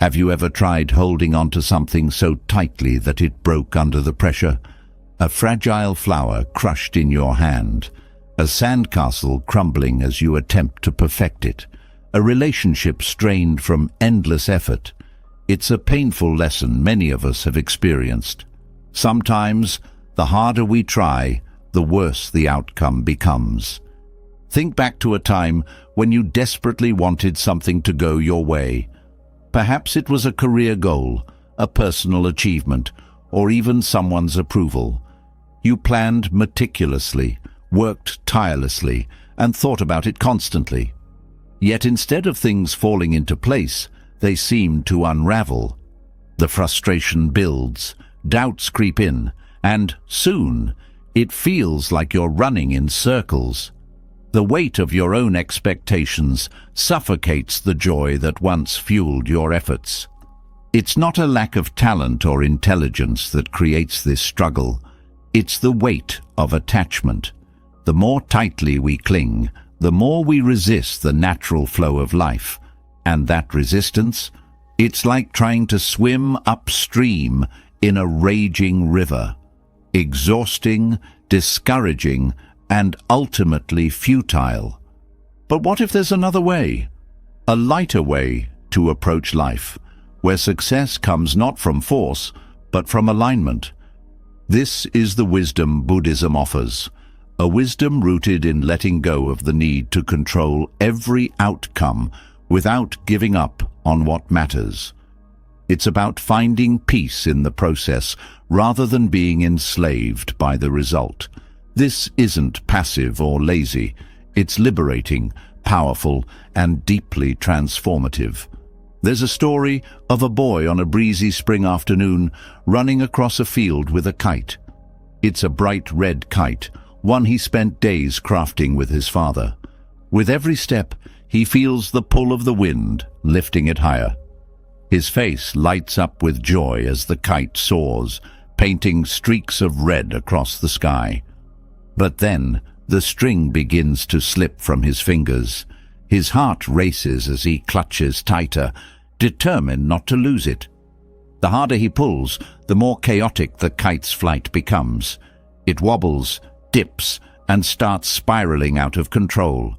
Have you ever tried holding onto something so tightly that it broke under the pressure? A fragile flower crushed in your hand, a sandcastle crumbling as you attempt to perfect it, a relationship strained from endless effort. It's a painful lesson many of us have experienced. Sometimes, the harder we try, the worse the outcome becomes. Think back to a time when you desperately wanted something to go your way. Perhaps it was a career goal, a personal achievement, or even someone's approval. You planned meticulously, worked tirelessly, and thought about it constantly. Yet instead of things falling into place, they seem to unravel. The frustration builds, doubts creep in, and soon it feels like you're running in circles. The weight of your own expectations suffocates the joy that once fueled your efforts. It's not a lack of talent or intelligence that creates this struggle. It's the weight of attachment. The more tightly we cling, the more we resist the natural flow of life. And that resistance, it's like trying to swim upstream in a raging river. Exhausting, discouraging, and ultimately futile. But what if there's another way? A lighter way to approach life, where success comes not from force, but from alignment. This is the wisdom Buddhism offers, a wisdom rooted in letting go of the need to control every outcome without giving up on what matters. It's about finding peace in the process rather than being enslaved by the result. This isn't passive or lazy. It's liberating, powerful, and deeply transformative. There's a story of a boy on a breezy spring afternoon running across a field with a kite. It's a bright red kite, one he spent days crafting with his father. With every step, he feels the pull of the wind, lifting it higher. His face lights up with joy as the kite soars, painting streaks of red across the sky. But then, the string begins to slip from his fingers. His heart races as he clutches tighter, determined not to lose it. The harder he pulls, the more chaotic the kite's flight becomes. It wobbles, dips, and starts spiraling out of control.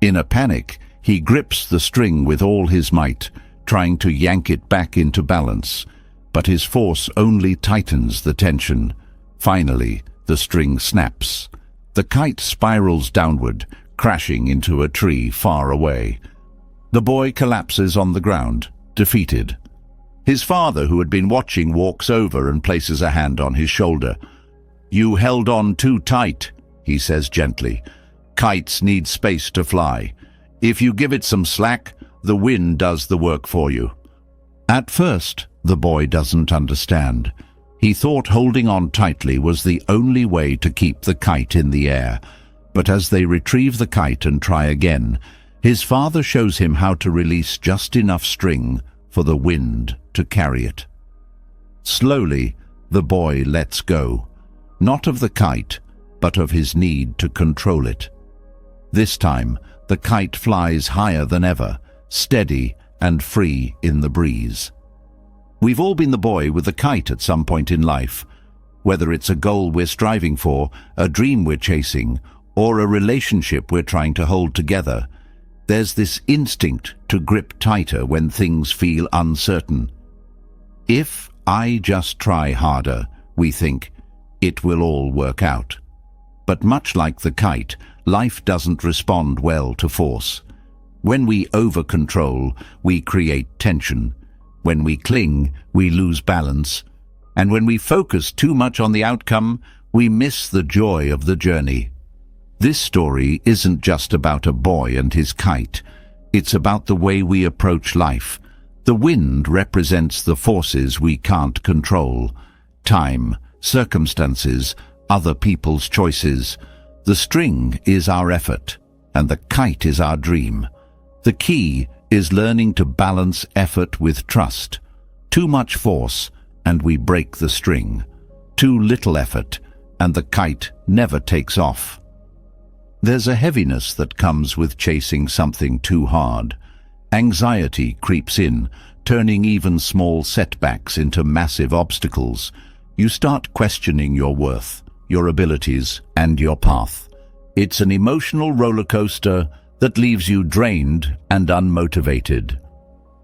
In a panic, he grips the string with all his might, trying to yank it back into balance. But his force only tightens the tension. Finally, the string snaps. The kite spirals downward, crashing into a tree far away. The boy collapses on the ground, defeated. His father, who had been watching, walks over and places a hand on his shoulder. "You held on too tight," he says gently. "Kites need space to fly. If you give it some slack, the wind does the work for you." At first, the boy doesn't understand. He thought holding on tightly was the only way to keep the kite in the air. But as they retrieve the kite and try again, his father shows him how to release just enough string for the wind to carry it. Slowly, the boy lets go, not of the kite, but of his need to control it. This time, the kite flies higher than ever, steady and free in the breeze. We've all been the boy with the kite at some point in life. Whether it's a goal we're striving for, a dream we're chasing, or a relationship we're trying to hold together, there's this instinct to grip tighter when things feel uncertain. If I just try harder, we think, it will all work out. But much like the kite, life doesn't respond well to force. When we over-control, we create tension. When we cling, we lose balance. And when we focus too much on the outcome, we miss the joy of the journey. This story isn't just about a boy and his kite. It's about the way we approach life. The wind represents the forces we can't control. Time, circumstances, other people's choices. The string is our effort, and the kite is our dream. The key is learning to balance effort with trust. Too much force, and we break the string. Too little effort, and the kite never takes off. There's a heaviness that comes with chasing something too hard. Anxiety creeps in, turning even small setbacks into massive obstacles. You start questioning your worth, your abilities, and your path. It's an emotional roller coaster that leaves you drained and unmotivated.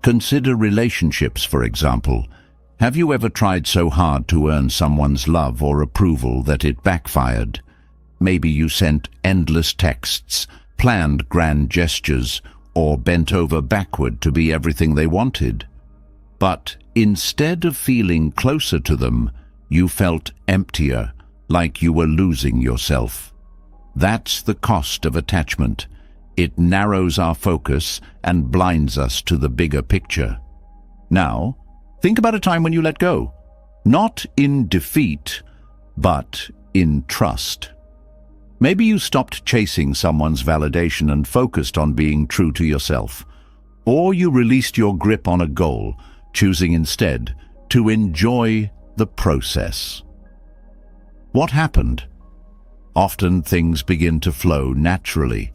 Consider relationships, for example. Have you ever tried so hard to earn someone's love or approval that it backfired? Maybe you sent endless texts, planned grand gestures, or bent over backward to be everything they wanted. But instead of feeling closer to them, you felt emptier, like you were losing yourself. That's the cost of attachment. It narrows our focus and blinds us to the bigger picture. Now, think about a time when you let go. Not in defeat, but in trust. Maybe you stopped chasing someone's validation and focused on being true to yourself. Or you released your grip on a goal, choosing instead to enjoy the process. What happened? Often things begin to flow naturally.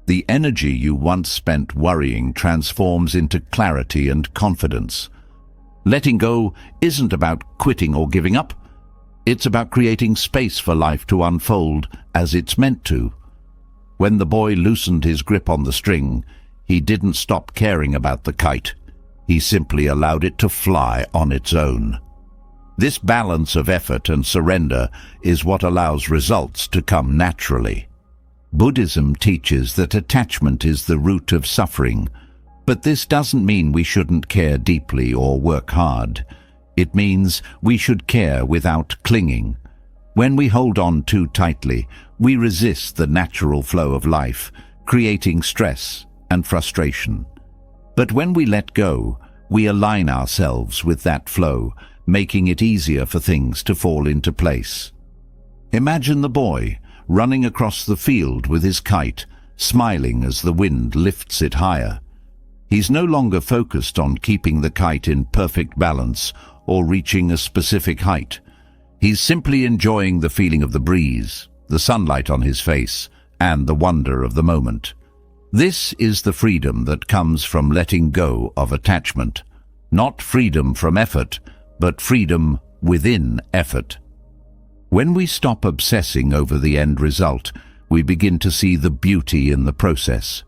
The energy you once spent worrying transforms into clarity and confidence. Letting go isn't about quitting or giving up. It's about creating space for life to unfold as it's meant to. When the boy loosened his grip on the string, he didn't stop caring about the kite. He simply allowed it to fly on its own. This balance of effort and surrender is what allows results to come naturally. Buddhism teaches that attachment is the root of suffering, but this doesn't mean we shouldn't care deeply or work hard. It means we should care without clinging. When we hold on too tightly, we resist the natural flow of life, creating stress and frustration. But when we let go, we align ourselves with that flow, making it easier for things to fall into place. Imagine the boy running across the field with his kite, smiling as the wind lifts it higher. He's no longer focused on keeping the kite in perfect balance or reaching a specific height. He's simply enjoying the feeling of the breeze, the sunlight on his face, and the wonder of the moment. This is the freedom that comes from letting go of attachment. Not freedom from effort, but freedom within effort. When we stop obsessing over the end result, we begin to see the beauty in the process.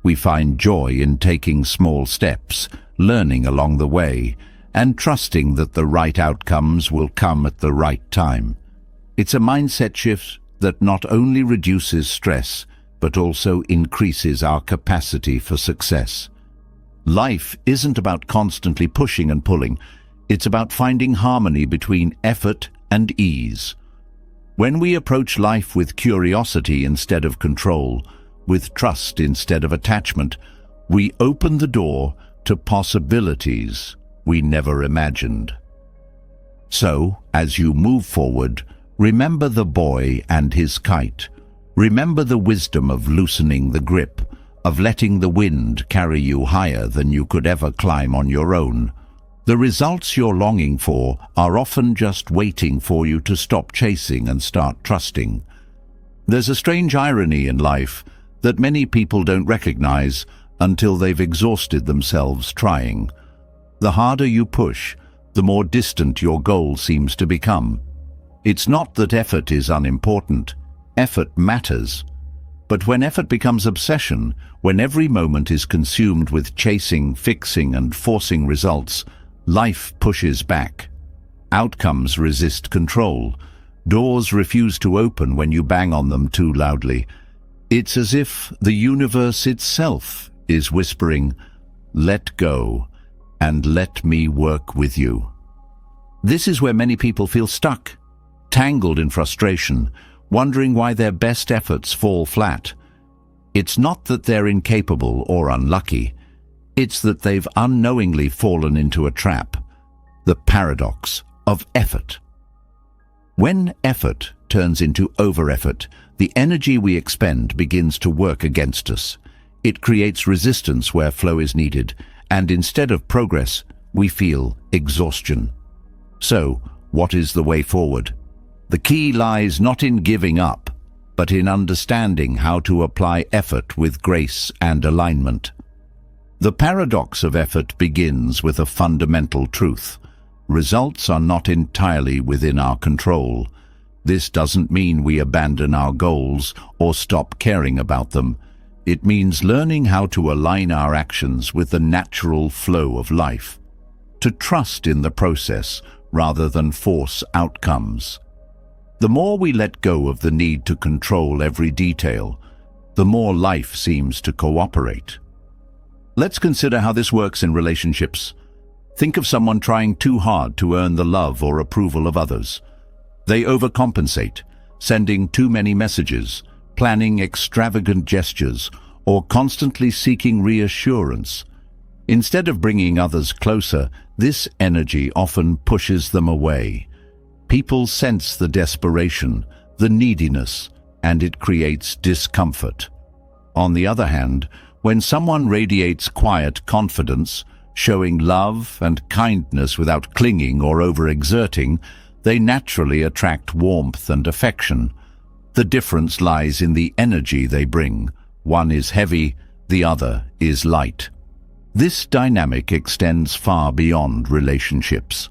We find joy in taking small steps, learning along the way, and trusting that the right outcomes will come at the right time. It's a mindset shift that not only reduces stress, but also increases our capacity for success. Life isn't about constantly pushing and pulling. It's about finding harmony between effort and ease. When we approach life with curiosity instead of control, with trust instead of attachment, we open the door to possibilities we never imagined. So, as you move forward, remember the boy and his kite. Remember the wisdom of loosening the grip, of letting the wind carry you higher than you could ever climb on your own. The results you're longing for are often just waiting for you to stop chasing and start trusting. There's a strange irony in life that many people don't recognize until they've exhausted themselves trying. The harder you push, the more distant your goal seems to become. It's not that effort is unimportant. Effort matters. But when effort becomes obsession, when every moment is consumed with chasing, fixing, and forcing results, life pushes back. Outcomes resist control. Doors refuse to open when you bang on them too loudly. It's as if the universe itself is whispering, "Let go, and let me work with you." This is where many people feel stuck, tangled in frustration, wondering why their best efforts fall flat. It's not that they're incapable or unlucky. It's that they've unknowingly fallen into a trap, the paradox of effort. When effort turns into over-effort, the energy we expend begins to work against us. It creates resistance where flow is needed, and instead of progress, we feel exhaustion. So, what is the way forward? The key lies not in giving up, but in understanding how to apply effort with grace and alignment. The paradox of effort begins with a fundamental truth. Results are not entirely within our control. This doesn't mean we abandon our goals or stop caring about them. It means learning how to align our actions with the natural flow of life, to trust in the process rather than force outcomes. The more we let go of the need to control every detail, the more life seems to cooperate. Let's consider how this works in relationships. Think of someone trying too hard to earn the love or approval of others. They overcompensate, sending too many messages, planning extravagant gestures, or constantly seeking reassurance. Instead of bringing others closer, this energy often pushes them away. People sense the desperation, the neediness, and it creates discomfort. On the other hand, when someone radiates quiet confidence, showing love and kindness without clinging or overexerting, they naturally attract warmth and affection. The difference lies in the energy they bring. One is heavy, the other is light. This dynamic extends far beyond relationships.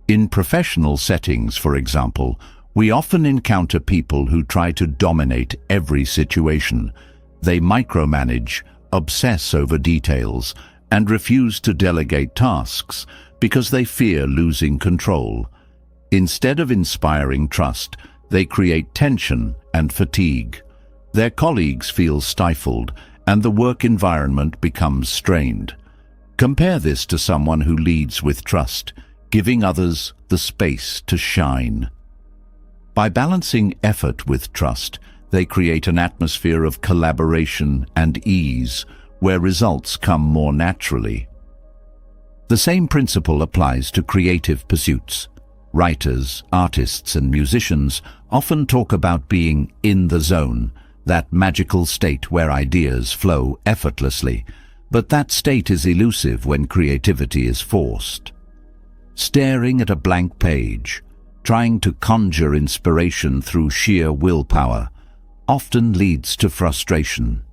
In professional settings, for example, we often encounter people who try to dominate every situation. They micromanage, obsess over details, and refuse to delegate tasks because they fear losing control. Instead of inspiring trust, they create tension and fatigue. Their colleagues feel stifled, and the work environment becomes strained. Compare this to someone who leads with trust, giving others the space to shine. By balancing effort with trust, they create an atmosphere of collaboration and ease, where results come more naturally. The same principle applies to creative pursuits. Writers, artists, and musicians often talk about being in the zone, that magical state where ideas flow effortlessly, but that state is elusive when creativity is forced. Staring at a blank page, trying to conjure inspiration through sheer willpower, often leads to frustration.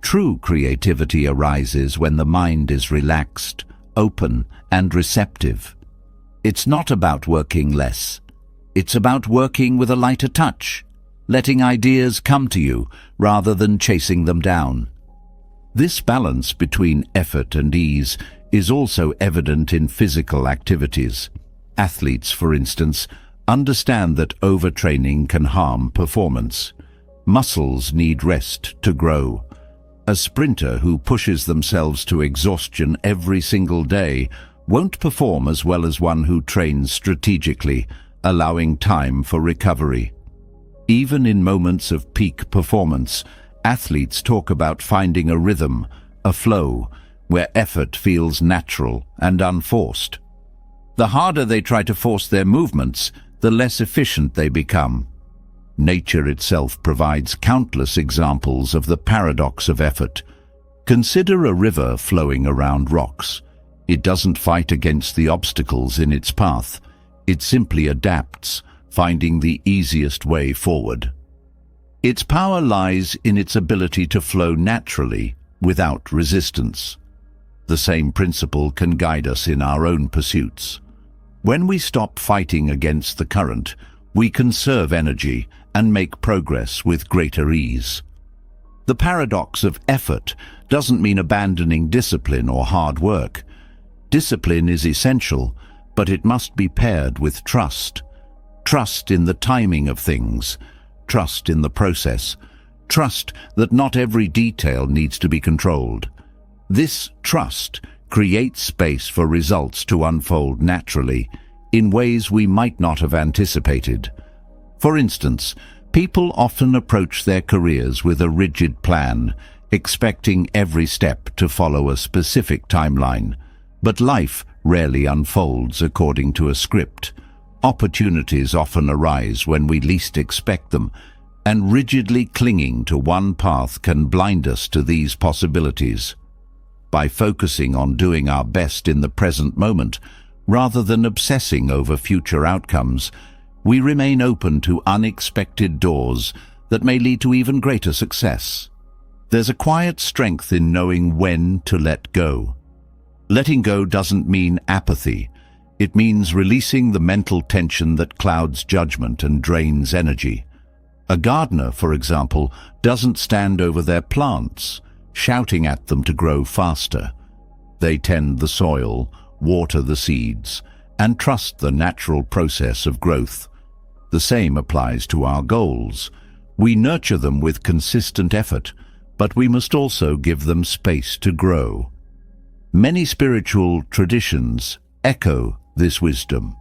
True creativity arises when the mind is relaxed, open, and receptive. It's not about working less. It's about working with a lighter touch, letting ideas come to you rather than chasing them down. This balance between effort and ease is also evident in physical activities. Athletes, for instance, understand that overtraining can harm performance. Muscles need rest to grow. A sprinter who pushes themselves to exhaustion every single day won't perform as well as one who trains strategically, allowing time for recovery. Even in moments of peak performance, athletes talk about finding a rhythm, a flow, where effort feels natural and unforced. The harder they try to force their movements, the less efficient they become. Nature itself provides countless examples of the paradox of effort. Consider a river flowing around rocks. It doesn't fight against the obstacles in its path. It simply adapts, finding the easiest way forward. Its power lies in its ability to flow naturally, without resistance. The same principle can guide us in our own pursuits. When we stop fighting against the current, we conserve energy and make progress with greater ease. The paradox of effort doesn't mean abandoning discipline or hard work. Discipline is essential, but it must be paired with trust. Trust in the timing of things, trust in the process, trust that not every detail needs to be controlled. This trust creates space for results to unfold naturally, in ways we might not have anticipated. For instance, people often approach their careers with a rigid plan, expecting every step to follow a specific timeline. But life rarely unfolds according to a script. Opportunities often arise when we least expect them, and rigidly clinging to one path can blind us to these possibilities. By focusing on doing our best in the present moment, rather than obsessing over future outcomes, we remain open to unexpected doors that may lead to even greater success. There's a quiet strength in knowing when to let go. Letting go doesn't mean apathy. It means releasing the mental tension that clouds judgment and drains energy. A gardener, for example, doesn't stand over their plants, shouting at them to grow faster. They tend the soil, water the seeds, and trust the natural process of growth. The same applies to our goals. We nurture them with consistent effort, but we must also give them space to grow. Many spiritual traditions echo this wisdom.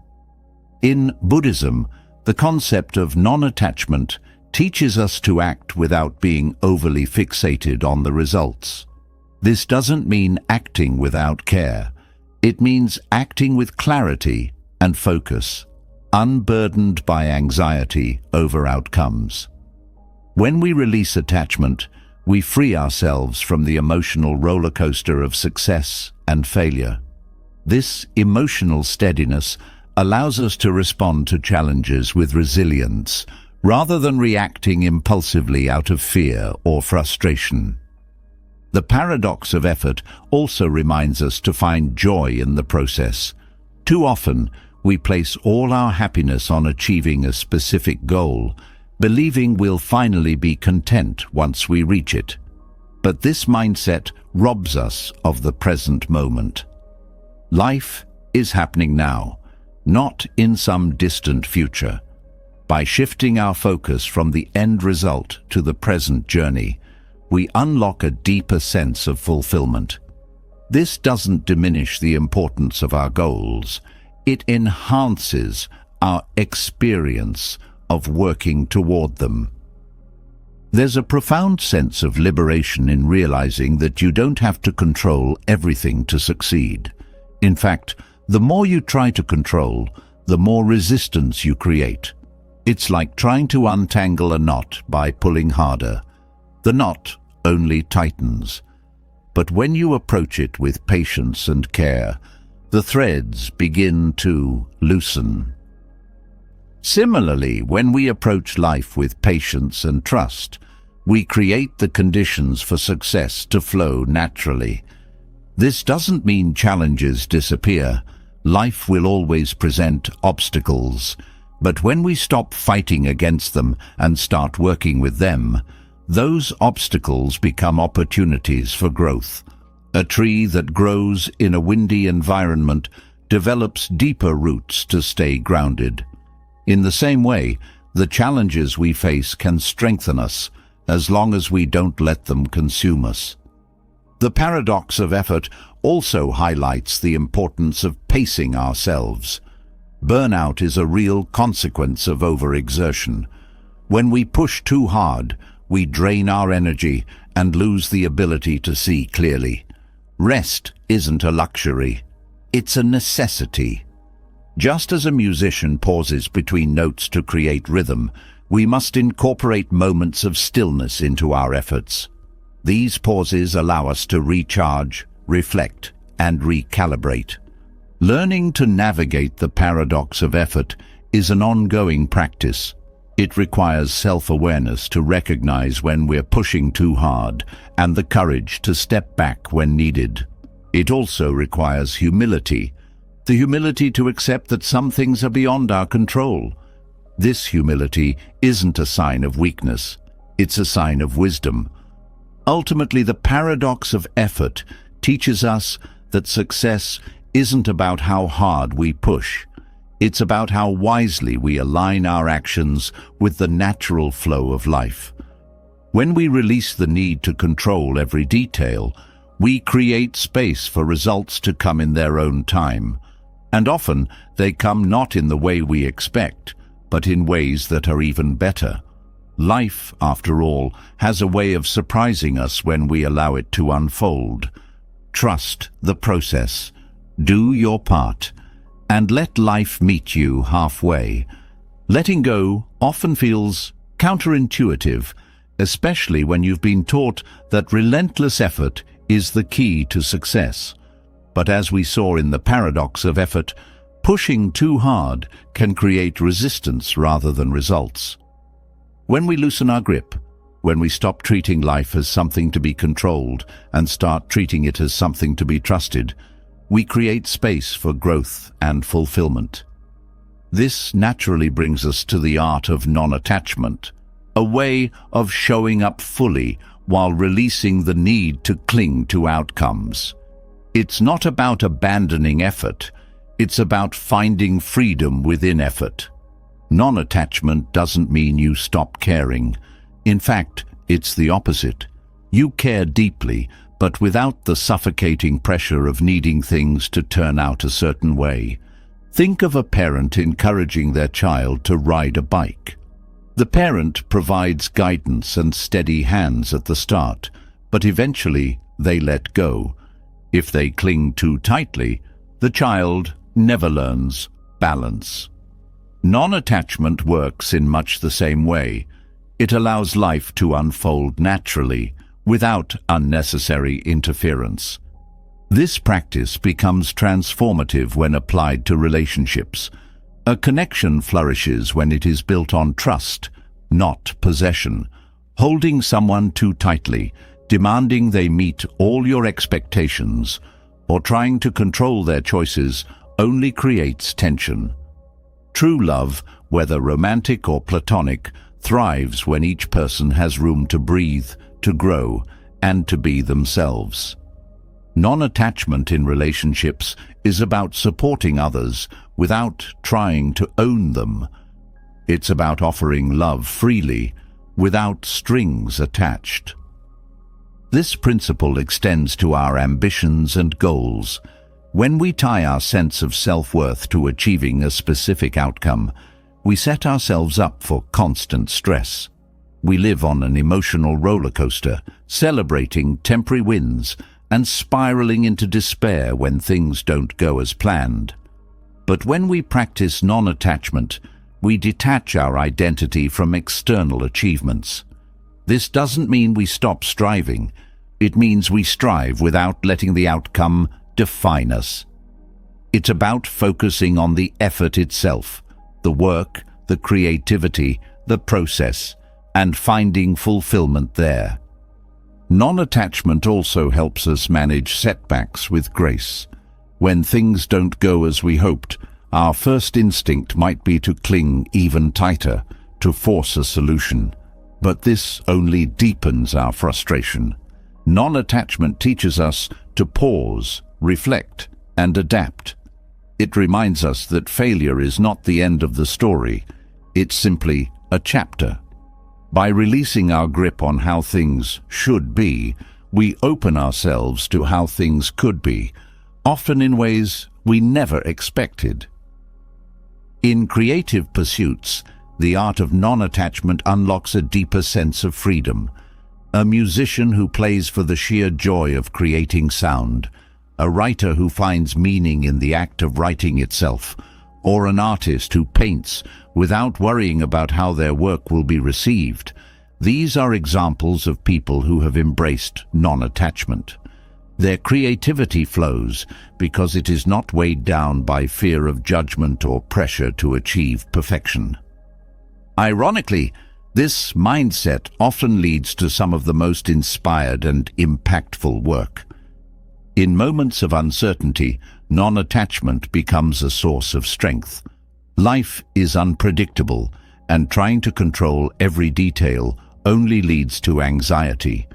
In Buddhism, the concept of non-attachment teaches us to act without being overly fixated on the results. This doesn't mean acting without care. It means acting with clarity and focus, unburdened by anxiety over outcomes. When we release attachment, we free ourselves from the emotional roller coaster of success and failure. This emotional steadiness allows us to respond to challenges with resilience, rather than reacting impulsively out of fear or frustration. The paradox of effort also reminds us to find joy in the process. Too often, we place all our happiness on achieving a specific goal, believing we'll finally be content once we reach it. But this mindset robs us of the present moment. Life is happening now, not in some distant future. By shifting our focus from the end result to the present journey, we unlock a deeper sense of fulfillment. This doesn't diminish the importance of our goals. It enhances our experience of working toward them. There's a profound sense of liberation in realizing that you don't have to control everything to succeed. In fact, the more you try to control, the more resistance you create. It's like trying to untangle a knot by pulling harder. The knot only tightens. But when you approach it with patience and care, the threads begin to loosen. Similarly, when we approach life with patience and trust, we create the conditions for success to flow naturally. This doesn't mean challenges disappear. Life will always present obstacles. But when we stop fighting against them and start working with them, those obstacles become opportunities for growth. A tree that grows in a windy environment develops deeper roots to stay grounded. In the same way, the challenges we face can strengthen us as long as we don't let them consume us. The paradox of effort also highlights the importance of pacing ourselves. Burnout is a real consequence of overexertion. When we push too hard, we drain our energy and lose the ability to see clearly. Rest isn't a luxury, it's a necessity. Just as a musician pauses between notes to create rhythm, we must incorporate moments of stillness into our efforts. These pauses allow us to recharge, reflect, and recalibrate. Learning to navigate the paradox of effort is an ongoing practice. It requires self-awareness to recognize when we're pushing too hard and the courage to step back when needed. It also requires humility, the humility to accept that some things are beyond our control. This humility isn't a sign of weakness, it's a sign of wisdom. Ultimately, the paradox of effort teaches us that success isn't about how hard we push. It's about how wisely we align our actions with the natural flow of life. When we release the need to control every detail, we create space for results to come in their own time. And often, they come not in the way we expect, but in ways that are even better. Life, after all, has a way of surprising us when we allow it to unfold. Trust the process. Do your part. And let life meet you halfway. Letting go often feels counterintuitive, especially when you've been taught that relentless effort is the key to success. But as we saw in the paradox of effort, pushing too hard can create resistance rather than results. When we loosen our grip, When we stop treating life as something to be controlled and start treating it as something to be trusted, we create space for growth and fulfillment. This naturally brings us to the art of non-attachment, a way of showing up fully while releasing the need to cling to outcomes. It's not about abandoning effort, it's about finding freedom within effort. Non-attachment doesn't mean you stop caring. In fact, it's the opposite. You care deeply, but without the suffocating pressure of needing things to turn out a certain way. Think of a parent encouraging their child to ride a bike. The parent provides guidance and steady hands at the start, but eventually they let go. If they cling too tightly, the child never learns balance. Non-attachment works in much the same way. It allows life to unfold naturally, without unnecessary interference. This practice becomes transformative when applied to relationships. A connection flourishes when it is built on trust, not possession. Holding someone too tightly, demanding they meet all your expectations, or trying to control their choices only creates tension. True love, whether romantic or platonic, thrives when each person has room to breathe, to grow, and to be themselves. Non-attachment in relationships is about supporting others without trying to own them. It's about offering love freely, without strings attached. This principle extends to our ambitions and goals. When we tie our sense of self-worth to achieving a specific outcome, we set ourselves up for constant stress. We live on an emotional roller coaster, celebrating temporary wins and spiraling into despair when things don't go as planned. But when we practice non-attachment, we detach our identity from external achievements. This doesn't mean we stop striving. It means we strive without letting the outcome define us. It's about focusing on the effort itself, the work, the creativity, the process, and finding fulfillment there. Non-attachment also helps us manage setbacks with grace. When things don't go as we hoped, our first instinct might be to cling even tighter, to force a solution. But this only deepens our frustration. Non-attachment teaches us to pause, reflect, and adapt. It reminds us that failure is not the end of the story. It's simply a chapter. By releasing our grip on how things should be, we open ourselves to how things could be, often in ways we never expected. In creative pursuits, the art of non-attachment unlocks a deeper sense of freedom. A musician who plays for the sheer joy of creating sound, a writer who finds meaning in the act of writing itself, or an artist who paints without worrying about how their work will be received. These are examples of people who have embraced non-attachment. Their creativity flows because it is not weighed down by fear of judgment or pressure to achieve perfection. Ironically, this mindset often leads to some of the most inspired and impactful work. In moments of uncertainty, non-attachment becomes a source of strength. Life is unpredictable, and trying to control every detail only leads to anxiety.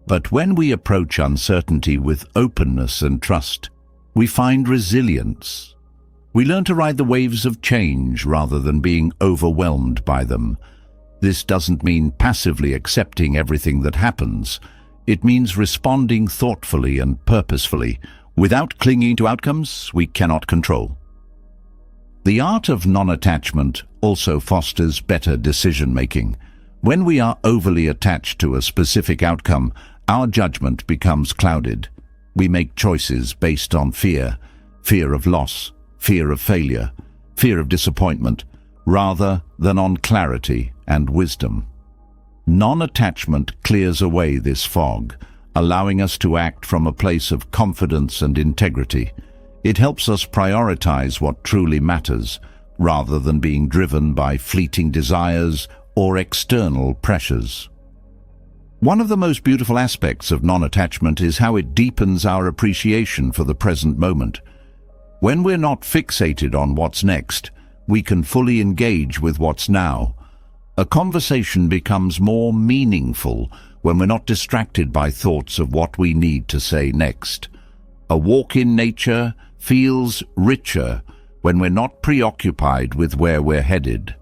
But when we approach uncertainty with openness and trust, we find resilience. We learn to ride the waves of change rather than being overwhelmed by them. This doesn't mean passively accepting everything that happens. It means responding thoughtfully and purposefully, without clinging to outcomes we cannot control. The art of non-attachment also fosters better decision-making. When we are overly attached to a specific outcome, our judgment becomes clouded. We make choices based on fear of loss, fear of failure, fear of disappointment, rather than on clarity and wisdom. Non-attachment clears away this fog, allowing us to act from a place of confidence and integrity. It helps us prioritize what truly matters, rather than being driven by fleeting desires or external pressures. One of the most beautiful aspects of non-attachment is how it deepens our appreciation for the present moment. When we're not fixated on what's next, we can fully engage with what's now. A conversation becomes more meaningful when we're not distracted by thoughts of what we need to say next. A walk in nature feels richer when we're not preoccupied with where we're headed.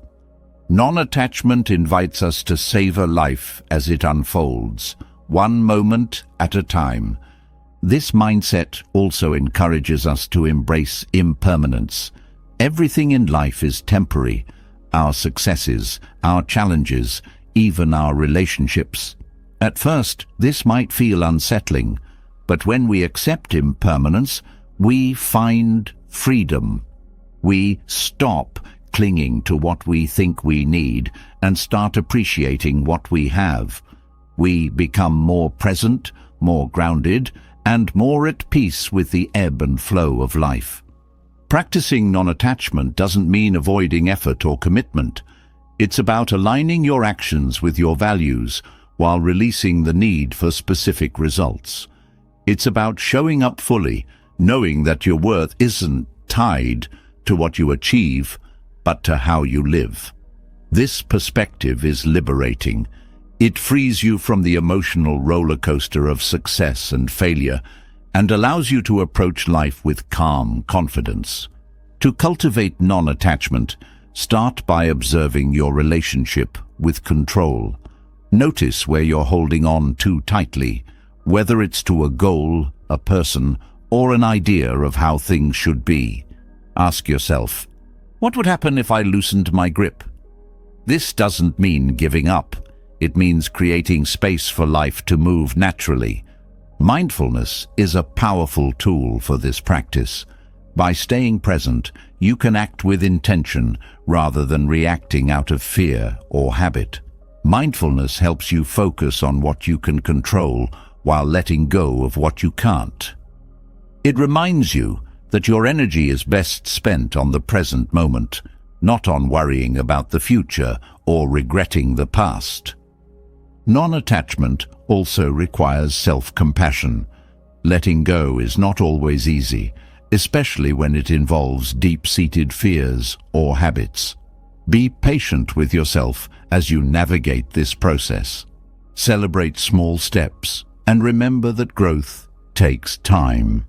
Non-attachment invites us to savor life as it unfolds, one moment at a time. This mindset also encourages us to embrace impermanence. Everything in life is temporary. Our successes, our challenges, even our relationships. At first, this might feel unsettling, but when we accept impermanence, we find freedom. We stop clinging to what we think we need and start appreciating what we have. We become more present, more grounded, and more at peace with the ebb and flow of life. Practicing non-attachment doesn't mean avoiding effort or commitment. It's about aligning your actions with your values while releasing the need for specific results. It's about showing up fully, knowing that your worth isn't tied to what you achieve, but to how you live. This perspective is liberating. It frees you from the emotional roller coaster of success and failure and allows you to approach life with calm confidence. To cultivate non-attachment, start by observing your relationship with control. Notice where you're holding on too tightly, whether it's to a goal, a person, or an idea of how things should be. Ask yourself, what would happen if I loosened my grip? This doesn't mean giving up. It means creating space for life to move naturally. Mindfulness is a powerful tool for this practice. By staying present, you can act with intention rather than reacting out of fear or habit. Mindfulness helps you focus on what you can control while letting go of what you can't. It reminds you that your energy is best spent on the present moment, not on worrying about the future or regretting the past. Non-attachment also requires self-compassion. Letting go is not always easy, especially when it involves deep-seated fears or habits. Be patient with yourself as you navigate this process. Celebrate small steps and remember that growth takes time.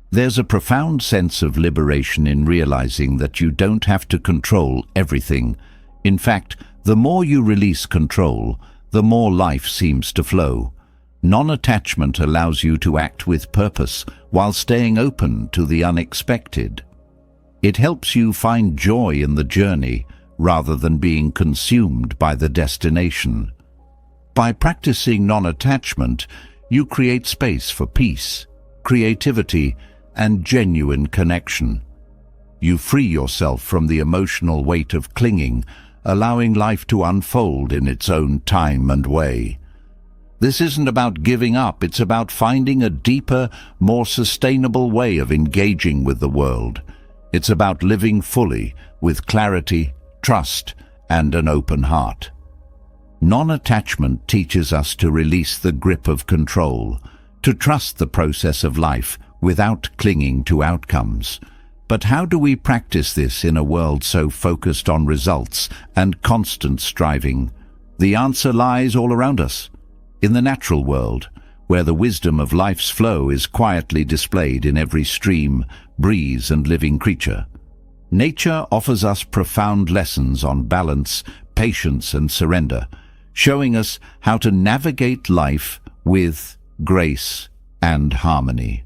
There's a profound sense of liberation in realizing that you don't have to control everything. In fact, the more you release control, the more life seems to flow. Non-attachment allows you to act with purpose while staying open to the unexpected. It helps you find joy in the journey rather than being consumed by the destination. By practicing non-attachment, you create space for peace, creativity, and genuine connection. You free yourself from the emotional weight of clinging, allowing life to unfold in its own time and way. This isn't about giving up, it's about finding a deeper, more sustainable way of engaging with the world. It's about living fully, with clarity, trust, and an open heart. Non-attachment teaches us to release the grip of control, to trust the process of life without clinging to outcomes. But how do we practice this in a world so focused on results and constant striving? The answer lies all around us. In the natural world, where the wisdom of life's flow is quietly displayed in every stream, breeze, and living creature. Nature offers us profound lessons on balance, patience, and surrender, showing us how to navigate life with grace and harmony.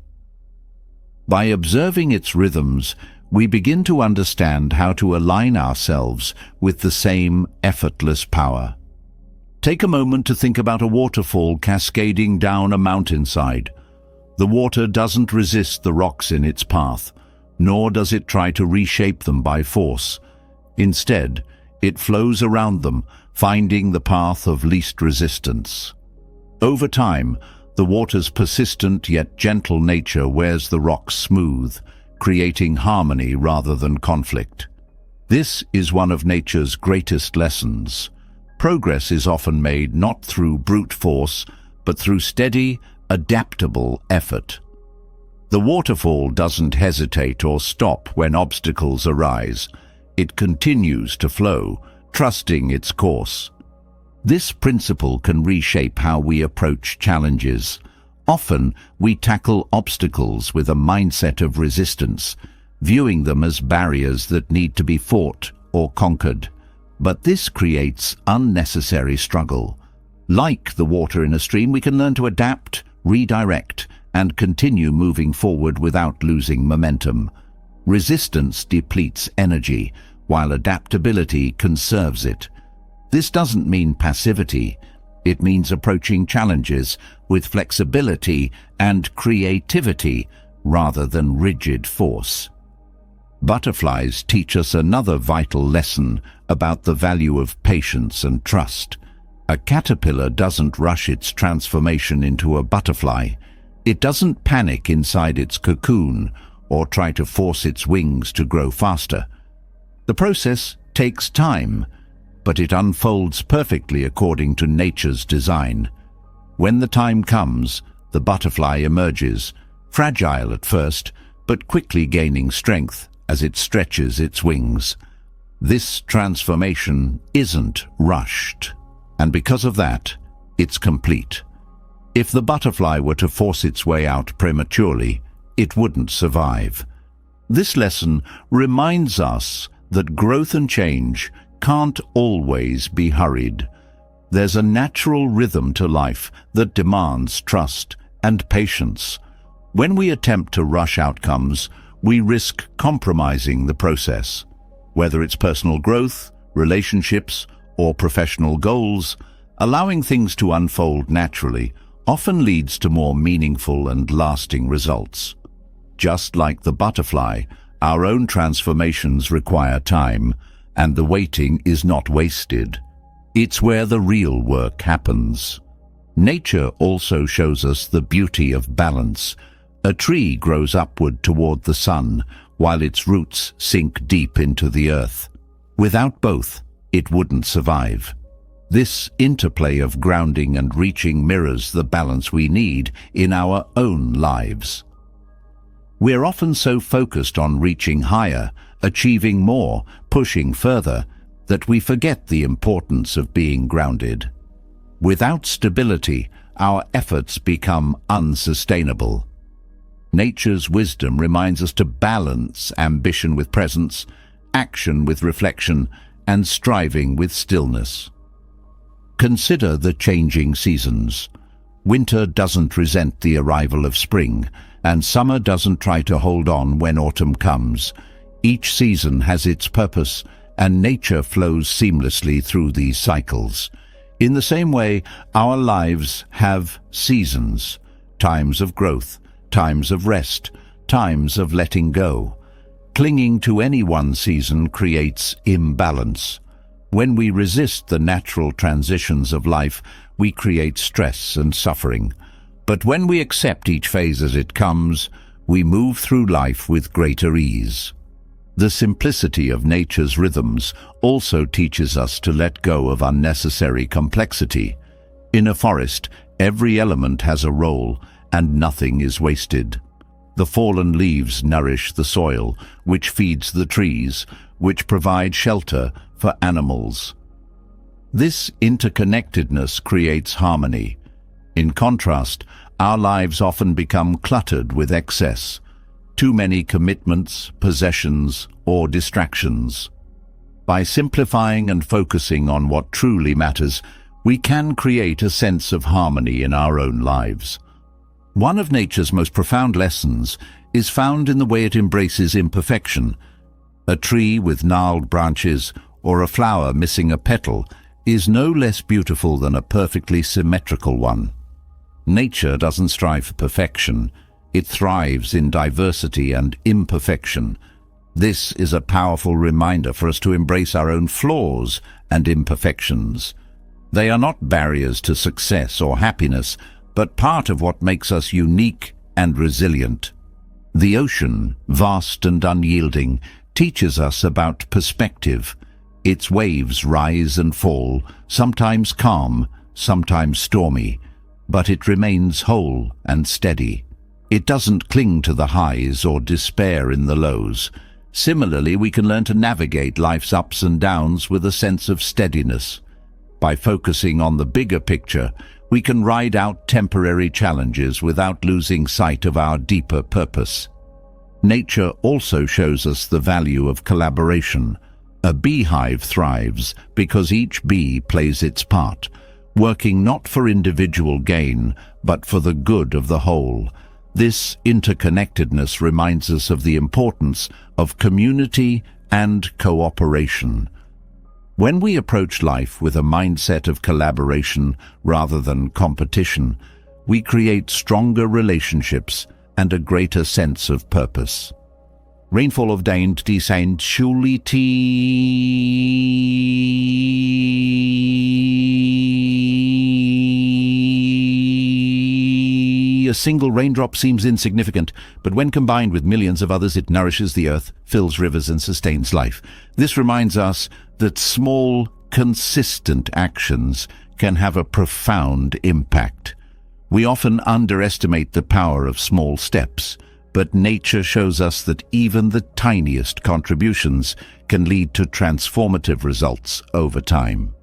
By observing its rhythms, we begin to understand how to align ourselves with the same effortless power. Take a moment to think about a waterfall cascading down a mountainside. The water doesn't resist the rocks in its path, nor does it try to reshape them by force. Instead, it flows around them, finding the path of least resistance. Over time, the water's persistent yet gentle nature wears the rocks smooth, creating harmony rather than conflict. This is one of nature's greatest lessons. Progress is often made not through brute force, but through steady, adaptable effort. The waterfall doesn't hesitate or stop when obstacles arise. It continues to flow, trusting its course. This principle can reshape how we approach challenges. Often, we tackle obstacles with a mindset of resistance, viewing them as barriers that need to be fought or conquered. But this creates unnecessary struggle. Like the water in a stream, we can learn to adapt, redirect, and continue moving forward without losing momentum. Resistance depletes energy, while adaptability conserves it. This doesn't mean passivity. It means approaching challenges with flexibility and creativity rather than rigid force. Butterflies teach us another vital lesson about the value of patience and trust. A caterpillar doesn't rush its transformation into a butterfly. It doesn't panic inside its cocoon or try to force its wings to grow faster. The process takes time, but it unfolds perfectly according to nature's design. When the time comes, the butterfly emerges, fragile at first, but quickly gaining strength as it stretches its wings. This transformation isn't rushed, and because of that, it's complete. If the butterfly were to force its way out prematurely, it wouldn't survive. This lesson reminds us that growth and change can't always be hurried. There's a natural rhythm to life that demands trust and patience. When we attempt to rush outcomes, we risk compromising the process. Whether it's personal growth, relationships, or professional goals, allowing things to unfold naturally often leads to more meaningful and lasting results. Just like the butterfly, our own transformations require time, and the waiting is not wasted. It's where the real work happens. Nature also shows us the beauty of balance. A tree grows upward toward the sun, while its roots sink deep into the earth. Without both, it wouldn't survive. This interplay of grounding and reaching mirrors the balance we need in our own lives. We're often so focused on reaching higher, achieving more, pushing further, that we forget the importance of being grounded. Without stability, our efforts become unsustainable. Nature's wisdom reminds us to balance ambition with presence, action with reflection, and striving with stillness. Consider the changing seasons. Winter doesn't resent the arrival of spring, and summer doesn't try to hold on when autumn comes. Each season has its purpose, and nature flows seamlessly through these cycles. In the same way, our lives have seasons, times of growth, times of rest, times of letting go. Clinging to any one season creates imbalance. When we resist the natural transitions of life, we create stress and suffering. But when we accept each phase as it comes, we move through life with greater ease. The simplicity of nature's rhythms also teaches us to let go of unnecessary complexity. In a forest, every element has a role, and nothing is wasted. The fallen leaves nourish the soil, which feeds the trees, which provide shelter for animals. This interconnectedness creates harmony. In contrast, our lives often become cluttered with excess, too many commitments, possessions, or distractions. By simplifying and focusing on what truly matters, we can create a sense of harmony in our own lives. One of nature's most profound lessons is found in the way it embraces imperfection. A tree with gnarled branches or a flower missing a petal is no less beautiful than a perfectly symmetrical one. Nature doesn't strive for perfection. It thrives in diversity and imperfection. This is a powerful reminder for us to embrace our own flaws and imperfections. They are not barriers to success or happiness, but part of what makes us unique and resilient. The ocean, vast and unyielding, teaches us about perspective. Its waves rise and fall, sometimes calm, sometimes stormy, but it remains whole and steady. It doesn't cling to the highs or despair in the lows. Similarly, we can learn to navigate life's ups and downs with a sense of steadiness. By focusing on the bigger picture, we can ride out temporary challenges without losing sight of our deeper purpose. Nature also shows us the value of collaboration. A beehive thrives because each bee plays its part, working not for individual gain, but for the good of the whole. This interconnectedness reminds us of the importance of community and cooperation. When we approach life with a mindset of collaboration rather than competition, we create stronger relationships and a greater sense of purpose. Rainfall of Daint Saint A single raindrop seems insignificant, but when combined with millions of others, it nourishes the earth, fills rivers, and sustains life. This reminds us that small, consistent actions can have a profound impact. We often underestimate the power of small steps, but nature shows us that even the tiniest contributions can lead to transformative results over time.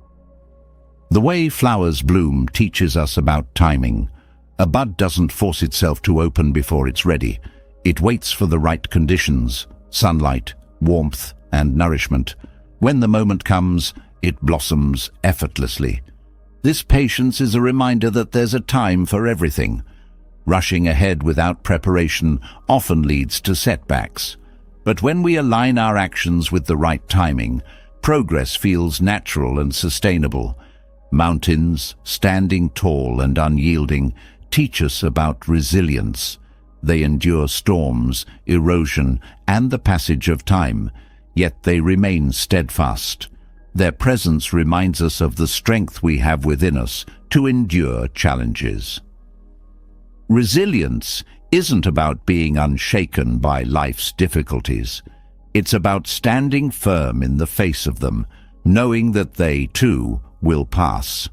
The way flowers bloom teaches us about timing. A bud doesn't force itself to open before it's ready. It waits for the right conditions, sunlight, warmth, and nourishment. When the moment comes, it blossoms effortlessly. This patience is a reminder that there's a time for everything. Rushing ahead without preparation often leads to setbacks. But when we align our actions with the right timing, progress feels natural and sustainable. Mountains, standing tall and unyielding, teach us about resilience. They endure storms, erosion, and the passage of time, yet they remain steadfast. Their presence reminds us of the strength we have within us to endure challenges. Resilience isn't about being unshaken by life's difficulties. It's about standing firm in the face of them, knowing that they, too, will pass.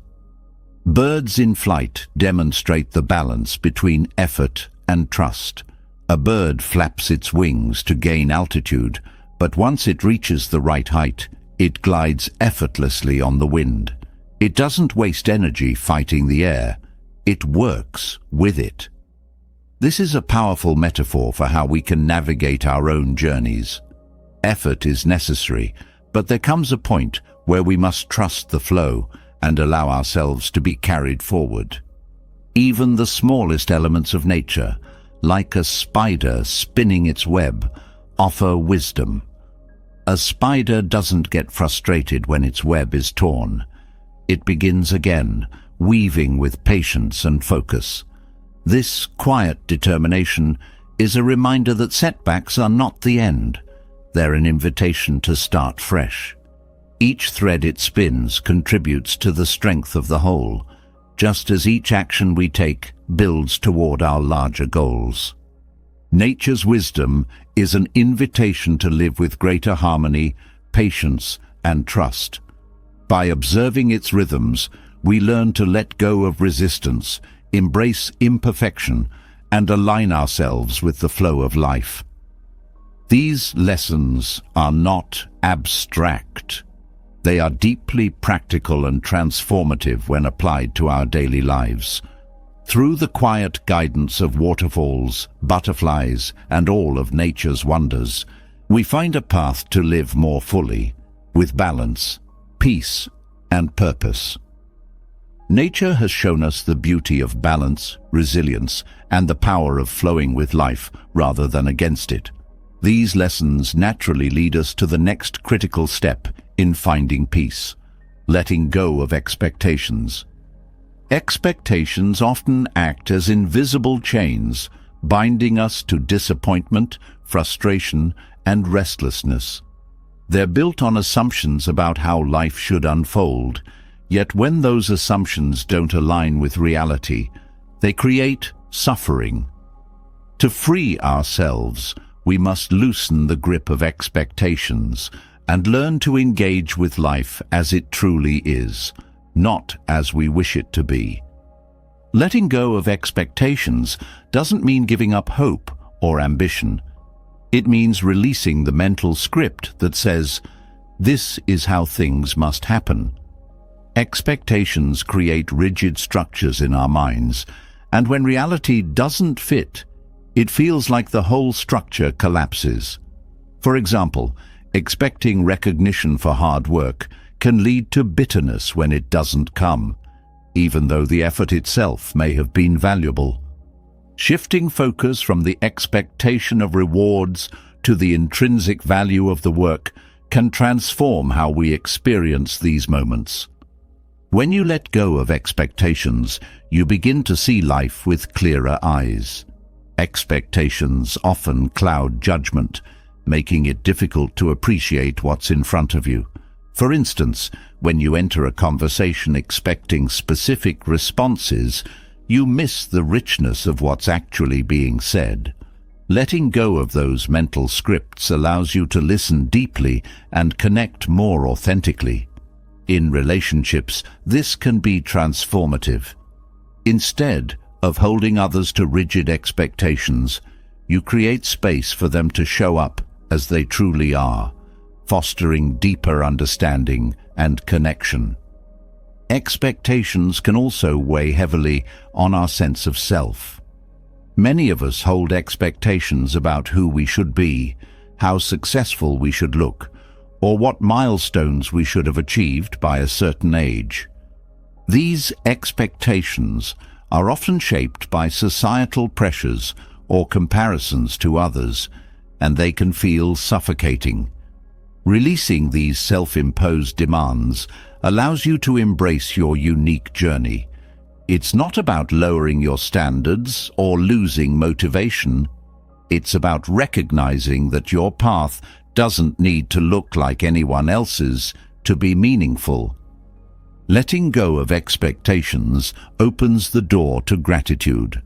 Birds in flight demonstrate the balance between effort and trust. A bird flaps its wings to gain altitude, but once it reaches the right height, it glides effortlessly on the wind. It doesn't waste energy fighting the air. It works with it. This is a powerful metaphor for how we can navigate our own journeys. Effort is necessary, but there comes a point where we must trust the flow and allow ourselves to be carried forward. Even the smallest elements of nature, like a spider spinning its web, offer wisdom. A spider doesn't get frustrated when its web is torn. It begins again, weaving with patience and focus. This quiet determination is a reminder that setbacks are not the end. They're an invitation to start fresh. Each thread it spins contributes to the strength of the whole, just as each action we take builds toward our larger goals. Nature's wisdom is an invitation to live with greater harmony, patience, and trust. By observing its rhythms, we learn to let go of resistance, embrace imperfection, and align ourselves with the flow of life. These lessons are not abstract. They are deeply practical and transformative when applied to our daily lives. Through the quiet guidance of waterfalls, butterflies, and all of nature's wonders, we find a path to live more fully, with balance, peace, and purpose. Nature has shown us the beauty of balance, resilience, and the power of flowing with life rather than against it. These lessons naturally lead us to the next critical step in finding peace, letting go of expectations. Expectations often act as invisible chains, binding us to disappointment, frustration, and restlessness. They're built on assumptions about how life should unfold, yet when those assumptions don't align with reality, they create suffering. To free ourselves, we must loosen the grip of expectations and learn to engage with life as it truly is, not as we wish it to be. Letting go of expectations doesn't mean giving up hope or ambition. It means releasing the mental script that says, "This is how things must happen." Expectations create rigid structures in our minds, and when reality doesn't fit, it feels like the whole structure collapses. For example, expecting recognition for hard work can lead to bitterness when it doesn't come, even though the effort itself may have been valuable. Shifting focus from the expectation of rewards to the intrinsic value of the work can transform how we experience these moments. When you let go of expectations, you begin to see life with clearer eyes. Expectations often cloud judgment, making it difficult to appreciate what's in front of you. For instance, when you enter a conversation expecting specific responses, you miss the richness of what's actually being said. Letting go of those mental scripts allows you to listen deeply and connect more authentically. In relationships, this can be transformative. Instead of holding others to rigid expectations, you create space for them to show up as they truly are, fostering deeper understanding and connection. Expectations can also weigh heavily on our sense of self. Many of us hold expectations about who we should be, how successful we should look, or what milestones we should have achieved by a certain age. These expectations are often shaped by societal pressures or comparisons to others, and they can feel suffocating. Releasing these self-imposed demands allows you to embrace your unique journey. It's not about lowering your standards or losing motivation. It's about recognizing that your path doesn't need to look like anyone else's to be meaningful. Letting go of expectations opens the door to gratitude.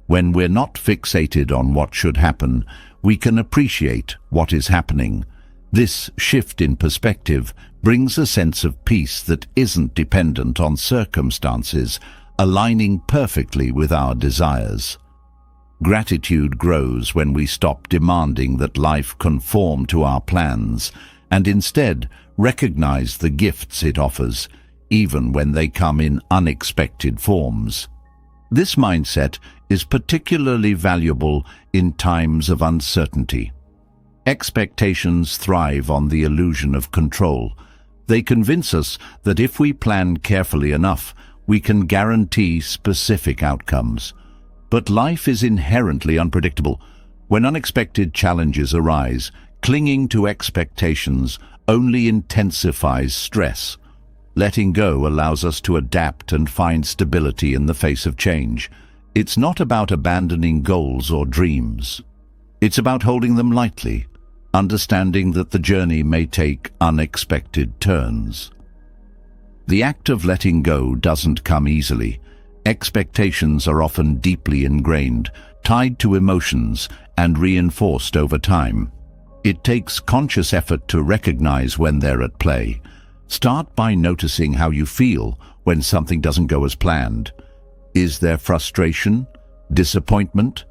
When we're not fixated on what should happen, we can appreciate what is happening. This shift in perspective brings a sense of peace that isn't dependent on circumstances, aligning perfectly with our desires. Gratitude grows when we stop demanding that life conform to our plans and instead recognize the gifts it offers, even when they come in unexpected forms. This mindset is particularly valuable in times of uncertainty. Expectations thrive on the illusion of control. They convince us that if we plan carefully enough, we can guarantee specific outcomes. But life is inherently unpredictable. When unexpected challenges arise, clinging to expectations only intensifies stress. Letting go allows us to adapt and find stability in the face of change. It's not about abandoning goals or dreams. It's about holding them lightly, understanding that the journey may take unexpected turns. The act of letting go doesn't come easily. Expectations are often deeply ingrained, tied to emotions, and reinforced over time. It takes conscious effort to recognize when they're at play. Start by noticing how you feel when something doesn't go as planned. Is there frustration, disappointment,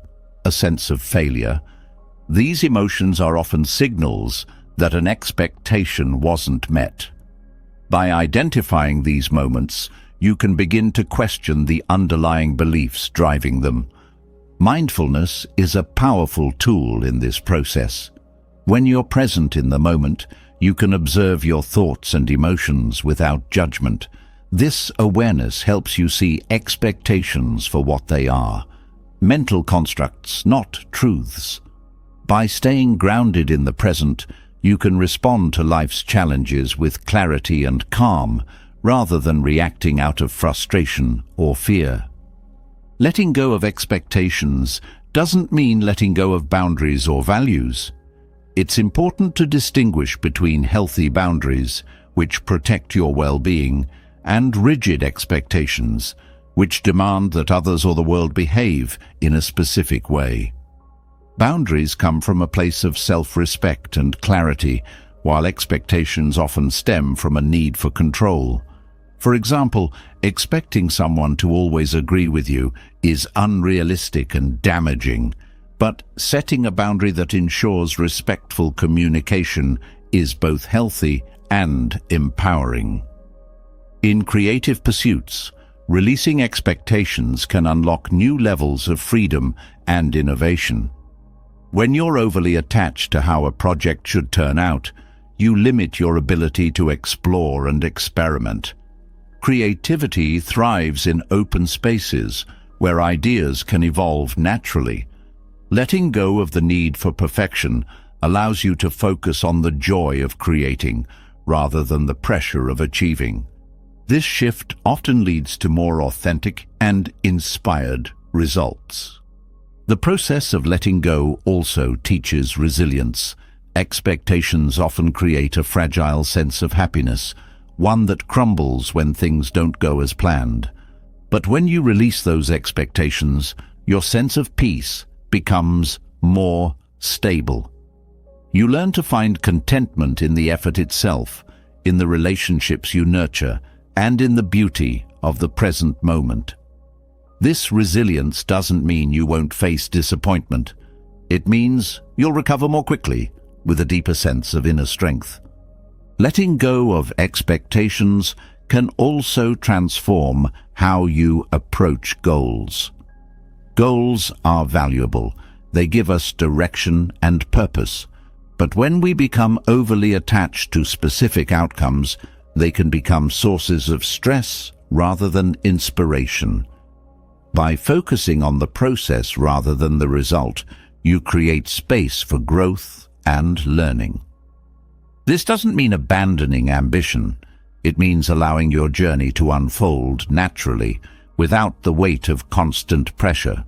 a sense of failure? These emotions are often signals that an expectation wasn't met. By identifying these moments, you can begin to question the underlying beliefs driving them. Mindfulness is a powerful tool in this process. When you're present in the moment, you can observe your thoughts and emotions without judgment. This awareness helps you see expectations for what they are, mental constructs, not truths. By staying grounded in the present, you can respond to life's challenges with clarity and calm, rather than reacting out of frustration or fear. Letting go of expectations doesn't mean letting go of boundaries or values. It's important to distinguish between healthy boundaries, which protect your well-being, and rigid expectations, which demand that others or the world behave in a specific way. Boundaries come from a place of self-respect and clarity, while expectations often stem from a need for control. For example, expecting someone to always agree with you is unrealistic and damaging, but setting a boundary that ensures respectful communication is both healthy and empowering. In creative pursuits, releasing expectations can unlock new levels of freedom and innovation. When you're overly attached to how a project should turn out, you limit your ability to explore and experiment. Creativity thrives in open spaces where ideas can evolve naturally. Letting go of the need for perfection allows you to focus on the joy of creating rather than the pressure of achieving. This shift often leads to more authentic and inspired results. The process of letting go also teaches resilience. Expectations often create a fragile sense of happiness, one that crumbles when things don't go as planned. But when you release those expectations, your sense of peace becomes more stable. You learn to find contentment in the effort itself, in the relationships you nurture, and in the beauty of the present moment. This resilience doesn't mean you won't face disappointment. It means you'll recover more quickly, with a deeper sense of inner strength. Letting go of expectations can also transform how you approach goals. Goals are valuable. They give us direction and purpose. But when we become overly attached to specific outcomes, they can become sources of stress rather than inspiration. By focusing on the process rather than the result, you create space for growth and learning. This doesn't mean abandoning ambition. It means allowing your journey to unfold naturally, without the weight of constant pressure.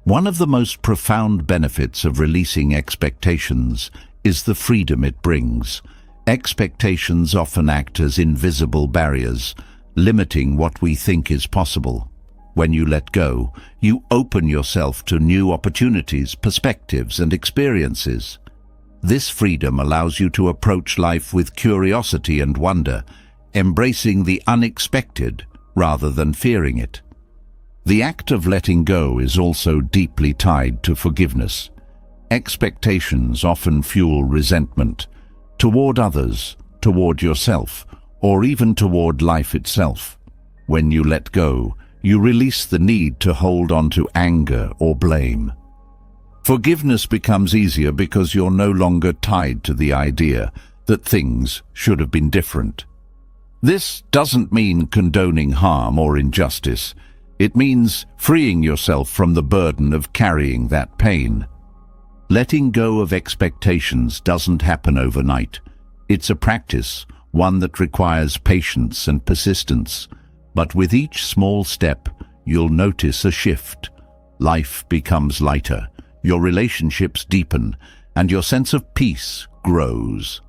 One of the most profound benefits of releasing expectations is the freedom it brings. Expectations often act as invisible barriers, limiting what we think is possible. When you let go, you open yourself to new opportunities, perspectives, and experiences. This freedom allows you to approach life with curiosity and wonder, embracing the unexpected rather than fearing it. The act of letting go is also deeply tied to forgiveness. Expectations often fuel resentment toward others, toward yourself, or even toward life itself. When you let go, you release the need to hold on to anger or blame. Forgiveness becomes easier because you're no longer tied to the idea that things should have been different. This doesn't mean condoning harm or injustice. It means freeing yourself from the burden of carrying that pain. Letting go of expectations doesn't happen overnight. It's a practice, one that requires patience and persistence. But with each small step, you'll notice a shift. Life becomes lighter, your relationships deepen, and your sense of peace grows.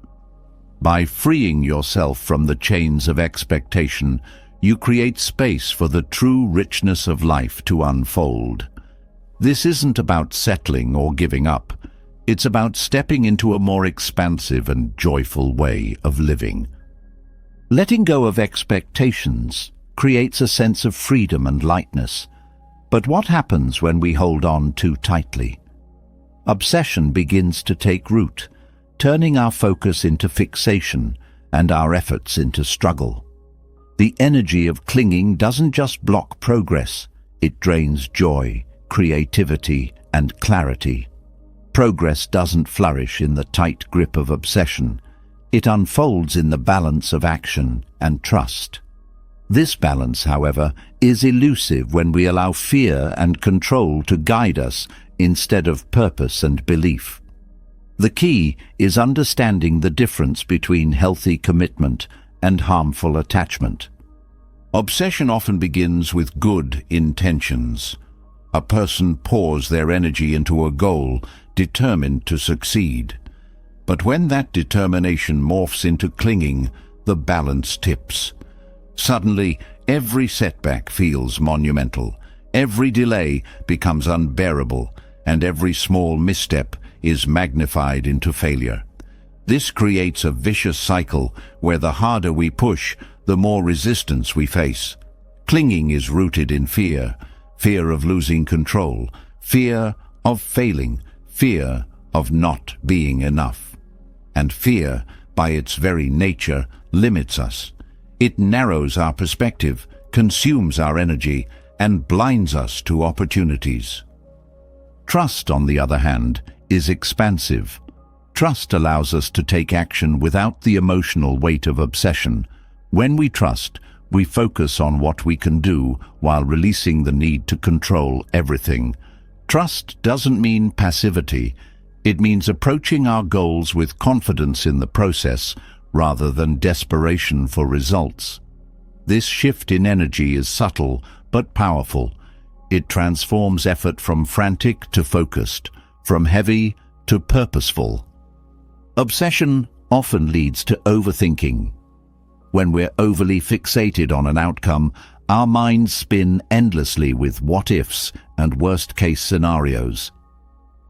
By freeing yourself from the chains of expectation, you create space for the true richness of life to unfold. This isn't about settling or giving up. It's about stepping into a more expansive and joyful way of living. Letting go of expectations creates a sense of freedom and lightness. But what happens when we hold on too tightly? Obsession begins to take root, turning our focus into fixation and our efforts into struggle. The energy of clinging doesn't just block progress, it drains joy, creativity, and clarity. Progress doesn't flourish in the tight grip of obsession. It unfolds in the balance of action and trust. This balance, however, is elusive when we allow fear and control to guide us instead of purpose and belief. The key is understanding the difference between healthy commitment and harmful attachment. Obsession often begins with good intentions. A person pours their energy into a goal, determined to succeed. But when that determination morphs into clinging, the balance tips. Suddenly, every setback feels monumental, every delay becomes unbearable, and every small misstep is magnified into failure. This creates a vicious cycle where the harder we push, the more resistance we face. Clinging is rooted in fear, fear of losing control, fear of failing, fear of not being enough. And fear, by its very nature, limits us. It narrows our perspective, consumes our energy, and blinds us to opportunities. Trust, on the other hand, is expansive. Trust allows us to take action without the emotional weight of obsession. When we trust, we focus on what we can do while releasing the need to control everything. Trust doesn't mean passivity. It means approaching our goals with confidence in the process rather than desperation for results. This shift in energy is subtle but powerful. It transforms effort from frantic to focused, from heavy to purposeful. Obsession often leads to overthinking. When we're overly fixated on an outcome, our minds spin endlessly with what-ifs and worst-case scenarios.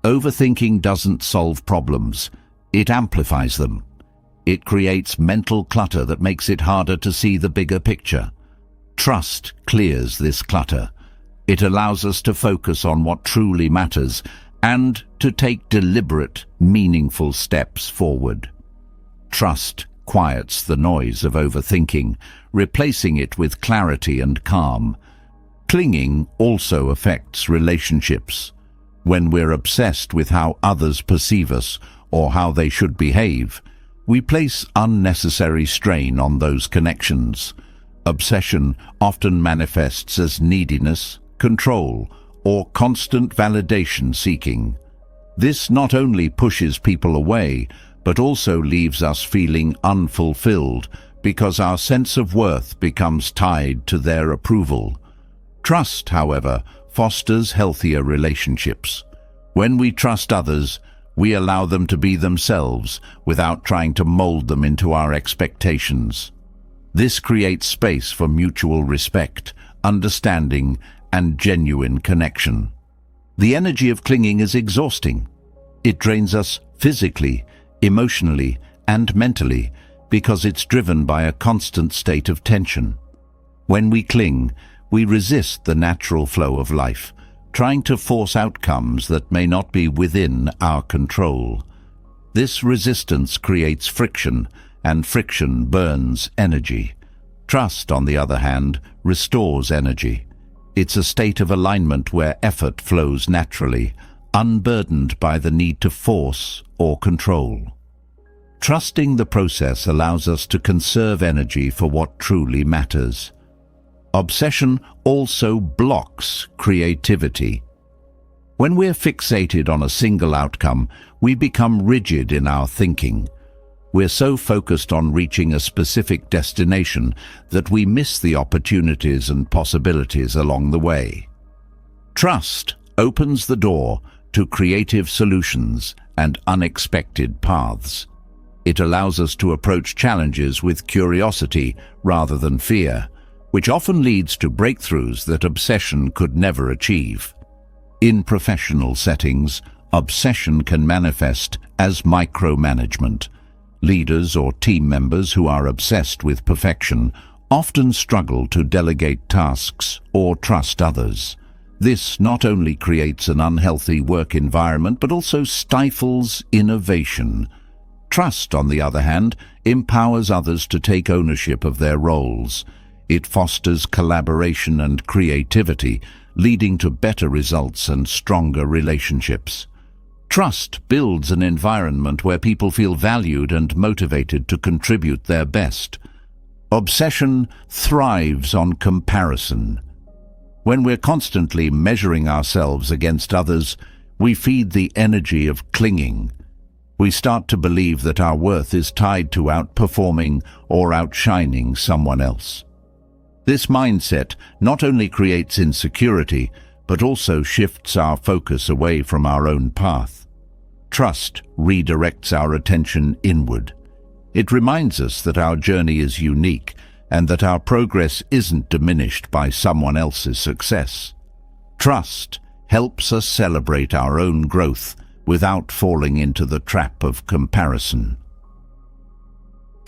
Overthinking doesn't solve problems, it amplifies them. It creates mental clutter that makes it harder to see the bigger picture. Trust clears this clutter. It allows us to focus on what truly matters and to take deliberate, meaningful steps forward. Trust quiets the noise of overthinking, replacing it with clarity and calm. Clinging also affects relationships. When we're obsessed with how others perceive us or how they should behave, we place unnecessary strain on those connections. Obsession often manifests as neediness, control, or constant validation seeking. This not only pushes people away, but also leaves us feeling unfulfilled because our sense of worth becomes tied to their approval. Trust, however, fosters healthier relationships. When we trust others, we allow them to be themselves without trying to mold them into our expectations. This creates space for mutual respect, understanding, and genuine connection. The energy of clinging is exhausting. It drains us physically, emotionally, and mentally because it's driven by a constant state of tension. When we cling, we resist the natural flow of life, trying to force outcomes that may not be within our control. This resistance creates friction, and friction burns energy. Trust, on the other hand, restores energy. It's a state of alignment where effort flows naturally, unburdened by the need to force or control. Trusting the process allows us to conserve energy for what truly matters. Obsession also blocks creativity. When we're fixated on a single outcome, we become rigid in our thinking. We're so focused on reaching a specific destination that we miss the opportunities and possibilities along the way. Trust opens the door to creative solutions and unexpected paths. It allows us to approach challenges with curiosity rather than fear, which often leads to breakthroughs that obsession could never achieve. In professional settings, obsession can manifest as micromanagement. Leaders or team members who are obsessed with perfection often struggle to delegate tasks or trust others. This not only creates an unhealthy work environment, but also stifles innovation. Trust, on the other hand, empowers others to take ownership of their roles. It fosters collaboration and creativity, leading to better results and stronger relationships. Trust builds an environment where people feel valued and motivated to contribute their best. Obsession thrives on comparison. When we're constantly measuring ourselves against others, we feed the energy of clinging. We start to believe that our worth is tied to outperforming or outshining someone else. This mindset not only creates insecurity, but also shifts our focus away from our own path. Trust redirects our attention inward. It reminds us that our journey is unique and that our progress isn't diminished by someone else's success. Trust helps us celebrate our own growth without falling into the trap of comparison.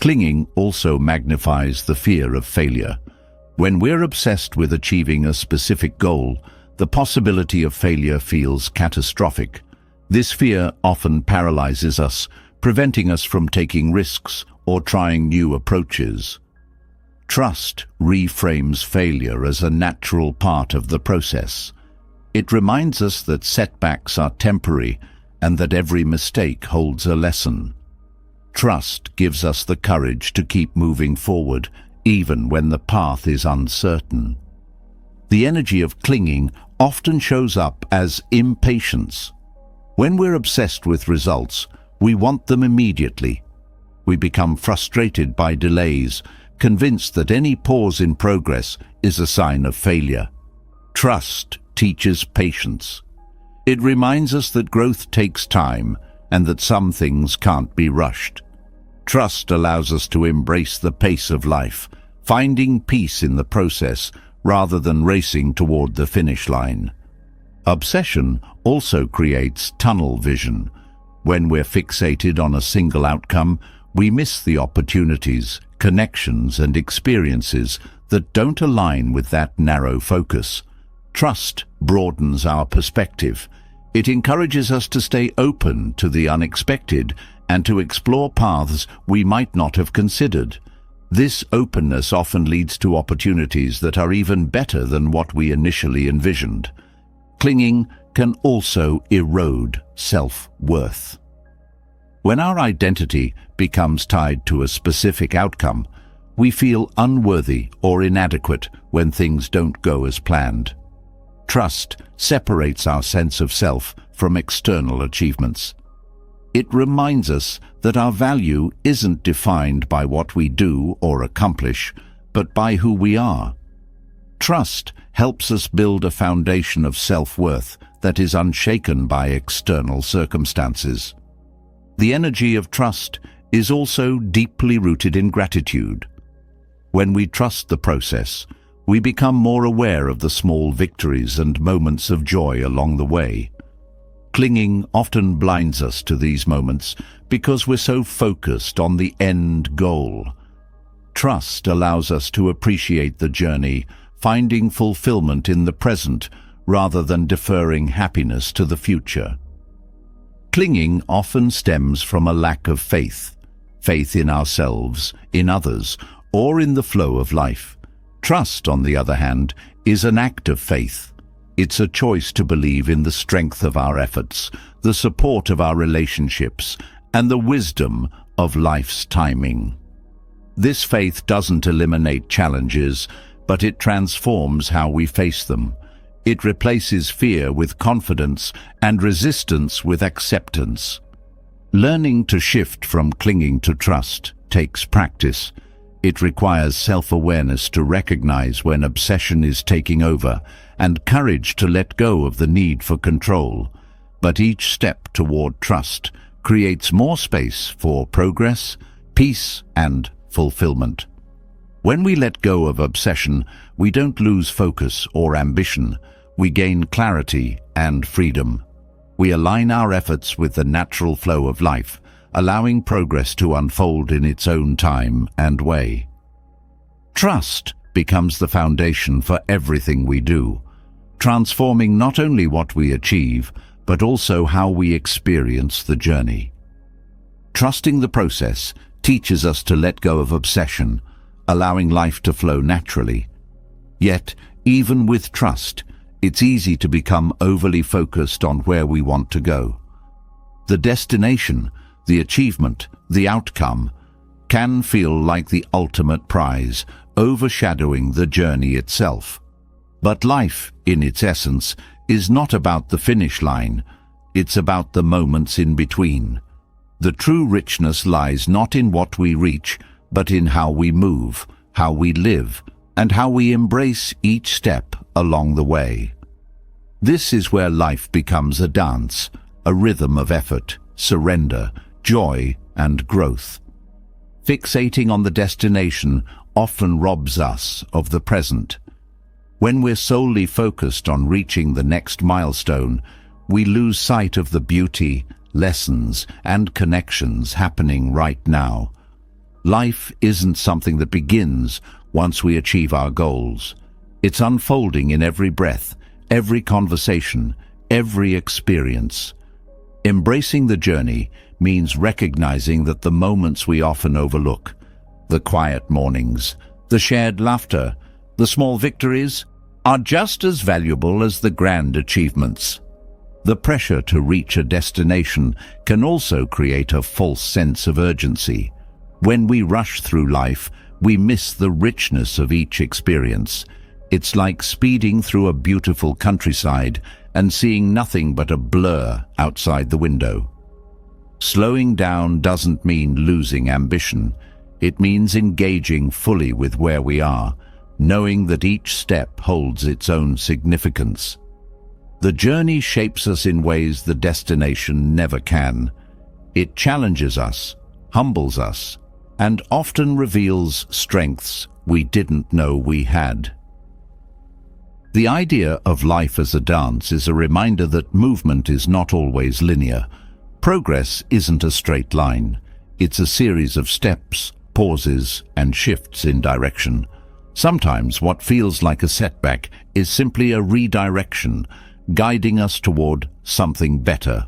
Clinging also magnifies the fear of failure. When we're obsessed with achieving a specific goal, the possibility of failure feels catastrophic. This fear often paralyzes us, preventing us from taking risks or trying new approaches. Trust reframes failure as a natural part of the process. It reminds us that setbacks are temporary and that every mistake holds a lesson. Trust gives us the courage to keep moving forward, even when the path is uncertain. The energy of clinging often shows up as impatience. When we're obsessed with results, we want them immediately. We become frustrated by delays, convinced that any pause in progress is a sign of failure. Trust teaches patience. It reminds us that growth takes time and that some things can't be rushed. Trust allows us to embrace the pace of life, finding peace in the process rather than racing toward the finish line. Obsession also creates tunnel vision. When we're fixated on a single outcome, we miss the opportunities, connections, and experiences that don't align with that narrow focus. Trust broadens our perspective. It encourages us to stay open to the unexpected and to explore paths we might not have considered. This openness often leads to opportunities that are even better than what we initially envisioned. Clinging can also erode self-worth. When our identity becomes tied to a specific outcome, we feel unworthy or inadequate when things don't go as planned. Trust separates our sense of self from external achievements. It reminds us that our value isn't defined by what we do or accomplish, but by who we are. Trust helps us build a foundation of self-worth that is unshaken by external circumstances. The energy of trust is also deeply rooted in gratitude. When we trust the process, we become more aware of the small victories and moments of joy along the way. Clinging often blinds us to these moments because we're so focused on the end goal. Trust allows us to appreciate the journey, finding fulfillment in the present rather than deferring happiness to the future. Clinging often stems from a lack of faith in ourselves, in others, or in the flow of life. Trust, on the other hand, is an act of faith. It's a choice to believe in the strength of our efforts, the support of our relationships, and the wisdom of life's timing. This faith doesn't eliminate challenges, but it transforms how we face them. It replaces fear with confidence and resistance with acceptance. Learning to shift from clinging to trust takes practice. It requires self-awareness to recognize when obsession is taking over and courage to let go of the need for control. But each step toward trust creates more space for progress, peace, and fulfillment. When we let go of obsession, we don't lose focus or ambition. We gain clarity and freedom. We align our efforts with the natural flow of life, allowing progress to unfold in its own time and way. Trust becomes the foundation for everything we do, transforming not only what we achieve, but also how we experience the journey. Trusting the process teaches us to let go of obsession, allowing life to flow naturally. Yet, even with trust, it's easy to become overly focused on where we want to go. The destination, the achievement, the outcome, can feel like the ultimate prize, overshadowing the journey itself. But life, in its essence, is not about the finish line. It's about the moments in between. The true richness lies not in what we reach, but in how we move, how we live, and how we embrace each step along the way. This is where life becomes a dance, a rhythm of effort, surrender, joy, and growth. Fixating on the destination often robs us of the present. When we're solely focused on reaching the next milestone, we lose sight of the beauty, lessons, and connections happening right now. Life isn't something that begins once we achieve our goals. It's unfolding in every breath, every conversation, every experience. Embracing the journey means recognizing that the moments we often overlook, the quiet mornings, the shared laughter, the small victories, are just as valuable as the grand achievements. The pressure to reach a destination can also create a false sense of urgency. When we rush through life, we miss the richness of each experience. It's like speeding through a beautiful countryside and seeing nothing but a blur outside the window. Slowing down doesn't mean losing ambition. It means engaging fully with where we are, knowing that each step holds its own significance. The journey shapes us in ways the destination never can. It challenges us, humbles us, and often reveals strengths we didn't know we had. The idea of life as a dance is a reminder that movement is not always linear. Progress isn't a straight line. It's a series of steps, pauses, and shifts in direction. Sometimes what feels like a setback is simply a redirection, guiding us toward something better.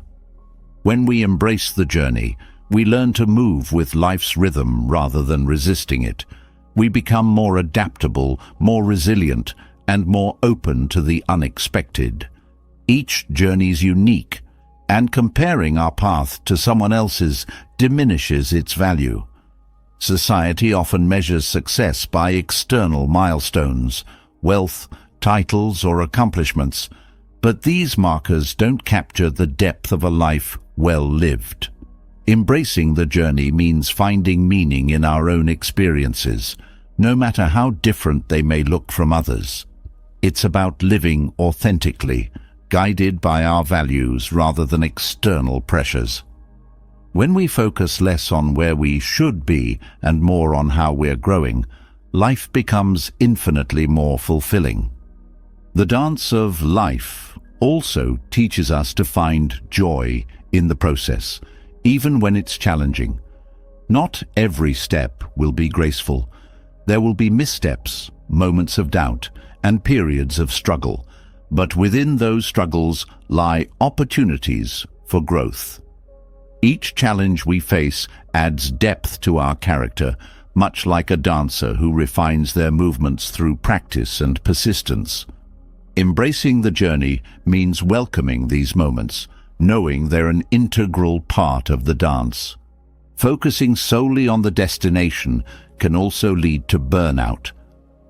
When we embrace the journey, we learn to move with life's rhythm rather than resisting it. We become more adaptable, more resilient, and more open to the unexpected. Each journey's unique, and comparing our path to someone else's diminishes its value. Society often measures success by external milestones, wealth, titles, or accomplishments, but these markers don't capture the depth of a life well lived. Embracing the journey means finding meaning in our own experiences, no matter how different they may look from others. It's about living authentically, guided by our values rather than external pressures. When we focus less on where we should be and more on how we're growing, life becomes infinitely more fulfilling. The dance of life also teaches us to find joy in the process, even when it's challenging. Not every step will be graceful. There will be missteps, moments of doubt, and periods of struggle, but within those struggles lie opportunities for growth. Each challenge we face adds depth to our character, much like a dancer who refines their movements through practice and persistence. Embracing the journey means welcoming these moments, knowing they're an integral part of the dance. Focusing solely on the destination can also lead to burnout.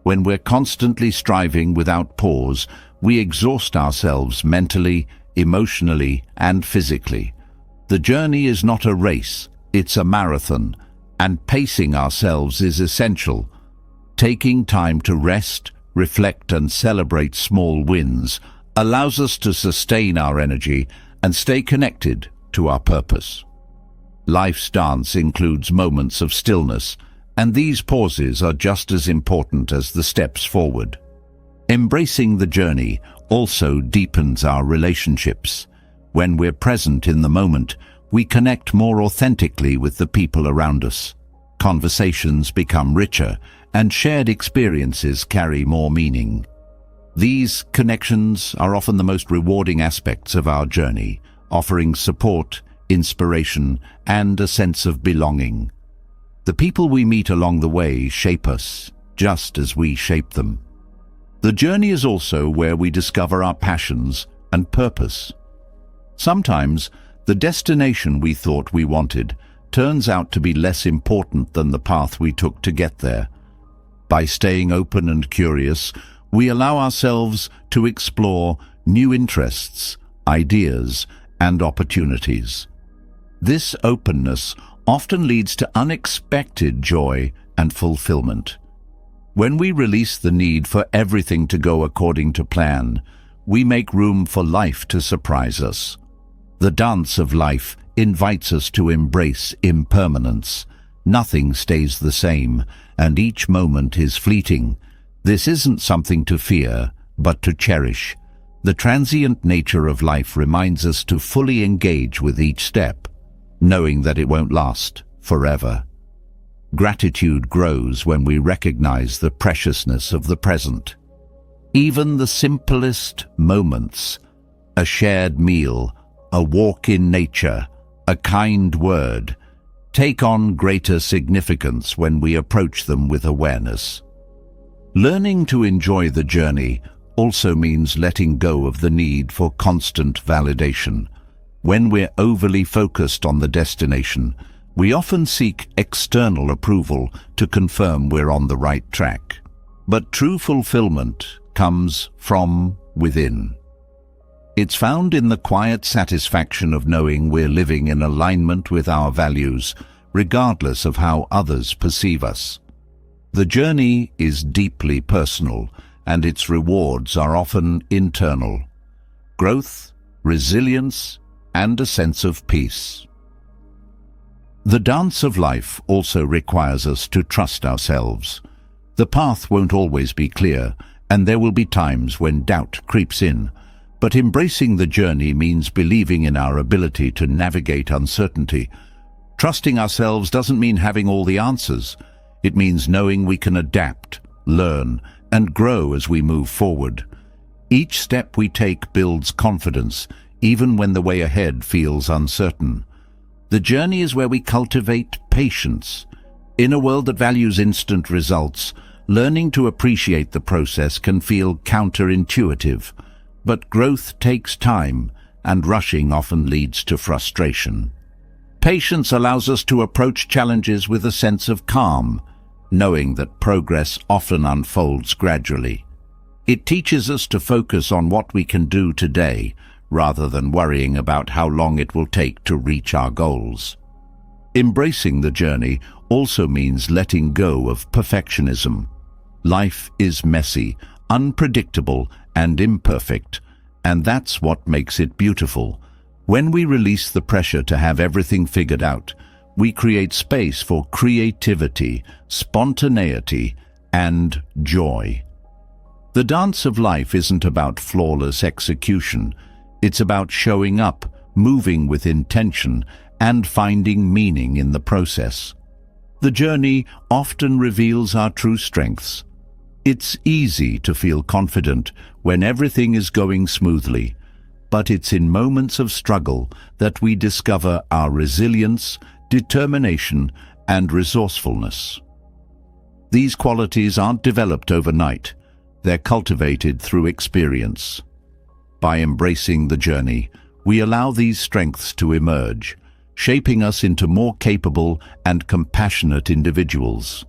When we're constantly striving without pause, we exhaust ourselves mentally, emotionally, and physically. The journey is not a race, it's a marathon, and pacing ourselves is essential. Taking time to rest, reflect, and celebrate small wins allows us to sustain our energy and stay connected to our purpose. Life's dance includes moments of stillness, and these pauses are just as important as the steps forward. Embracing the journey also deepens our relationships. When we're present in the moment, we connect more authentically with the people around us. Conversations become richer, and shared experiences carry more meaning. These connections are often the most rewarding aspects of our journey, offering support, inspiration, and a sense of belonging. The people we meet along the way shape us, just as we shape them. The journey is also where we discover our passions and purpose. Sometimes, the destination we thought we wanted turns out to be less important than the path we took to get there. By staying open and curious, we allow ourselves to explore new interests, ideas, and opportunities. This openness often leads to unexpected joy and fulfillment. When we release the need for everything to go according to plan, we make room for life to surprise us. The dance of life invites us to embrace impermanence. Nothing stays the same, and each moment is fleeting. This isn't something to fear, but to cherish. The transient nature of life reminds us to fully engage with each step, knowing that it won't last forever. Gratitude grows when we recognize the preciousness of the present. Even the simplest moments, a shared meal, a walk in nature, a kind word, take on greater significance when we approach them with awareness. Learning to enjoy the journey also means letting go of the need for constant validation. When we're overly focused on the destination, we often seek external approval to confirm we're on the right track. But true fulfillment comes from within. It's found in the quiet satisfaction of knowing we're living in alignment with our values, regardless of how others perceive us. The journey is deeply personal, and its rewards are often internal. Growth, resilience, and a sense of peace. The dance of life also requires us to trust ourselves. The path won't always be clear, and there will be times when doubt creeps in. But embracing the journey means believing in our ability to navigate uncertainty. Trusting ourselves doesn't mean having all the answers. It means knowing we can adapt, learn, and grow as we move forward. Each step we take builds confidence, even when the way ahead feels uncertain. The journey is where we cultivate patience. In a world that values instant results, learning to appreciate the process can feel counterintuitive. But growth takes time, and rushing often leads to frustration. Patience allows us to approach challenges with a sense of calm, knowing that progress often unfolds gradually. It teaches us to focus on what we can do today, rather than worrying about how long it will take to reach our goals. Embracing the journey also means letting go of perfectionism. Life is messy, unpredictable, and imperfect, and that's what makes it beautiful. When we release the pressure to have everything figured out, we create space for creativity, spontaneity, and joy. The dance of life isn't about flawless execution. It's about showing up, moving with intention, and finding meaning in the process. The journey often reveals our true strengths. It's easy to feel confident when everything is going smoothly, but it's in moments of struggle that we discover our resilience, determination, and resourcefulness. These qualities aren't developed overnight. They're cultivated through experience. By embracing the journey, we allow these strengths to emerge, shaping us into more capable and compassionate individuals.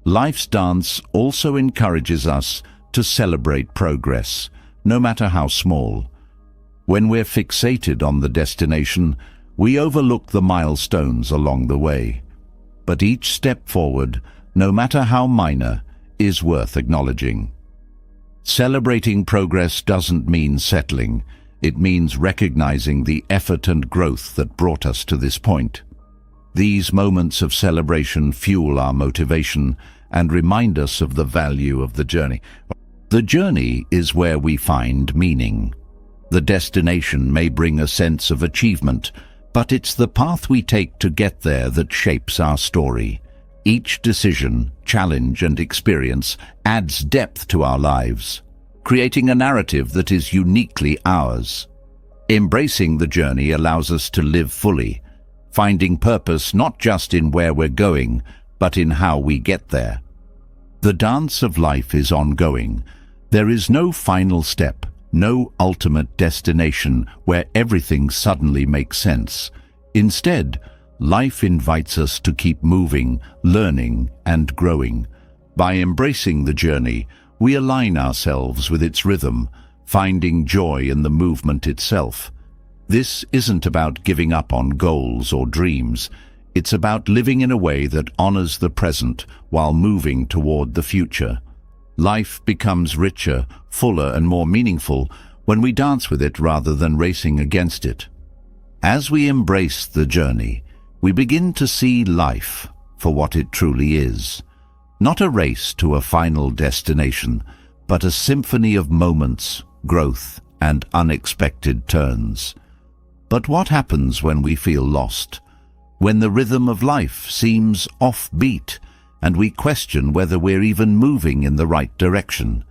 Life's dance also encourages us to celebrate progress, no matter how small. When we're fixated on the destination, we overlook the milestones along the way. But each step forward, no matter how minor, is worth acknowledging. Celebrating progress doesn't mean settling. It means recognizing the effort and growth that brought us to this point. These moments of celebration fuel our motivation and remind us of the value of the journey. The journey is where we find meaning. The destination may bring a sense of achievement, but it's the path we take to get there that shapes our story. Each decision, challenge, and experience adds depth to our lives, creating a narrative that is uniquely ours. Embracing the journey allows us to live fully, finding purpose not just in where we're going, but in how we get there. The dance of life is ongoing. There is no final step, no ultimate destination where everything suddenly makes sense. Instead, life invites us to keep moving, learning, and growing. By embracing the journey, we align ourselves with its rhythm, finding joy in the movement itself. This isn't about giving up on goals or dreams. It's about living in a way that honors the present while moving toward the future. Life becomes richer, fuller, and more meaningful when we dance with it rather than racing against it. As we embrace the journey, we begin to see life for what it truly is. Not a race to a final destination, but a symphony of moments, growth, and unexpected turns. But what happens when we feel lost? when the rhythm of life seems offbeat and we question whether we're even moving in the right direction.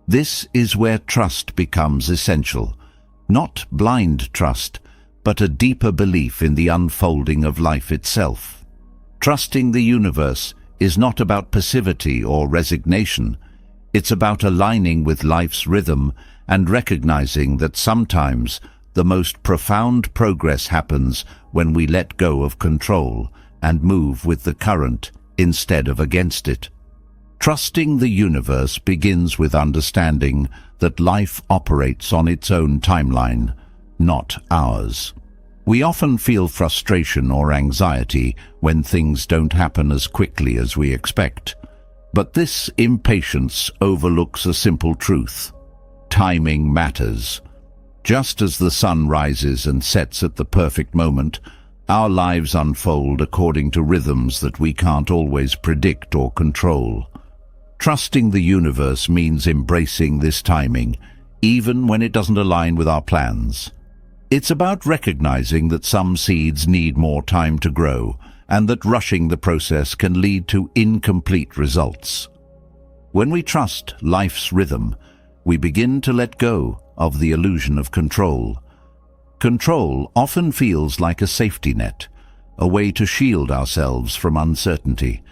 This is where trust becomes essential. Not blind trust, but a deeper belief in the unfolding of life itself. Trusting the universe is not about passivity or resignation. It's about aligning with life's rhythm and recognizing that sometimes the most profound progress happens when we let go of control and move with the current instead of against it. Trusting the universe begins with understanding that life operates on its own timeline, not ours. We often feel frustration or anxiety when things don't happen as quickly as we expect. But this impatience overlooks a simple truth. Timing matters. Just as the sun rises and sets at the perfect moment, our lives unfold according to rhythms that we can't always predict or control. Trusting the universe means embracing this timing, even when it doesn't align with our plans. It's about recognizing that some seeds need more time to grow, and that rushing the process can lead to incomplete results. When we trust life's rhythm, we begin to let go of the illusion of control. Control often feels like a safety net, a way to shield ourselves from uncertainty.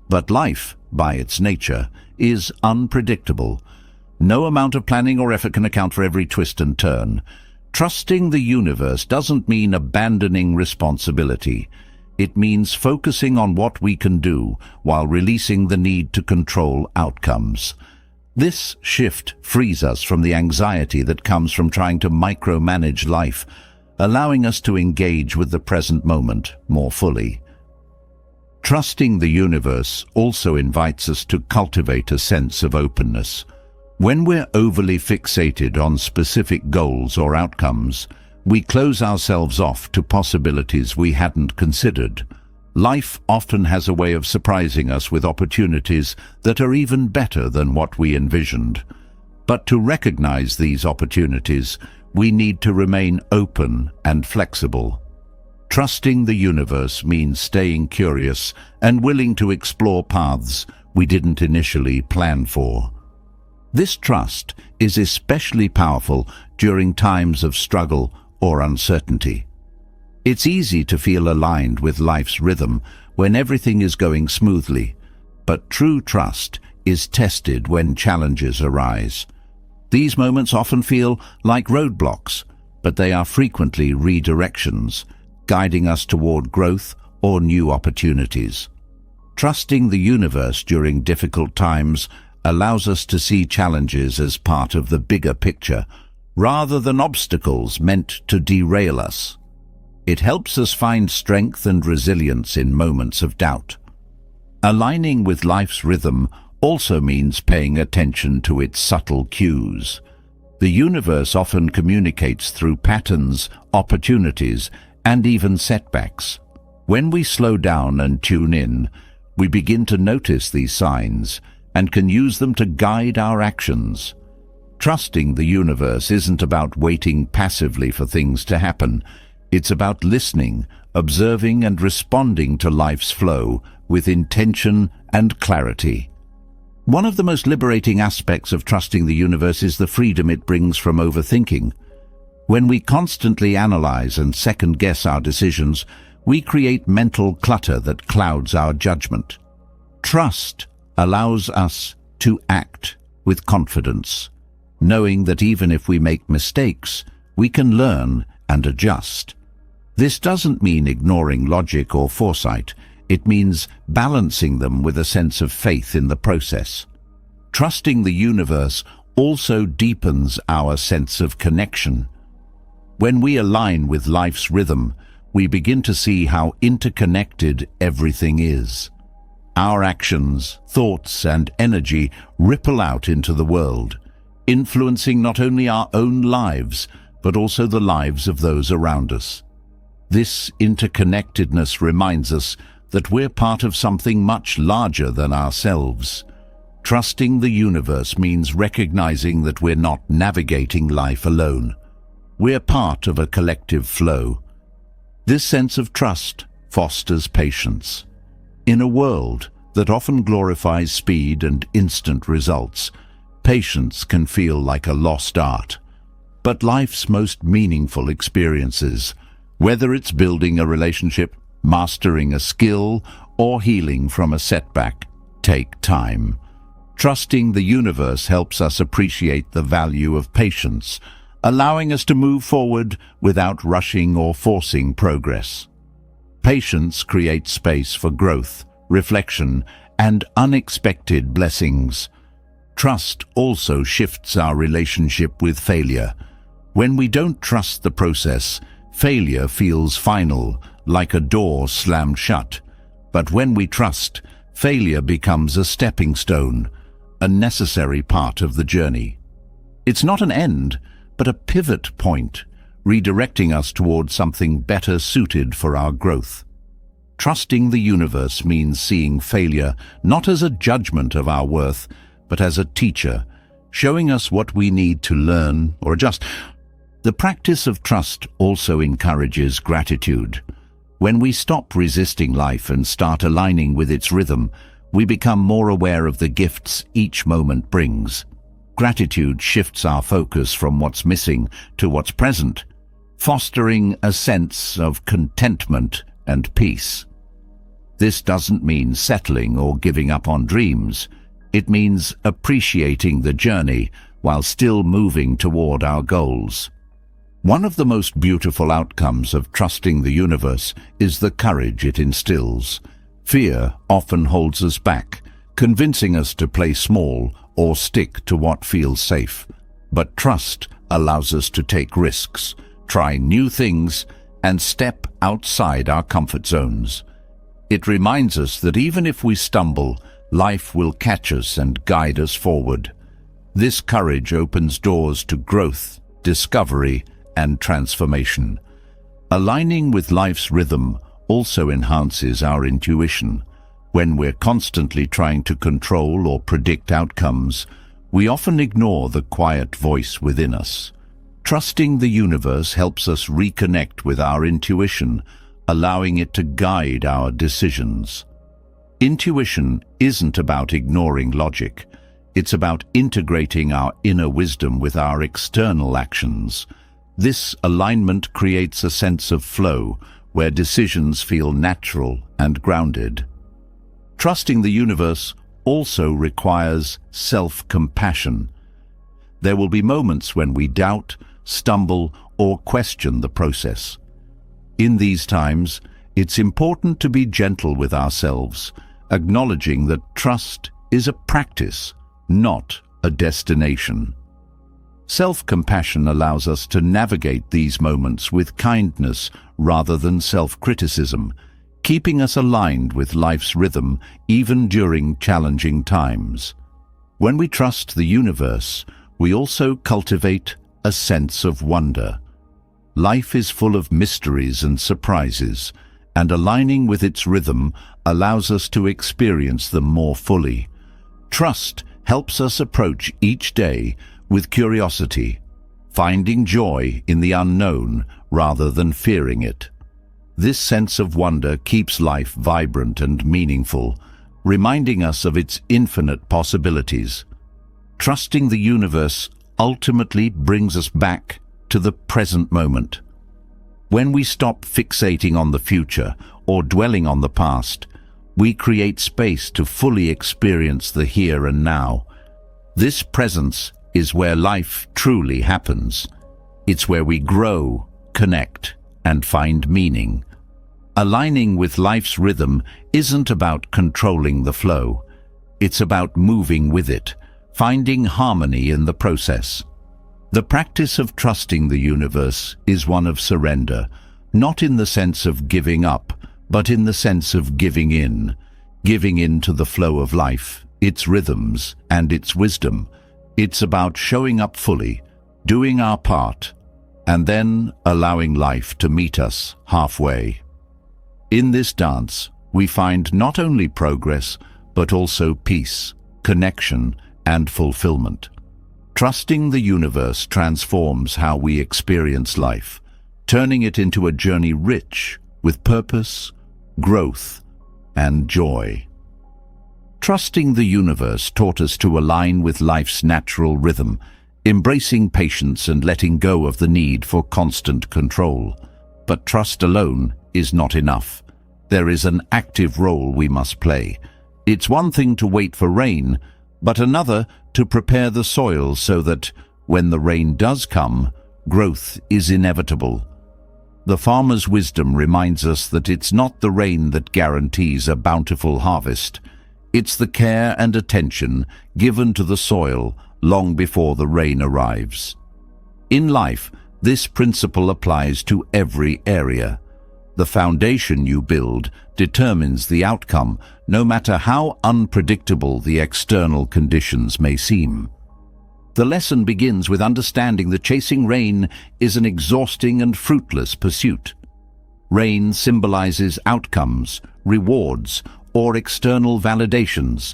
But life, by its nature, is unpredictable. No amount of planning or effort can account for every twist and turn. Trusting the universe doesn't mean abandoning responsibility. It means focusing on what we can do while releasing the need to control outcomes. This shift frees us from the anxiety that comes from trying to micromanage life, allowing us to engage with the present moment more fully. Trusting the universe also invites us to cultivate a sense of openness. When we're overly fixated on specific goals or outcomes, we close ourselves off to possibilities we hadn't considered. Life often has a way of surprising us with opportunities that are even better than what we envisioned. But to recognize these opportunities, we need to remain open and flexible. Trusting the universe means staying curious and willing to explore paths we didn't initially plan for. This trust is especially powerful during times of struggle or uncertainty. It's easy to feel aligned with life's rhythm when everything is going smoothly, but true trust is tested when challenges arise. These moments often feel like roadblocks, but they are frequently redirections, guiding us toward growth or new opportunities. Trusting the universe during difficult times allows us to see challenges as part of the bigger picture, rather than obstacles meant to derail us. It helps us find strength and resilience in moments of doubt. Aligning with life's rhythm also means paying attention to its subtle cues. The universe often communicates through patterns, opportunities, and even setbacks. When we slow down and tune in, we begin to notice these signs and can use them to guide our actions. Trusting the universe isn't about waiting passively for things to happen. It's about listening, observing, and responding to life's flow with intention and clarity. One of the most liberating aspects of trusting the universe is the freedom it brings from overthinking. When we constantly analyze and second-guess our decisions, we create mental clutter that clouds our judgment. Trust allows us to act with confidence, knowing that even if we make mistakes, we can learn and adjust. This doesn't mean ignoring logic or foresight. It means balancing them with a sense of faith in the process. Trusting the universe also deepens our sense of connection. When we align with life's rhythm, we begin to see how interconnected everything is. Our actions, thoughts, and energy ripple out into the world, influencing not only our own lives, but also the lives of those around us. This interconnectedness reminds us that we're part of something much larger than ourselves. Trusting the universe means recognizing that we're not navigating life alone. We're part of a collective flow. This sense of trust fosters patience. In a world that often glorifies speed and instant results, patience can feel like a lost art. But life's most meaningful experiences, whether it's building a relationship, mastering a skill, or healing from a setback, take time. Trusting the universe helps us appreciate the value of patience, allowing us to move forward without rushing or forcing progress. Patience creates space for growth, reflection, and unexpected blessings. Trust also shifts our relationship with failure. When we don't trust the process, failure feels final, like a door slammed shut. But when we trust, failure becomes a stepping stone, a necessary part of the journey. It's not an end, but a pivot point, redirecting us towards something better suited for our growth. Trusting the universe means seeing failure not as a judgment of our worth, but as a teacher, showing us what we need to learn or adjust. The practice of trust also encourages gratitude. When we stop resisting life and start aligning with its rhythm, we become more aware of the gifts each moment brings. Gratitude shifts our focus from what's missing to what's present, fostering a sense of contentment and peace. This doesn't mean settling or giving up on dreams. It means appreciating the journey while still moving toward our goals. One of the most beautiful outcomes of trusting the universe is the courage it instills. Fear often holds us back, convincing us to play small or stick to what feels safe. But trust allows us to take risks, try new things, and step outside our comfort zones. It reminds us that even if we stumble, life will catch us and guide us forward. This courage opens doors to growth, discovery, and transformation. Aligning with life's rhythm also enhances our intuition. When we're constantly trying to control or predict outcomes, we often ignore the quiet voice within us. Trusting the universe helps us reconnect with our intuition, allowing it to guide our decisions. Intuition isn't about ignoring logic. It's about integrating our inner wisdom with our external actions. This alignment creates a sense of flow, where decisions feel natural and grounded. Trusting the universe also requires self-compassion. There will be moments when we doubt, stumble, or question the process. In these times, it's important to be gentle with ourselves, acknowledging that trust is a practice, not a destination. Self-compassion allows us to navigate these moments with kindness rather than self-criticism, keeping us aligned with life's rhythm even during challenging times. When we trust the universe, we also cultivate a sense of wonder. Life is full of mysteries and surprises, and aligning with its rhythm allows us to experience them more fully. Trust helps us approach each day with curiosity, finding joy in the unknown rather than fearing it. This sense of wonder keeps life vibrant and meaningful, reminding us of its infinite possibilities. Trusting the universe ultimately brings us back to the present moment. When we stop fixating on the future or dwelling on the past, we create space to fully experience the here and now. This presence is where life truly happens. It's where we grow, connect, and find meaning. Aligning with life's rhythm isn't about controlling the flow. It's about moving with it, finding harmony in the process. The practice of trusting the universe is one of surrender, not in the sense of giving up, but in the sense of giving in to the flow of life, its rhythms, and its wisdom. It's about showing up fully, doing our part, and then allowing life to meet us halfway. In this dance, we find not only progress, but also peace, connection, and fulfillment. Trusting the universe transforms how we experience life, turning it into a journey rich with purpose, growth, and joy. Trusting the universe taught us to align with life's natural rhythm, embracing patience and letting go of the need for constant control. But trust alone is not enough. There is an active role we must play. It's one thing to wait for rain, but another to prepare the soil so that, when the rain does come, growth is inevitable. The farmer's wisdom reminds us that it's not the rain that guarantees a bountiful harvest. It's the care and attention given to the soil long before the rain arrives. In life, this principle applies to every area. The foundation you build determines the outcome, no matter how unpredictable the external conditions may seem. The lesson begins with understanding that chasing rain is an exhausting and fruitless pursuit. Rain symbolizes outcomes, rewards, or external validations,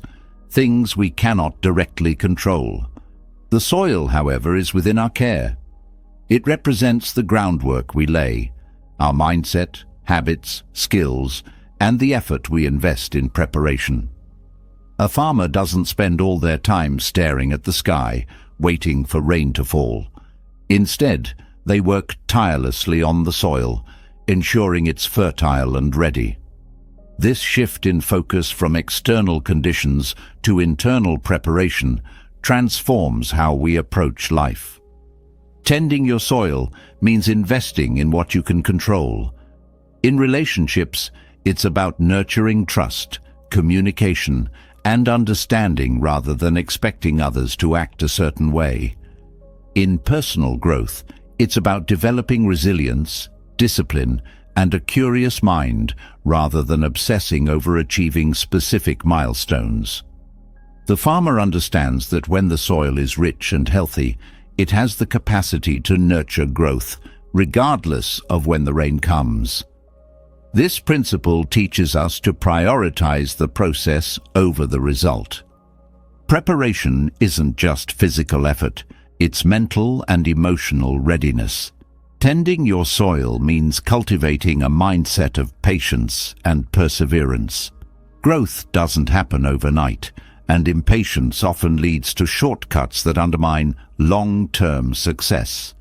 things we cannot directly control. The soil, however, is within our care. It represents the groundwork we lay, our mindset, habits, skills, and the effort we invest in preparation. A farmer doesn't spend all their time staring at the sky, waiting for rain to fall. Instead, they work tirelessly on the soil, ensuring it's fertile and ready. This shift in focus from external conditions to internal preparation transforms how we approach life. Tending your soil means investing in what you can control. In relationships, it's about nurturing trust, communication, and understanding rather than expecting others to act a certain way. In personal growth, it's about developing resilience, discipline, and a curious mind rather than obsessing over achieving specific milestones. The farmer understands that when the soil is rich and healthy, it has the capacity to nurture growth, regardless of when the rain comes. This principle teaches us to prioritize the process over the result. Preparation isn't just physical effort, it's mental and emotional readiness. Tending your soil means cultivating a mindset of patience and perseverance. Growth doesn't happen overnight, and impatience often leads to shortcuts that undermine long-term success.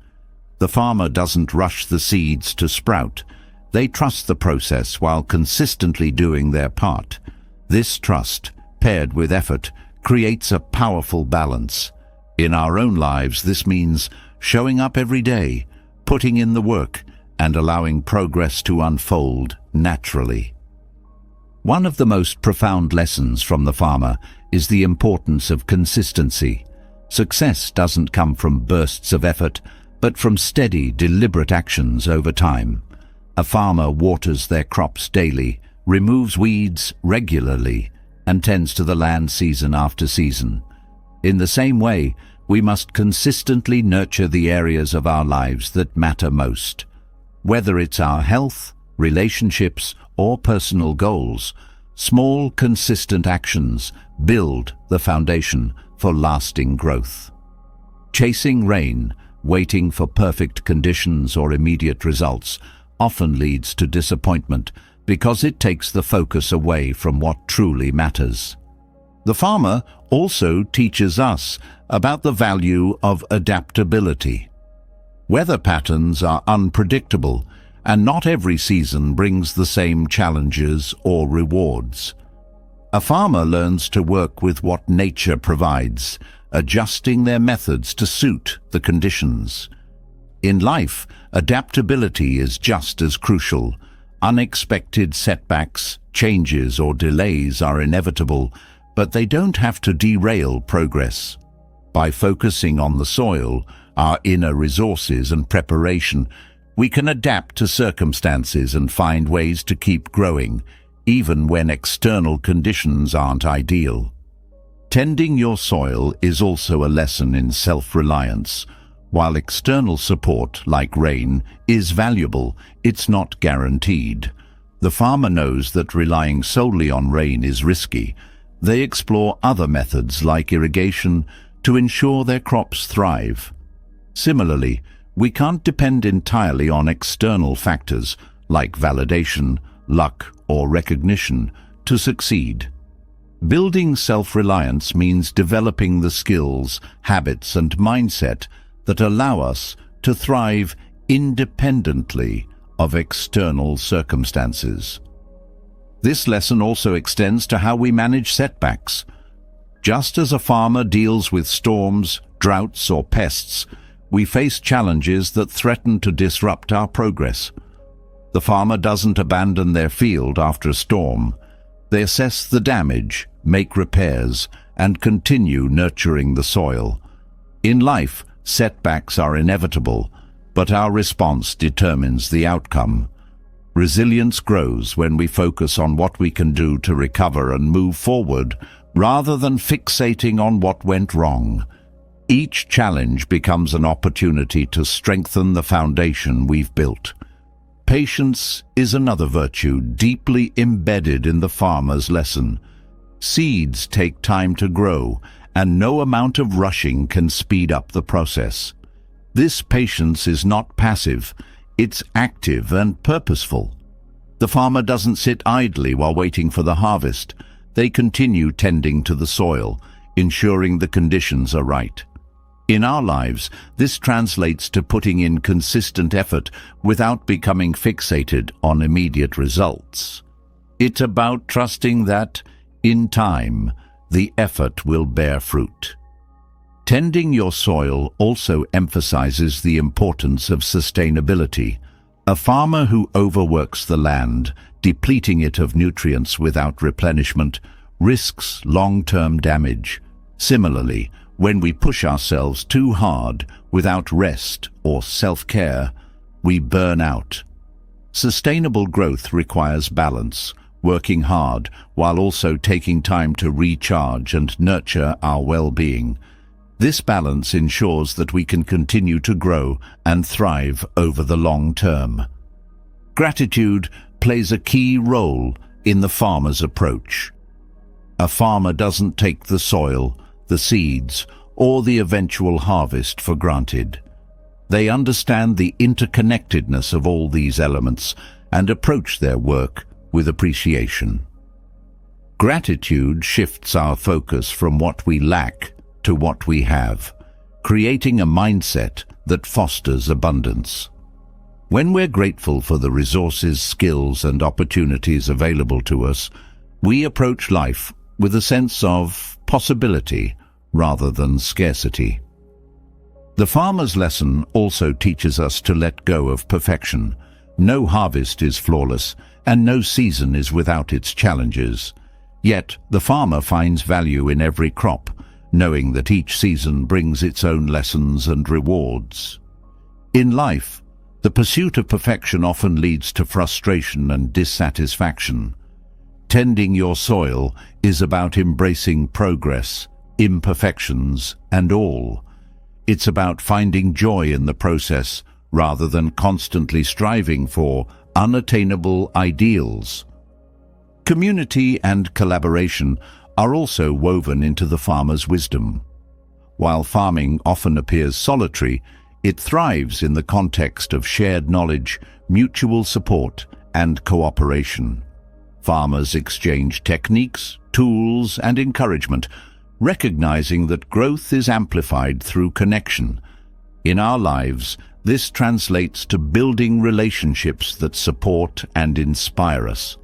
The farmer doesn't rush the seeds to sprout. They trust the process while consistently doing their part. This trust, paired with effort, creates a powerful balance. In our own lives, this means showing up every day, putting in the work, and allowing progress to unfold naturally. One of the most profound lessons from the farmer is the importance of consistency. Success doesn't come from bursts of effort, but from steady, deliberate actions over time. A farmer waters their crops daily, removes weeds regularly, and tends to the land season after season. In the same way, we must consistently nurture the areas of our lives that matter most. Whether it's our health, relationships, or personal goals, small, consistent actions build the foundation for lasting growth. Chasing rain, waiting for perfect conditions or immediate results, often leads to disappointment because it takes the focus away from what truly matters. The farmer also teaches us about the value of adaptability. Weather patterns are unpredictable, and not every season brings the same challenges or rewards. A farmer learns to work with what nature provides, adjusting their methods to suit the conditions. In life, adaptability is just as crucial. Unexpected setbacks, changes, or delays are inevitable, but they don't have to derail progress. By focusing on the soil, our inner resources and preparation, we can adapt to circumstances and find ways to keep growing, even when external conditions aren't ideal. Tending your soil is also a lesson in self-reliance. While external support, like rain, is valuable, it's not guaranteed. The farmer knows that relying solely on rain is risky. They explore other methods like irrigation to ensure their crops thrive. Similarly, we can't depend entirely on external factors like validation, luck, or recognition to succeed. Building self-reliance means developing the skills, habits, and mindset that allow us to thrive independently of external circumstances. This lesson also extends to how we manage setbacks. Just as a farmer deals with storms, droughts, or pests, we face challenges that threaten to disrupt our progress. The farmer doesn't abandon their field after a storm. They assess the damage, make repairs, and continue nurturing the soil. In life, setbacks are inevitable, but our response determines the outcome. Resilience grows when we focus on what we can do to recover and move forward, rather than fixating on what went wrong. Each challenge becomes an opportunity to strengthen the foundation we've built. Patience is another virtue deeply embedded in the farmer's lesson. Seeds take time to grow, and no amount of rushing can speed up the process. This patience is not passive, it's active and purposeful. The farmer doesn't sit idly while waiting for the harvest. They continue tending to the soil, ensuring the conditions are right. In our lives, this translates to putting in consistent effort without becoming fixated on immediate results. It's about trusting that, in time, the effort will bear fruit. Tending your soil also emphasizes the importance of sustainability. A farmer who overworks the land, depleting it of nutrients without replenishment, risks long-term damage. Similarly, when we push ourselves too hard without rest or self-care, we burn out. Sustainable growth requires balance, working hard while also taking time to recharge and nurture our well-being. This balance ensures that we can continue to grow and thrive over the long term. Gratitude plays a key role in the farmer's approach. A farmer doesn't take the soil, the seeds, or the eventual harvest for granted. They understand the interconnectedness of all these elements and approach their work with appreciation. Gratitude shifts our focus from what we lack to what we have, creating a mindset that fosters abundance. When we're grateful for the resources, skills, and opportunities available to us, we approach life with a sense of possibility rather than scarcity. The farmer's lesson also teaches us to let go of perfection. No harvest is flawless, and no season is without its challenges. Yet, the farmer finds value in every crop, knowing that each season brings its own lessons and rewards. In life, the pursuit of perfection often leads to frustration and dissatisfaction. Tending your soil is about embracing progress, imperfections, and all. It's about finding joy in the process rather than constantly striving for unattainable ideals. Community and collaboration are also woven into the farmer's wisdom. While farming often appears solitary, it thrives in the context of shared knowledge, mutual support, and cooperation. Farmers exchange techniques, tools, and encouragement, recognizing that growth is amplified through connection. In our lives, this translates to building relationships that support and inspire us.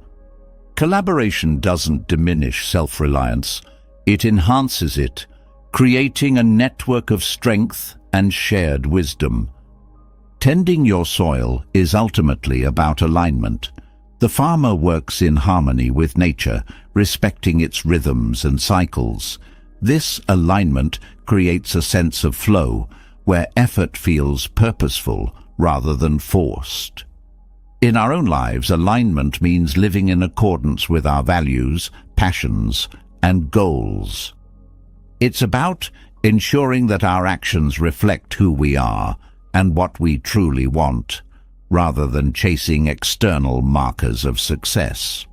Collaboration doesn't diminish self-reliance, it enhances it, creating a network of strength and shared wisdom. Tending your soil is ultimately about alignment. The farmer works in harmony with nature, respecting its rhythms and cycles. This alignment creates a sense of flow, where effort feels purposeful rather than forced. In our own lives, alignment means living in accordance with our values, passions, and goals. It's about ensuring that our actions reflect who we are and what we truly want, rather than chasing external markers of success.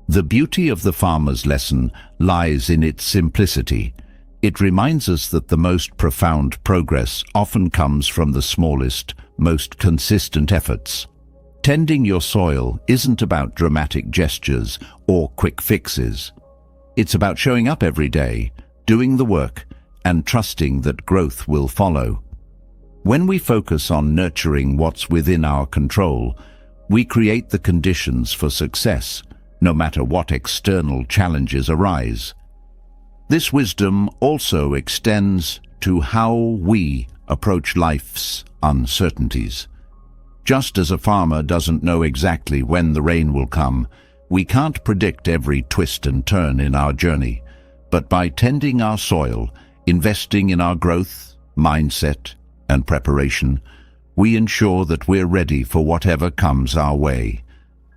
The beauty of the farmer's lesson lies in its simplicity. It reminds us that the most profound progress often comes from the smallest, most consistent efforts. Tending your soil isn't about dramatic gestures or quick fixes. It's about showing up every day, doing the work, and trusting that growth will follow. When we focus on nurturing what's within our control, we create the conditions for success, no matter what external challenges arise. This wisdom also extends to how we approach life's uncertainties. Just as a farmer doesn't know exactly when the rain will come, we can't predict every twist and turn in our journey. But by tending our soil, investing in our growth, mindset, and preparation, we ensure that we're ready for whatever comes our way.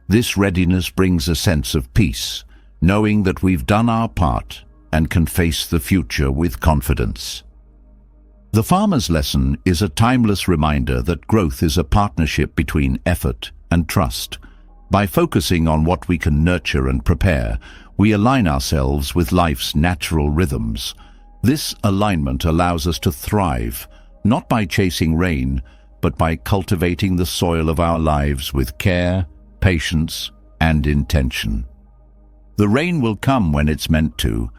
This readiness brings a sense of peace, knowing that we've done our part and can face the future with confidence. The farmer's lesson is a timeless reminder that growth is a partnership between effort and trust. By focusing on what we can nurture and prepare, we align ourselves with life's natural rhythms. This alignment allows us to thrive, not by chasing rain, but by cultivating the soil of our lives with care, patience, and intention. The rain will come when it's meant to,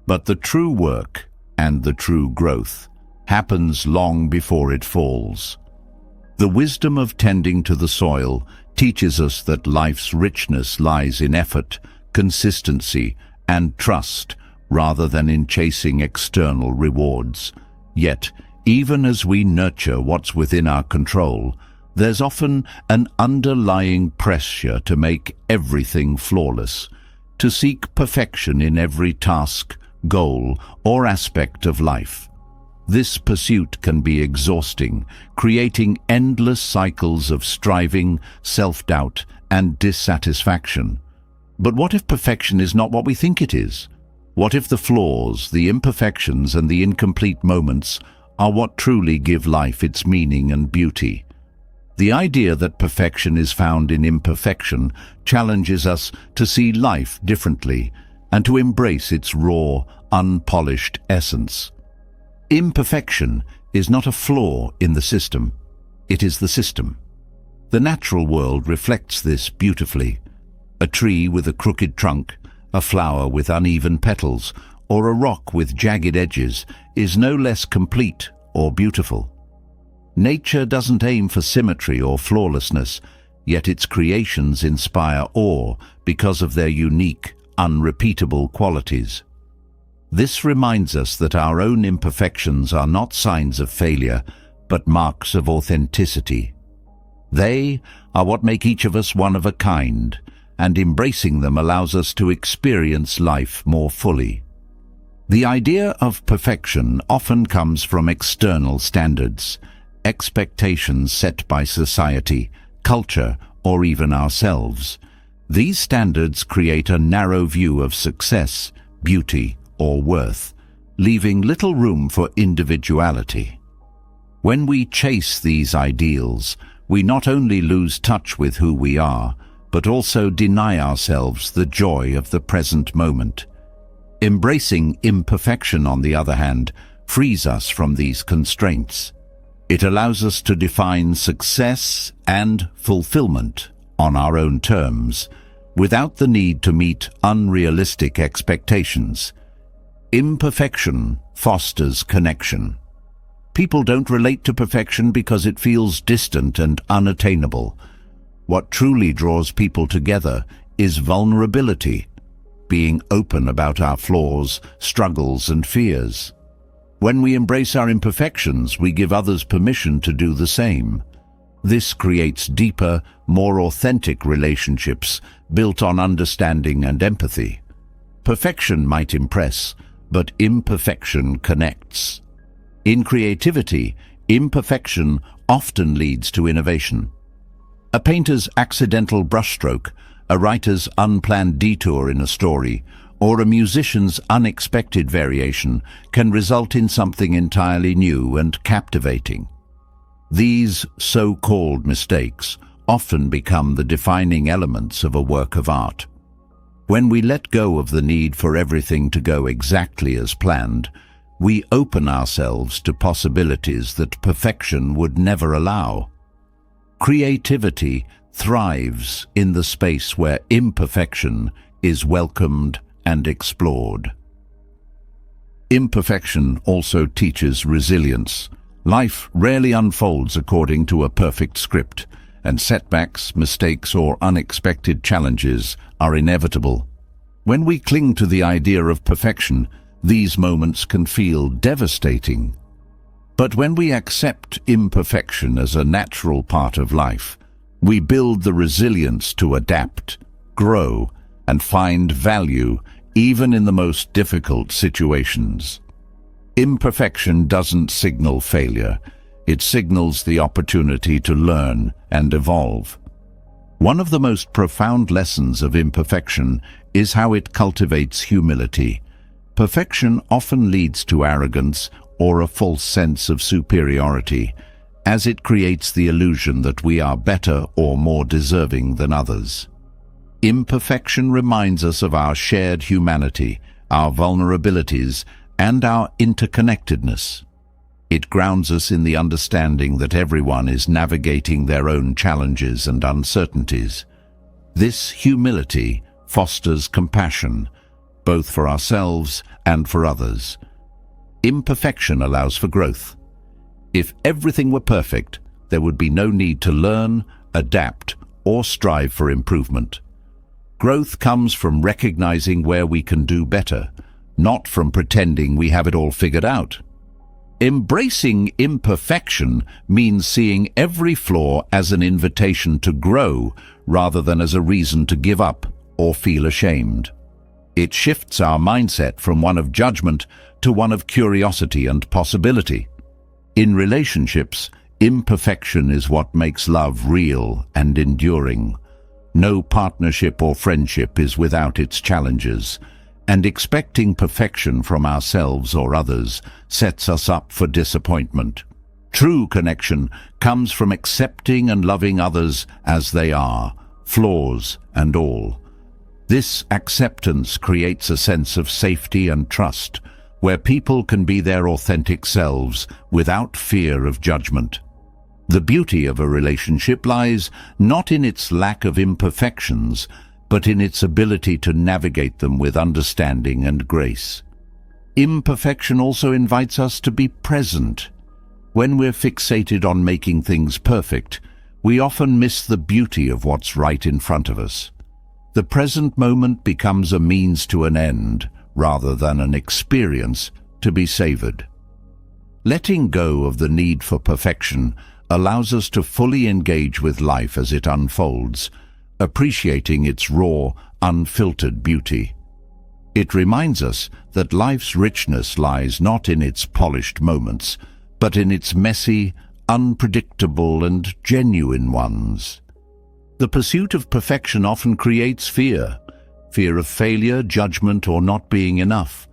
but the true work and the true growth happens long before it falls. The wisdom of tending to the soil teaches us that life's richness lies in effort, consistency, and trust, rather than in chasing external rewards. Yet, even as we nurture what's within our control, there's often an underlying pressure to make everything flawless, to seek perfection in every task, goal, or aspect of life. This pursuit can be exhausting, creating endless cycles of striving, self-doubt, and dissatisfaction. But what if perfection is not what we think it is? What if the flaws, the imperfections, and the incomplete moments are what truly give life its meaning and beauty? The idea that perfection is found in imperfection challenges us to see life differently and to embrace its raw, unpolished essence. Imperfection is not a flaw in the system, it is the system. The natural world reflects this beautifully. A tree with a crooked trunk, a flower with uneven petals, or a rock with jagged edges is no less complete or beautiful. Nature doesn't aim for symmetry or flawlessness, yet its creations inspire awe because of their unique, unrepeatable qualities. This reminds us that our own imperfections are not signs of failure, but marks of authenticity. They are what make each of us one of a kind, and embracing them allows us to experience life more fully. The idea of perfection often comes from external standards, expectations set by society, culture, or even ourselves. These standards create a narrow view of success, beauty, or worth, leaving little room for individuality. When we chase these ideals, we not only lose touch with who we are, but also deny ourselves the joy of the present moment. Embracing imperfection, on the other hand, frees us from these constraints. It allows us to define success and fulfillment on our own terms, without the need to meet unrealistic expectations. Imperfection fosters connection. People don't relate to perfection because it feels distant and unattainable. What truly draws people together is vulnerability, being open about our flaws, struggles, and fears. When we embrace our imperfections, we give others permission to do the same. This creates deeper, more authentic relationships built on understanding and empathy. Perfection might impress, but imperfection connects. In creativity, imperfection often leads to innovation. A painter's accidental brushstroke, a writer's unplanned detour in a story, or a musician's unexpected variation can result in something entirely new and captivating. These so-called mistakes often become the defining elements of a work of art. When we let go of the need for everything to go exactly as planned, we open ourselves to possibilities that perfection would never allow. Creativity thrives in the space where imperfection is welcomed and explored. Imperfection also teaches resilience. Life rarely unfolds according to a perfect script, and setbacks, mistakes, or unexpected challenges are inevitable. When we cling to the idea of perfection, these moments can feel devastating. But when we accept imperfection as a natural part of life, we build the resilience to adapt, grow, and find value even in the most difficult situations. Imperfection doesn't signal failure. It signals the opportunity to learn and evolve. One of the most profound lessons of imperfection is how it cultivates humility. Perfection often leads to arrogance or a false sense of superiority, as it creates the illusion that we are better or more deserving than others. Imperfection reminds us of our shared humanity, our vulnerabilities, and our interconnectedness. It grounds us in the understanding that everyone is navigating their own challenges and uncertainties. This humility fosters compassion, both for ourselves and for others. Imperfection allows for growth. If everything were perfect, there would be no need to learn, adapt, or strive for improvement. Growth comes from recognizing where we can do better, not from pretending we have it all figured out. Embracing imperfection means seeing every flaw as an invitation to grow rather than as a reason to give up or feel ashamed. It shifts our mindset from one of judgment to one of curiosity and possibility. In relationships, imperfection is what makes love real and enduring. No partnership or friendship is without its challenges, and expecting perfection from ourselves or others sets us up for disappointment. True connection comes from accepting and loving others as they are, flaws and all. This acceptance creates a sense of safety and trust, where people can be their authentic selves without fear of judgment. The beauty of a relationship lies not in its lack of imperfections, but in its ability to navigate them with understanding and grace. Imperfection also invites us to be present. When we're fixated on making things perfect, we often miss the beauty of what's right in front of us. The present moment becomes a means to an end, rather than an experience to be savored. Letting go of the need for perfection allows us to fully engage with life as it unfolds, appreciating its raw, unfiltered beauty. It reminds us that life's richness lies not in its polished moments, but in its messy, unpredictable, and genuine ones. The pursuit of perfection often creates fear of failure, judgment, or not being enough.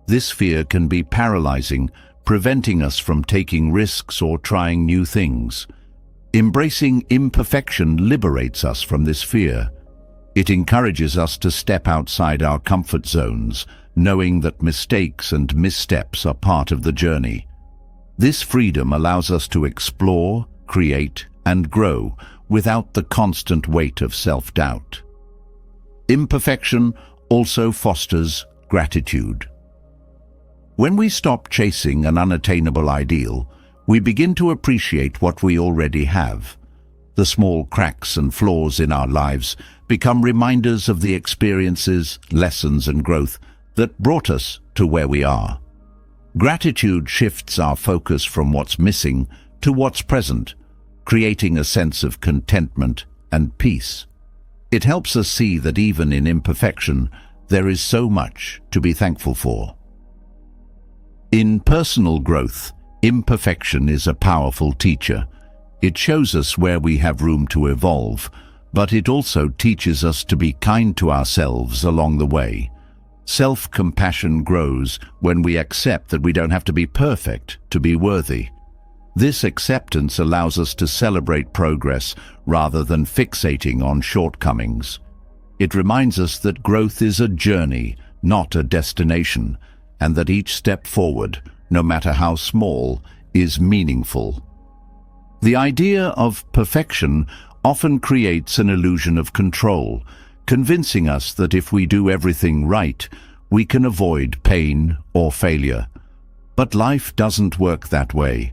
This fear can be paralyzing, preventing us from taking risks or trying new things. Embracing imperfection liberates us from this fear. It encourages us to step outside our comfort zones, knowing that mistakes and missteps are part of the journey. This freedom allows us to explore, create, and grow without the constant weight of self-doubt. Imperfection also fosters gratitude. When we stop chasing an unattainable ideal, we begin to appreciate what we already have. The small cracks and flaws in our lives become reminders of the experiences, lessons, and growth that brought us to where we are. Gratitude shifts our focus from what's missing to what's present, creating a sense of contentment and peace. It helps us see that even in imperfection, there is so much to be thankful for. In personal growth, imperfection is a powerful teacher. It shows us where we have room to evolve, but it also teaches us to be kind to ourselves along the way. Self-compassion grows when we accept that we don't have to be perfect to be worthy. This acceptance allows us to celebrate progress rather than fixating on shortcomings. It reminds us that growth is a journey, not a destination, and that each step forward, no matter how small, is meaningful. The idea of perfection often creates an illusion of control, convincing us that if we do everything right, we can avoid pain or failure. But life doesn't work that way.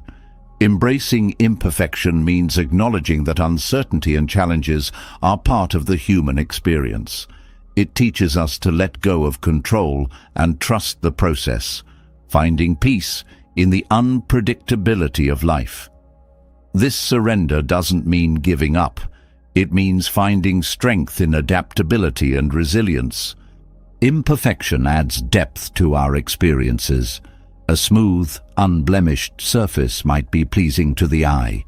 Embracing imperfection means acknowledging that uncertainty and challenges are part of the human experience. It teaches us to let go of control and trust the process, finding peace in the unpredictability of life. This surrender doesn't mean giving up. It means finding strength in adaptability and resilience. Imperfection adds depth to our experiences. A smooth, unblemished surface might be pleasing to the eye,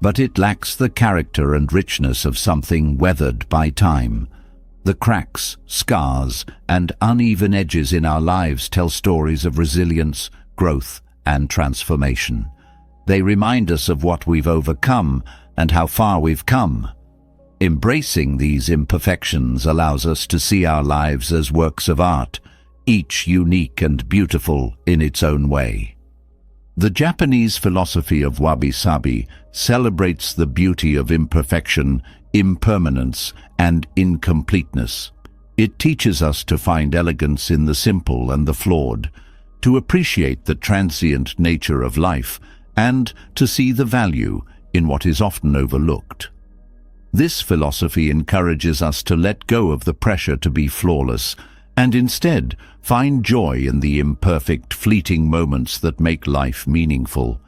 but it lacks the character and richness of something weathered by time. The cracks, scars, and uneven edges in our lives tell stories of resilience, growth, and transformation. They remind us of what we've overcome and how far we've come. Embracing these imperfections allows us to see our lives as works of art, each unique and beautiful in its own way. The Japanese philosophy of wabi-sabi celebrates the beauty of imperfection, impermanence, and incompleteness. It teaches us to find elegance in the simple and the flawed, to appreciate the transient nature of life, and to see the value in what is often overlooked. This philosophy encourages us to let go of the pressure to be flawless and instead find joy in the imperfect, fleeting moments that make life meaningful.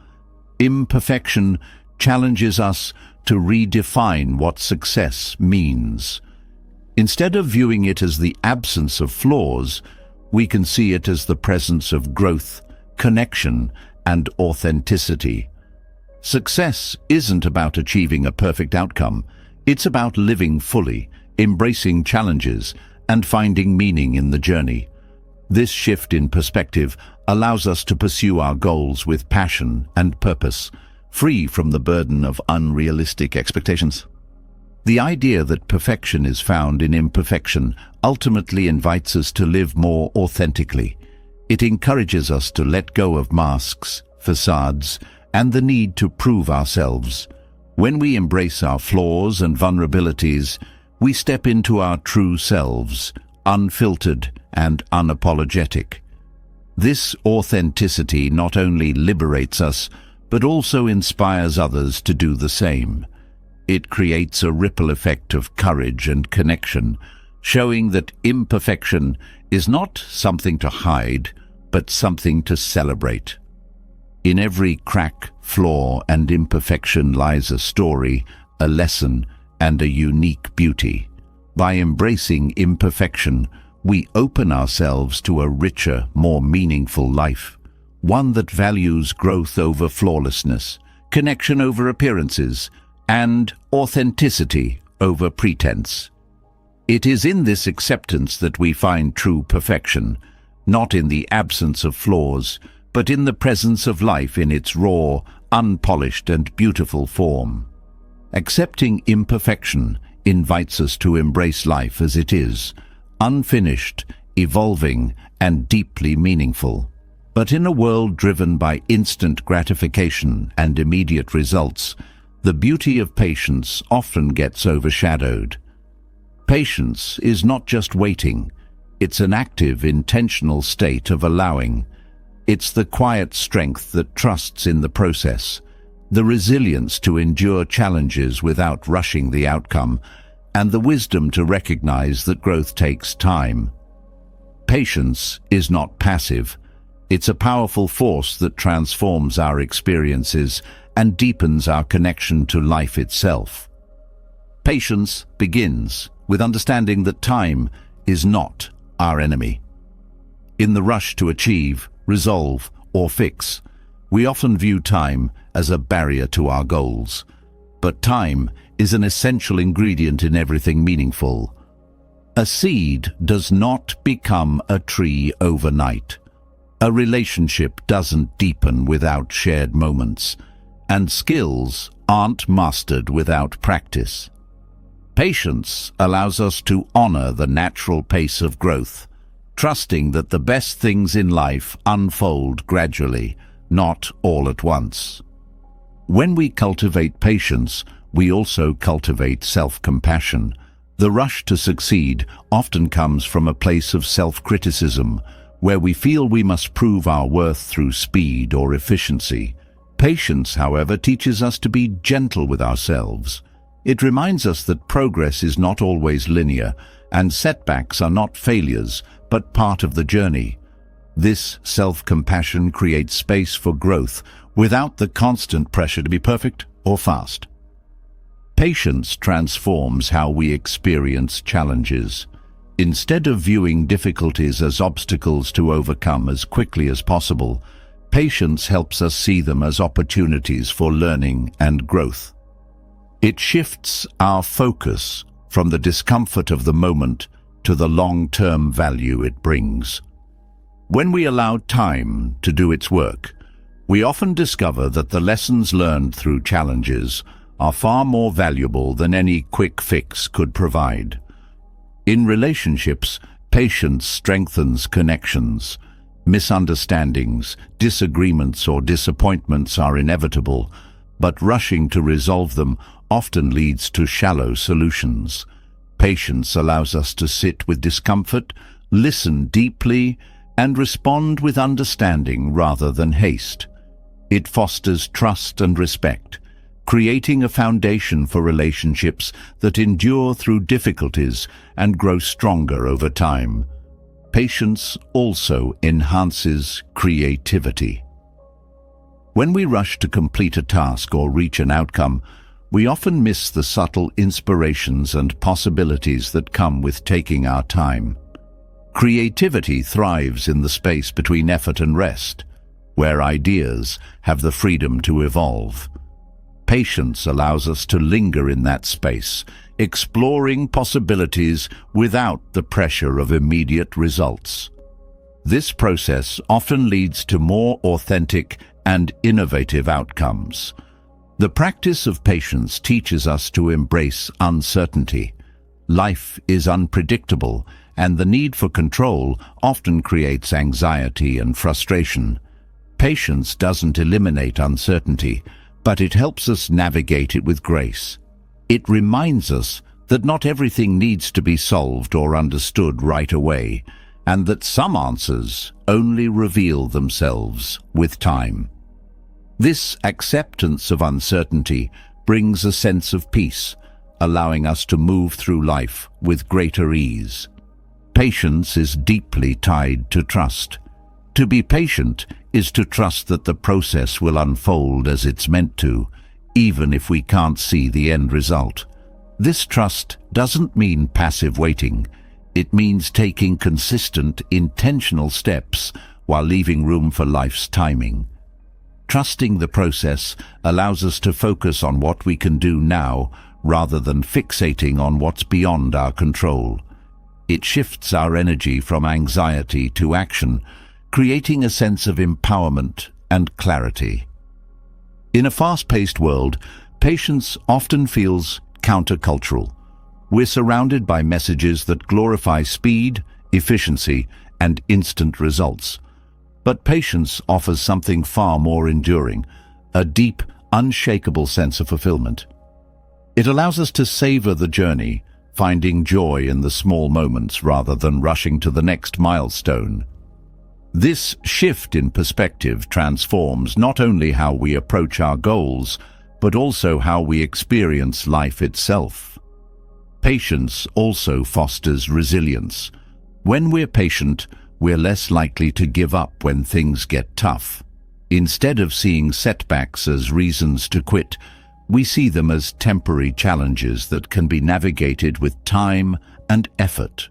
Imperfection challenges us to redefine what success means. Instead of viewing it as the absence of flaws, we can see it as the presence of growth, connection, and authenticity. Success isn't about achieving a perfect outcome. It's about living fully, embracing challenges, and finding meaning in the journey. This shift in perspective allows us to pursue our goals with passion and purpose, free from the burden of unrealistic expectations. The idea that perfection is found in imperfection ultimately invites us to live more authentically. It encourages us to let go of masks, facades, and the need to prove ourselves. When we embrace our flaws and vulnerabilities, we step into our true selves, unfiltered and unapologetic. This authenticity not only liberates us, but also inspires others to do the same. It creates a ripple effect of courage and connection, showing that imperfection is not something to hide, but something to celebrate. In every crack, flaw, and imperfection lies a story, a lesson, and a unique beauty. By embracing imperfection, we open ourselves to a richer, more meaningful life, one that values growth over flawlessness, connection over appearances, and authenticity over pretense. It is in this acceptance that we find true perfection, not in the absence of flaws, but in the presence of life in its raw, unpolished, and beautiful form. Accepting imperfection invites us to embrace life as it is, unfinished, evolving, and deeply meaningful. But in a world driven by instant gratification and immediate results, the beauty of patience often gets overshadowed. Patience is not just waiting, it's an active, intentional state of allowing. It's the quiet strength that trusts in the process, the resilience to endure challenges without rushing the outcome, and the wisdom to recognize that growth takes time. Patience is not passive. It's a powerful force that transforms our experiences and deepens our connection to life itself. Patience begins with understanding that time is not our enemy. In the rush to achieve, resolve, or fix, we often view time as a barrier to our goals. But time is an essential ingredient in everything meaningful. A seed does not become a tree overnight. A relationship doesn't deepen without shared moments, and skills aren't mastered without practice. Patience allows us to honor the natural pace of growth, trusting that the best things in life unfold gradually, not all at once. When we cultivate patience, we also cultivate self-compassion. The rush to succeed often comes from a place of self-criticism, where we feel we must prove our worth through speed or efficiency. Patience, however, teaches us to be gentle with ourselves. It reminds us that progress is not always linear, and setbacks are not failures, but part of the journey. This self-compassion creates space for growth without the constant pressure to be perfect or fast. Patience transforms how we experience challenges. Instead of viewing difficulties as obstacles to overcome as quickly as possible, patience helps us see them as opportunities for learning and growth. It shifts our focus from the discomfort of the moment to the long-term value it brings. When we allow time to do its work, we often discover that the lessons learned through challenges are far more valuable than any quick fix could provide. In relationships, patience strengthens connections. Misunderstandings, disagreements, or disappointments are inevitable, but rushing to resolve them often leads to shallow solutions. Patience allows us to sit with discomfort, listen deeply, and respond with understanding rather than haste. It fosters trust and respect, creating a foundation for relationships that endure through difficulties and grow stronger over time. Patience also enhances creativity. When we rush to complete a task or reach an outcome, we often miss the subtle inspirations and possibilities that come with taking our time. Creativity thrives in the space between effort and rest, where ideas have the freedom to evolve. Patience allows us to linger in that space, exploring possibilities without the pressure of immediate results. This process often leads to more authentic and innovative outcomes. The practice of patience teaches us to embrace uncertainty. Life is unpredictable, and the need for control often creates anxiety and frustration. Patience doesn't eliminate uncertainty, but it helps us navigate it with grace. It reminds us that not everything needs to be solved or understood right away, and that some answers only reveal themselves with time. This acceptance of uncertainty brings a sense of peace, allowing us to move through life with greater ease. Patience is deeply tied to trust. To be patient is to trust that the process will unfold as it's meant to, even if we can't see the end result. This trust doesn't mean passive waiting. It means taking consistent, intentional steps while leaving room for life's timing. Trusting the process allows us to focus on what we can do now rather than fixating on what's beyond our control. It shifts our energy from anxiety to action, creating a sense of empowerment and clarity. In a fast-paced world, patience often feels countercultural. We're surrounded by messages that glorify speed, efficiency, and instant results. But patience offers something far more enduring, a deep, unshakable sense of fulfillment. It allows us to savor the journey, finding joy in the small moments rather than rushing to the next milestone. This shift in perspective transforms not only how we approach our goals, but also how we experience life itself. Patience also fosters resilience. When we're patient, we're less likely to give up when things get tough. Instead of seeing setbacks as reasons to quit, we see them as temporary challenges that can be navigated with time and effort.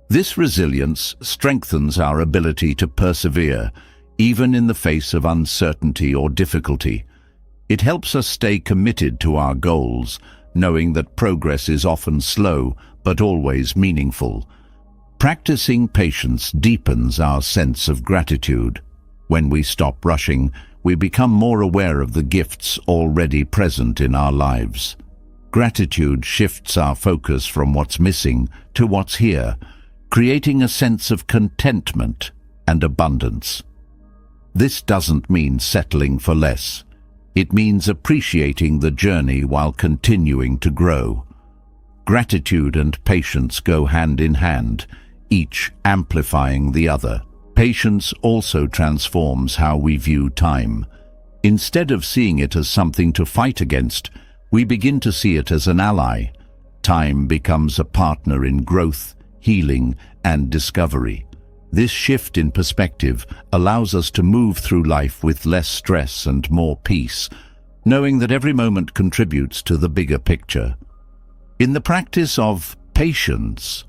This resilience strengthens our ability to persevere, even in the face of uncertainty or difficulty. It helps us stay committed to our goals, knowing that progress is often slow but always meaningful. Practicing patience deepens our sense of gratitude. When we stop rushing, we become more aware of the gifts already present in our lives. Gratitude shifts our focus from what's missing to what's here, creating a sense of contentment and abundance. This doesn't mean settling for less. It means appreciating the journey while continuing to grow. Gratitude and patience go hand in hand, each amplifying the other. Patience also transforms how we view time. Instead of seeing it as something to fight against, we begin to see it as an ally. Time becomes a partner in growth, healing, and discovery. This shift in perspective allows us to move through life with less stress and more peace, knowing that every moment contributes to the bigger picture. In the practice of patience,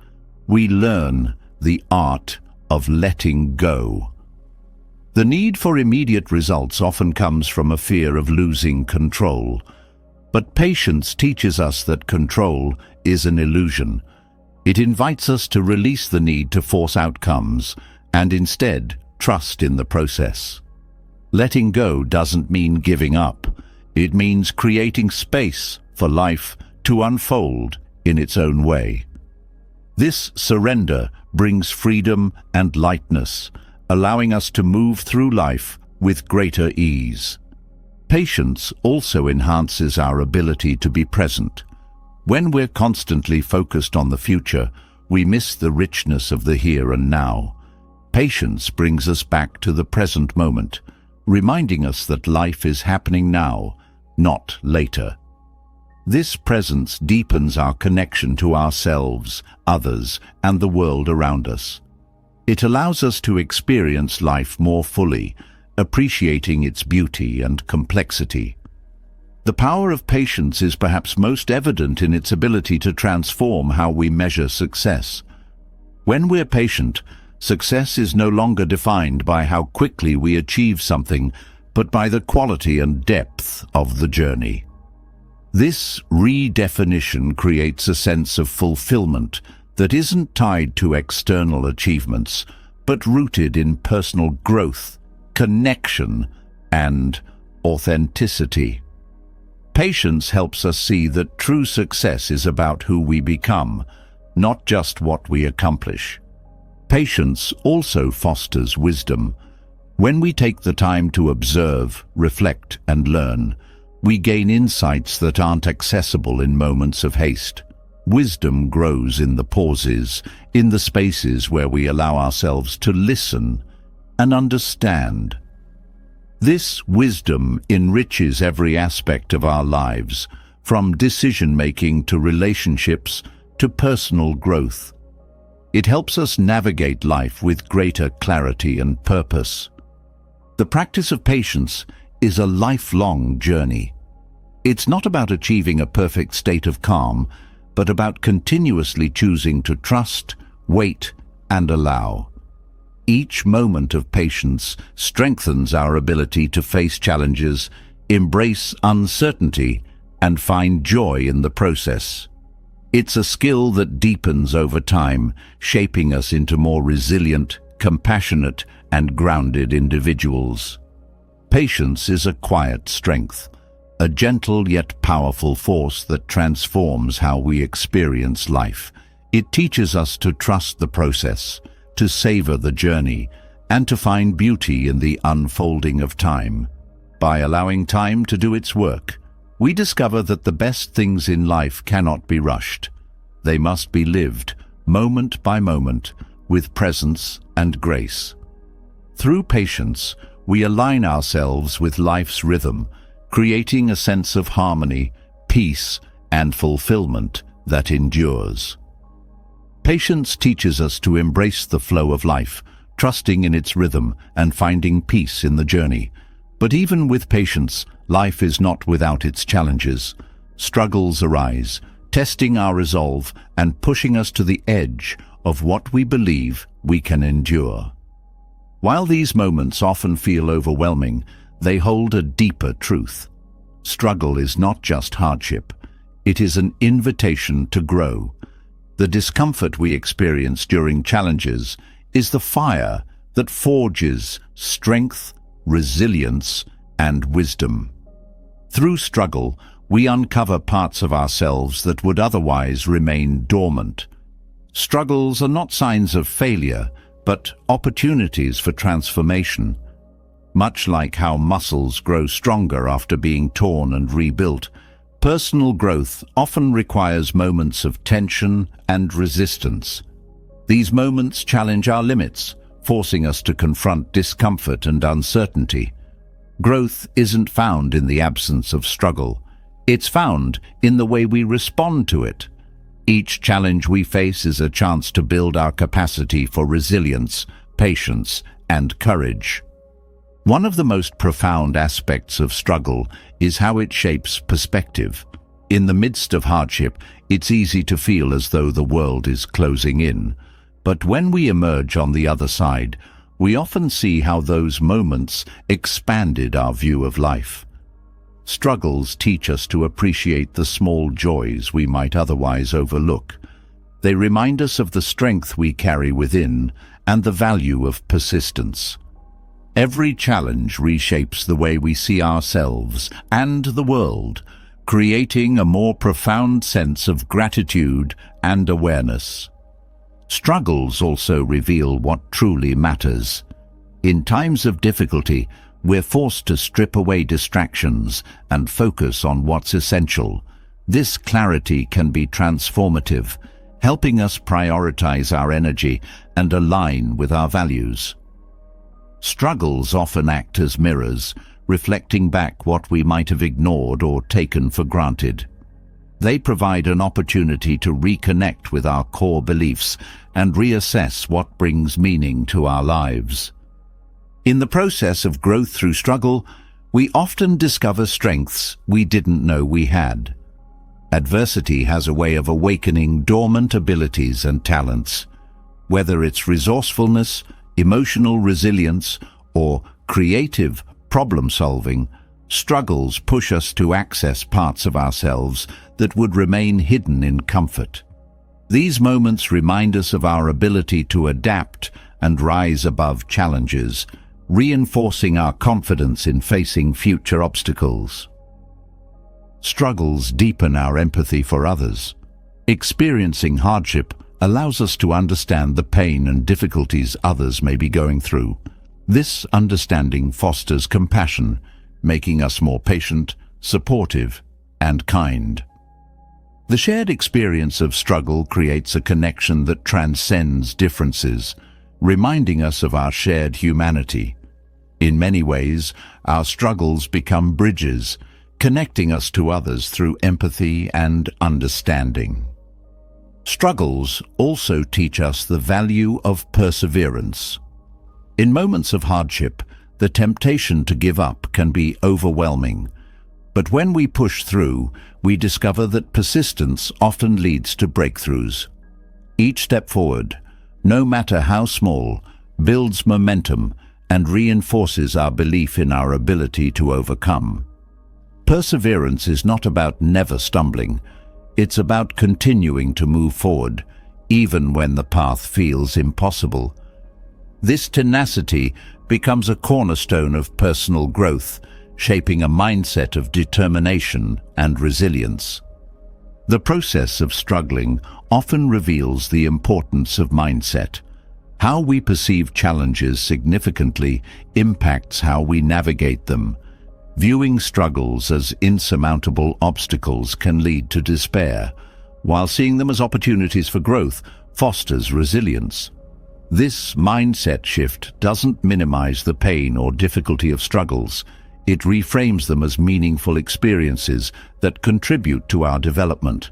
we learn the art of letting go. The need for immediate results often comes from a fear of losing control. But patience teaches us that control is an illusion. It invites us to release the need to force outcomes and instead trust in the process. Letting go doesn't mean giving up. It means creating space for life to unfold in its own way. This surrender brings freedom and lightness, allowing us to move through life with greater ease. Patience also enhances our ability to be present. When we're constantly focused on the future, we miss the richness of the here and now. Patience brings us back to the present moment, reminding us that life is happening now, not later. This presence deepens our connection to ourselves, others, and the world around us. It allows us to experience life more fully, appreciating its beauty and complexity. The power of patience is perhaps most evident in its ability to transform how we measure success. When we're patient, success is no longer defined by how quickly we achieve something, but by the quality and depth of the journey. This redefinition creates a sense of fulfillment that isn't tied to external achievements, but rooted in personal growth, connection, and authenticity. Patience helps us see that true success is about who we become, not just what we accomplish. Patience also fosters wisdom. When we take the time to observe, reflect, and learn, we gain insights that aren't accessible in moments of haste. Wisdom grows in the pauses, in the spaces where we allow ourselves to listen and understand. This wisdom enriches every aspect of our lives, from decision-making to relationships to personal growth. It helps us navigate life with greater clarity and purpose. The practice of patience is a lifelong journey. It's not about achieving a perfect state of calm, but about continuously choosing to trust, wait, and allow. Each moment of patience strengthens our ability to face challenges, embrace uncertainty, and find joy in the process. It's a skill that deepens over time, shaping us into more resilient, compassionate, and grounded individuals. Patience is a quiet strength, a gentle yet powerful force that transforms how we experience life. It teaches us to trust the process, to savor the journey, and to find beauty in the unfolding of time. By allowing time to do its work, we discover that the best things in life cannot be rushed. They must be lived, moment by moment, with presence and grace. Through patience, we align ourselves with life's rhythm, creating a sense of harmony, peace, and fulfillment that endures. Patience teaches us to embrace the flow of life, trusting in its rhythm and finding peace in the journey. But even with patience, life is not without its challenges. Struggles arise, testing our resolve and pushing us to the edge of what we believe we can endure. While these moments often feel overwhelming, they hold a deeper truth. Struggle is not just hardship. It is an invitation to grow. The discomfort we experience during challenges is the fire that forges strength, resilience, and wisdom. Through struggle, we uncover parts of ourselves that would otherwise remain dormant. Struggles are not signs of failure, but opportunities for transformation. Much like how muscles grow stronger after being torn and rebuilt, personal growth often requires moments of tension and resistance. These moments challenge our limits, forcing us to confront discomfort and uncertainty. Growth isn't found in the absence of struggle. It's found in the way we respond to it. Each challenge we face is a chance to build our capacity for resilience, patience, and courage. One of the most profound aspects of struggle is how it shapes perspective. In the midst of hardship, it's easy to feel as though the world is closing in. But when we emerge on the other side, we often see how those moments expanded our view of life. Struggles teach us to appreciate the small joys we might otherwise overlook. They remind us of the strength we carry within and the value of persistence. Every challenge reshapes the way we see ourselves and the world, creating a more profound sense of gratitude and awareness. Struggles also reveal what truly matters. In times of difficulty, we're forced to strip away distractions and focus on what's essential. This clarity can be transformative, helping us prioritize our energy and align with our values. Struggles often act as mirrors, reflecting back what we might have ignored or taken for granted. They provide an opportunity to reconnect with our core beliefs and reassess what brings meaning to our lives. In the process of growth through struggle, we often discover strengths we didn't know we had. Adversity has a way of awakening dormant abilities and talents. Whether it's resourcefulness, emotional resilience, or creative problem-solving, struggles push us to access parts of ourselves that would remain hidden in comfort. These moments remind us of our ability to adapt and rise above challenges, reinforcing our confidence in facing future obstacles. Struggles deepen our empathy for others. Experiencing hardship allows us to understand the pain and difficulties others may be going through. This understanding fosters compassion, making us more patient, supportive, and kind. The shared experience of struggle creates a connection that transcends differences, reminding us of our shared humanity. In many ways, our struggles become bridges, connecting us to others through empathy and understanding. Struggles also teach us the value of perseverance. In moments of hardship, the temptation to give up can be overwhelming. But when we push through, we discover that persistence often leads to breakthroughs. Each step forward, no matter how small, builds momentum and reinforces our belief in our ability to overcome. Perseverance is not about never stumbling. It's about continuing to move forward, even when the path feels impossible. This tenacity becomes a cornerstone of personal growth, shaping a mindset of determination and resilience. The process of struggling often reveals the importance of mindset. How we perceive challenges significantly impacts how we navigate them. Viewing struggles as insurmountable obstacles can lead to despair, while seeing them as opportunities for growth fosters resilience. This mindset shift doesn't minimize the pain or difficulty of struggles. It reframes them as meaningful experiences that contribute to our development.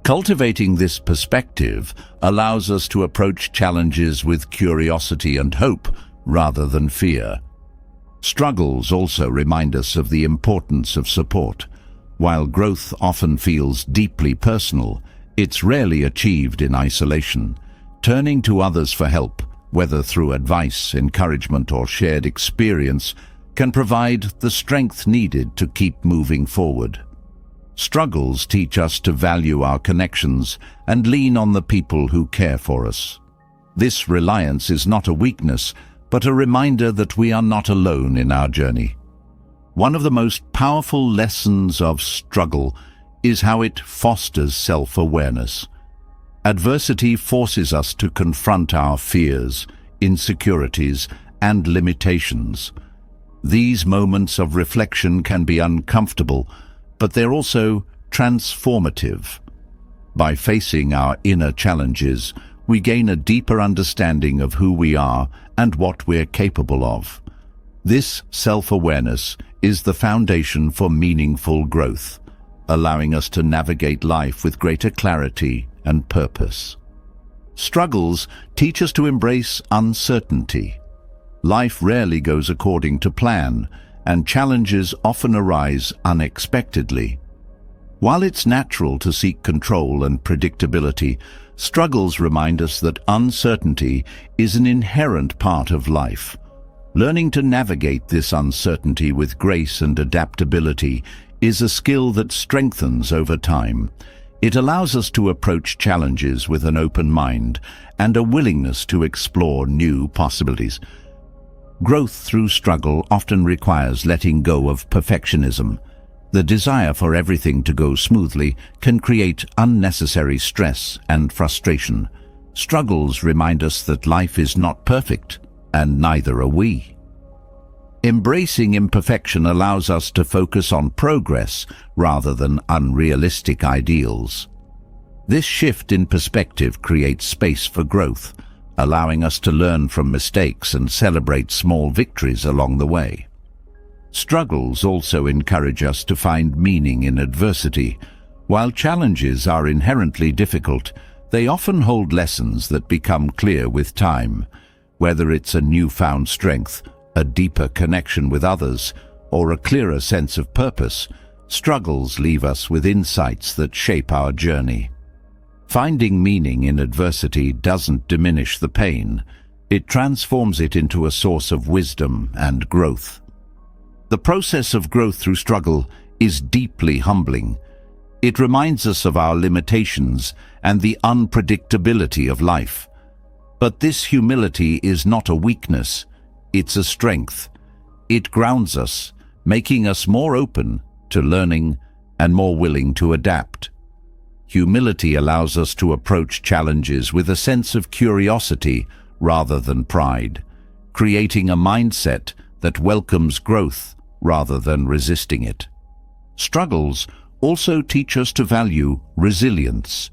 Cultivating this perspective allows us to approach challenges with curiosity and hope rather than fear. Struggles also remind us of the importance of support. While growth often feels deeply personal, it's rarely achieved in isolation. Turning to others for help, whether through advice, encouragement, or shared experience, can provide the strength needed to keep moving forward. Struggles teach us to value our connections and lean on the people who care for us. This reliance is not a weakness, but a reminder that we are not alone in our journey. One of the most powerful lessons of struggle is how it fosters self-awareness. Adversity forces us to confront our fears, insecurities, and limitations. These moments of reflection can be uncomfortable, but they're also transformative. By facing our inner challenges, we gain a deeper understanding of who we are and what we're capable of. This self-awareness is the foundation for meaningful growth, allowing us to navigate life with greater clarity and purpose. Struggles teach us to embrace uncertainty. Life rarely goes according to plan, and challenges often arise unexpectedly. While it's natural to seek control and predictability, struggles remind us that uncertainty is an inherent part of life. Learning to navigate this uncertainty with grace and adaptability is a skill that strengthens over time. It allows us to approach challenges with an open mind and a willingness to explore new possibilities. Growth through struggle often requires letting go of perfectionism. The desire for everything to go smoothly can create unnecessary stress and frustration. Struggles remind us that life is not perfect, and neither are we. Embracing imperfection allows us to focus on progress rather than unrealistic ideals. This shift in perspective creates space for growth, allowing us to learn from mistakes and celebrate small victories along the way. Struggles also encourage us to find meaning in adversity. While challenges are inherently difficult, they often hold lessons that become clear with time. Whether it's a newfound strength, a deeper connection with others, or a clearer sense of purpose, struggles leave us with insights that shape our journey. Finding meaning in adversity doesn't diminish the pain. It transforms it into a source of wisdom and growth. The process of growth through struggle is deeply humbling. It reminds us of our limitations and the unpredictability of life. But this humility is not a weakness, it's a strength. It grounds us, making us more open to learning and more willing to adapt. Humility allows us to approach challenges with a sense of curiosity rather than pride, creating a mindset that welcomes growth rather than resisting it. Struggles also teach us to value resilience.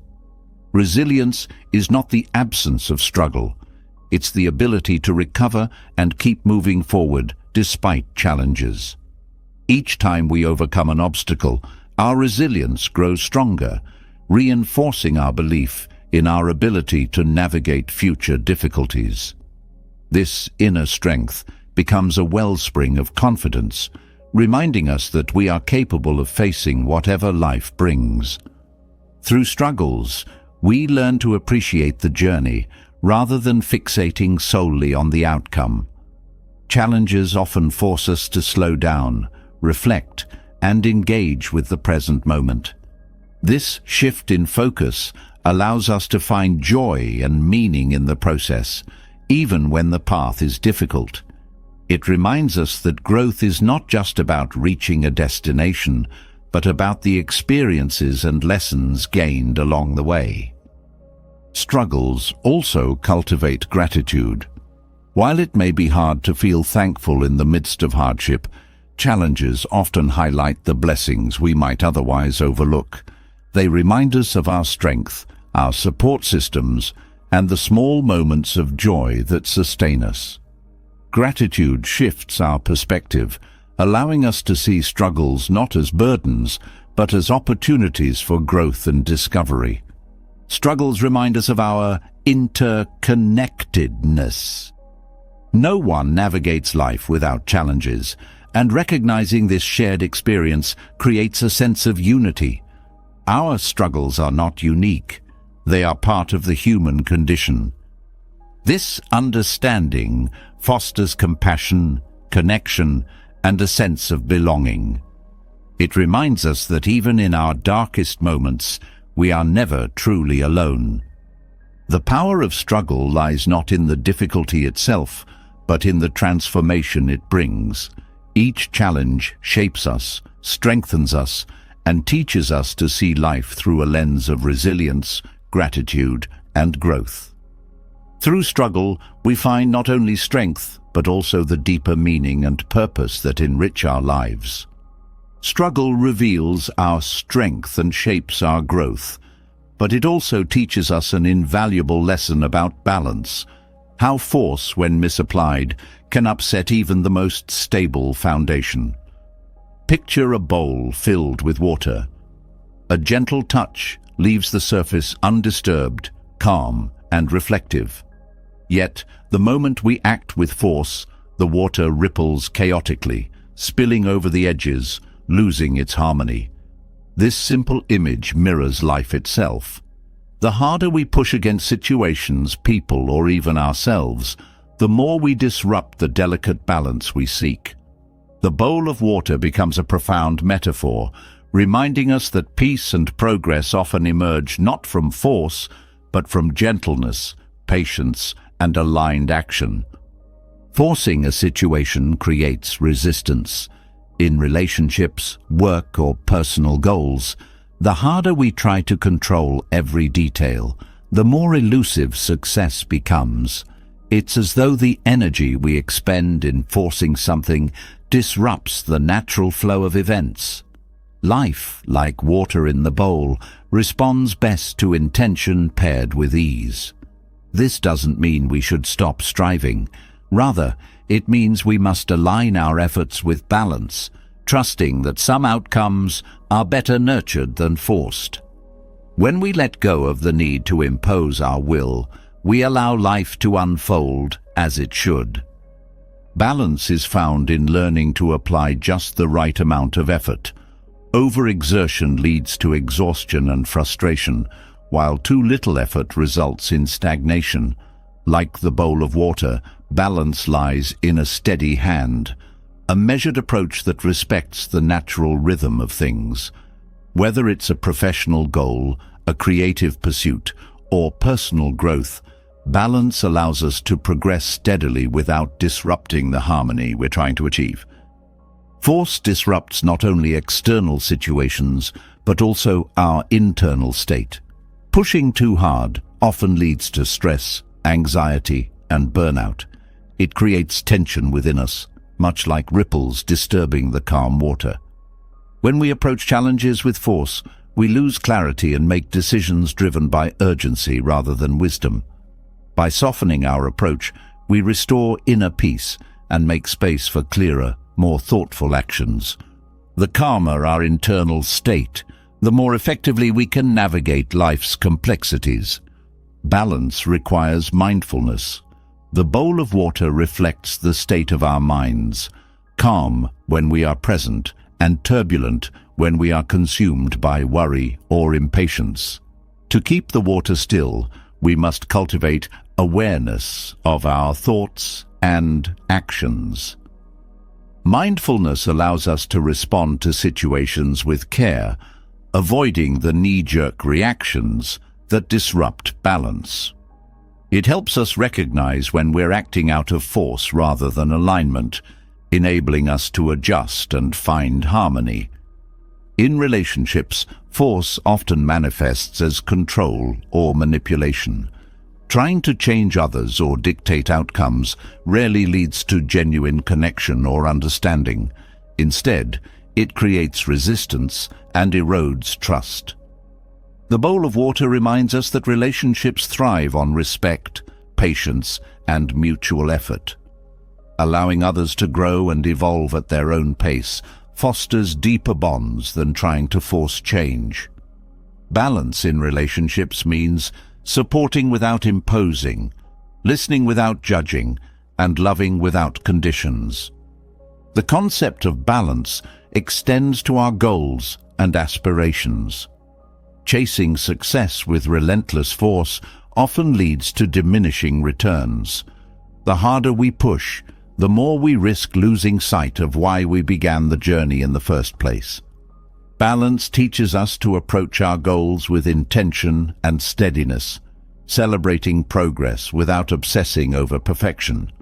Resilience is not the absence of struggle. It's the ability to recover and keep moving forward despite challenges. Each time we overcome an obstacle, our resilience grows stronger, reinforcing our belief in our ability to navigate future difficulties. This inner strength becomes a wellspring of confidence, reminding us that we are capable of facing whatever life brings. Through struggles, we learn to appreciate the journey rather than fixating solely on the outcome. Challenges often force us to slow down, reflect, and engage with the present moment. This shift in focus allows us to find joy and meaning in the process, even when the path is difficult. It reminds us that growth is not just about reaching a destination, but about the experiences and lessons gained along the way. Struggles also cultivate gratitude. While it may be hard to feel thankful in the midst of hardship, challenges often highlight the blessings we might otherwise overlook. They remind us of our strength, our support systems, and the small moments of joy that sustain us. Gratitude shifts our perspective, allowing us to see struggles not as burdens, but as opportunities for growth and discovery. Struggles remind us of our interconnectedness. No one navigates life without challenges, and recognizing this shared experience creates a sense of unity. Our struggles are not unique. They are part of the human condition. This understanding fosters compassion, connection, and a sense of belonging. It reminds us that even in our darkest moments, we are never truly alone. The power of struggle lies not in the difficulty itself, but in the transformation it brings. Each challenge shapes us, strengthens us, and teaches us to see life through a lens of resilience, gratitude, and growth. Through struggle, we find not only strength, but also the deeper meaning and purpose that enrich our lives. Struggle reveals our strength and shapes our growth, but it also teaches us an invaluable lesson about balance, how force, when misapplied, can upset even the most stable foundation. Picture a bowl filled with water. A gentle touch leaves the surface undisturbed, calm, and reflective. Yet, the moment we act with force, the water ripples chaotically, spilling over the edges, losing its harmony. This simple image mirrors life itself. The harder we push against situations, people, or even ourselves, the more we disrupt the delicate balance we seek. The bowl of water becomes a profound metaphor, reminding us that peace and progress often emerge not from force, but from gentleness, patience, and aligned action. Forcing a situation creates resistance. In relationships, work, or personal goals, the harder we try to control every detail, the more elusive success becomes. It's as though the energy we expend in forcing something disrupts the natural flow of events. Life, like water in the bowl, responds best to intention paired with ease. This doesn't mean we should stop striving. Rather, it means we must align our efforts with balance, trusting that some outcomes are better nurtured than forced. When we let go of the need to impose our will, we allow life to unfold as it should. Balance is found in learning to apply just the right amount of effort. Overexertion leads to exhaustion and frustration, while too little effort results in stagnation. Like the bowl of water, balance lies in a steady hand, a measured approach that respects the natural rhythm of things. Whether it's a professional goal, a creative pursuit, or personal growth, balance allows us to progress steadily without disrupting the harmony we're trying to achieve. Force disrupts not only external situations, but also our internal state. Pushing too hard often leads to stress, anxiety, and burnout. It creates tension within us, much like ripples disturbing the calm water. When we approach challenges with force, we lose clarity and make decisions driven by urgency rather than wisdom. By softening our approach, we restore inner peace and make space for clearer, more thoughtful actions. The calmer our internal state, the more effectively we can navigate life's complexities. Balance requires mindfulness. The bowl of water reflects the state of our minds, calm when we are present and turbulent when we are consumed by worry or impatience. To keep the water still, we must cultivate awareness of our thoughts and actions. Mindfulness allows us to respond to situations with care, avoiding the knee-jerk reactions that disrupt balance. It helps us recognize when we're acting out of force rather than alignment, enabling us to adjust and find harmony. In relationships, force often manifests as control or manipulation. Trying to change others or dictate outcomes rarely leads to genuine connection or understanding. Instead, it creates resistance and erodes trust. The bowl of water reminds us that relationships thrive on respect, patience, and mutual effort. Allowing others to grow and evolve at their own pace fosters deeper bonds than trying to force change. Balance in relationships means supporting without imposing, listening without judging, and loving without conditions. The concept of balance extends to our goals and aspirations. Chasing success with relentless force often leads to diminishing returns. The harder we push, the more we risk losing sight of why we began the journey in the first place. Balance teaches us to approach our goals with intention and steadiness, celebrating progress without obsessing over perfection.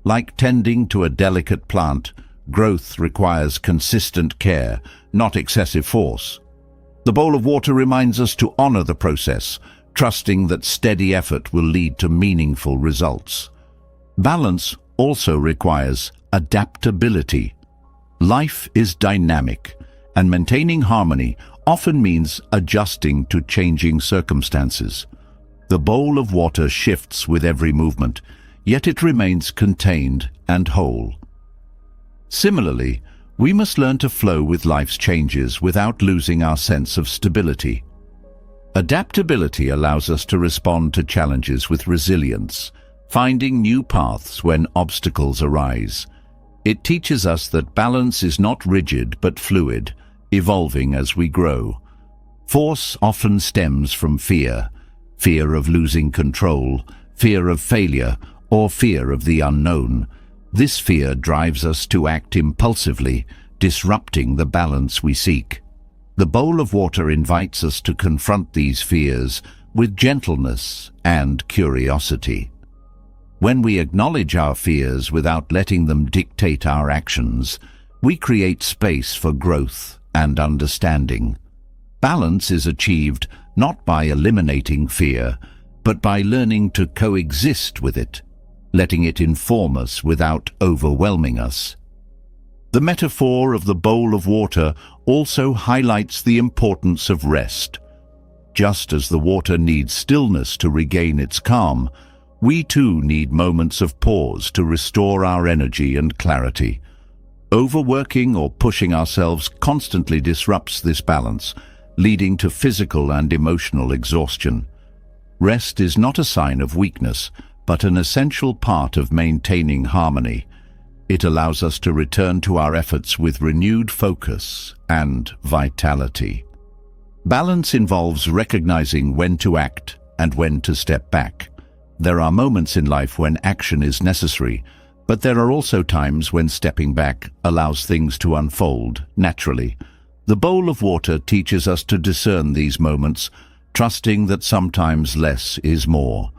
Like tending to a delicate plant, growth requires consistent care, not excessive force. The bowl of water reminds us to honor the process, trusting that steady effort will lead to meaningful results. Balance also requires adaptability. Life is dynamic, and maintaining harmony often means adjusting to changing circumstances. The bowl of water shifts with every movement, yet it remains contained and whole. Similarly, we must learn to flow with life's changes without losing our sense of stability. Adaptability allows us to respond to challenges with resilience, finding new paths when obstacles arise. It teaches us that balance is not rigid but fluid, evolving as we grow. Force often stems from fear of losing control, fear of failure, or fear of the unknown. This fear drives us to act impulsively, disrupting the balance we seek. The bowl of water invites us to confront these fears with gentleness and curiosity. When we acknowledge our fears without letting them dictate our actions, we create space for growth and understanding. Balance is achieved not by eliminating fear, but by learning to coexist with it, letting it inform us without overwhelming us. The metaphor of the bowl of water also highlights the importance of rest. Just as the water needs stillness to regain its calm, we too need moments of pause to restore our energy and clarity. Overworking or pushing ourselves constantly disrupts this balance, leading to physical and emotional exhaustion. Rest is not a sign of weakness, but an essential part of maintaining harmony. It allows us to return to our efforts with renewed focus and vitality. Balance involves recognizing when to act and when to step back. There are moments in life when action is necessary, but there are also times when stepping back allows things to unfold naturally. The bowl of water teaches us to discern these moments, trusting that sometimes less is more.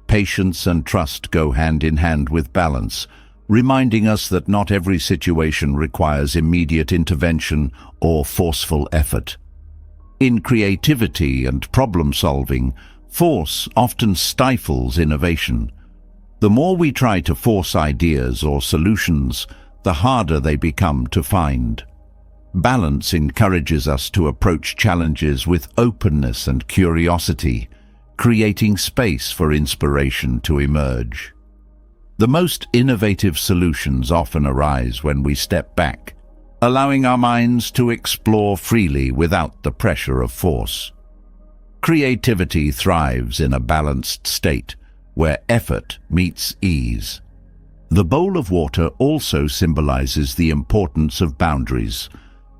Patience and trust go hand in hand with balance, reminding us that not every situation requires immediate intervention or forceful effort. In creativity and problem-solving, force often stifles innovation. The more we try to force ideas or solutions, the harder they become to find. Balance encourages us to approach challenges with openness and curiosity, creating space for inspiration to emerge. The most innovative solutions often arise when we step back, allowing our minds to explore freely without the pressure of force. Creativity thrives in a balanced state, where effort meets ease. The bowl of water also symbolizes the importance of boundaries.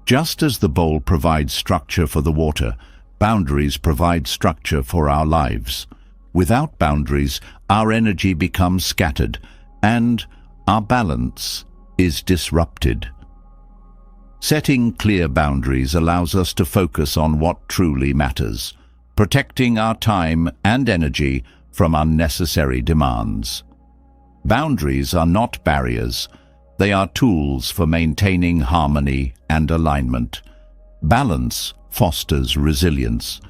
Just as the bowl provides structure for the water, boundaries provide structure for our lives. Without boundaries, our energy becomes scattered, and our balance is disrupted. Setting clear boundaries allows us to focus on what truly matters, protecting our time and energy from unnecessary demands. Boundaries are not barriers. They are tools for maintaining harmony and alignment. Balance fosters resilience.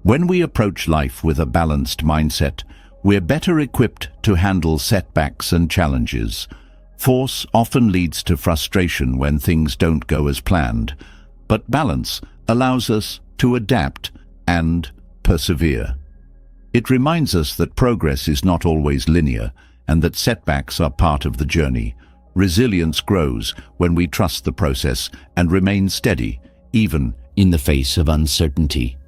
When we approach life with a balanced mindset, we're better equipped to handle setbacks and challenges. Force often leads to frustration when things don't go as planned, but balance allows us to adapt and persevere. It reminds us that progress is not always linear and that setbacks are part of the journey. Resilience grows when we trust the process and remain steady, even in the face of uncertainty.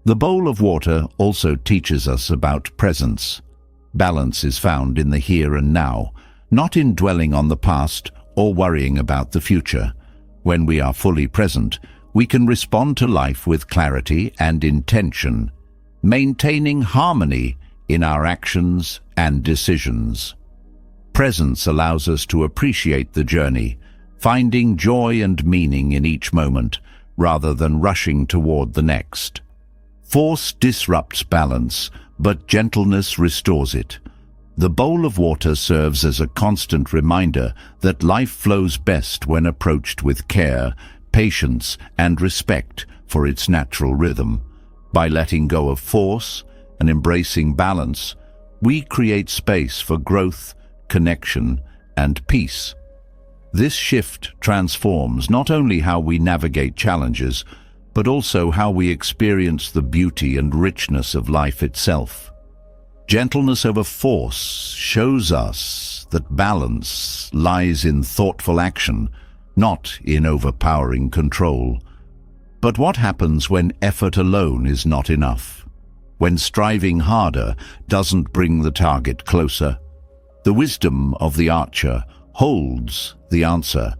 The bowl of water also teaches us about presence. Balance is found in the here and now, not in dwelling on the past or worrying about the future. When we are fully present, we can respond to life with clarity and intention, maintaining harmony in our actions and decisions. Presence allows us to appreciate the journey, finding joy and meaning in each moment, rather than rushing toward the next. Force disrupts balance, but gentleness restores it. The bowl of water serves as a constant reminder that life flows best when approached with care, patience, and respect for its natural rhythm. By letting go of force and embracing balance, we create space for growth, connection, and peace. This shift transforms not only how we navigate challenges, but also how we experience the beauty and richness of life itself. Gentleness over force shows us that balance lies in thoughtful action, not in overpowering control. But what happens when effort alone is not enough? When striving harder doesn't bring the target closer? The wisdom of the archer holds the answer.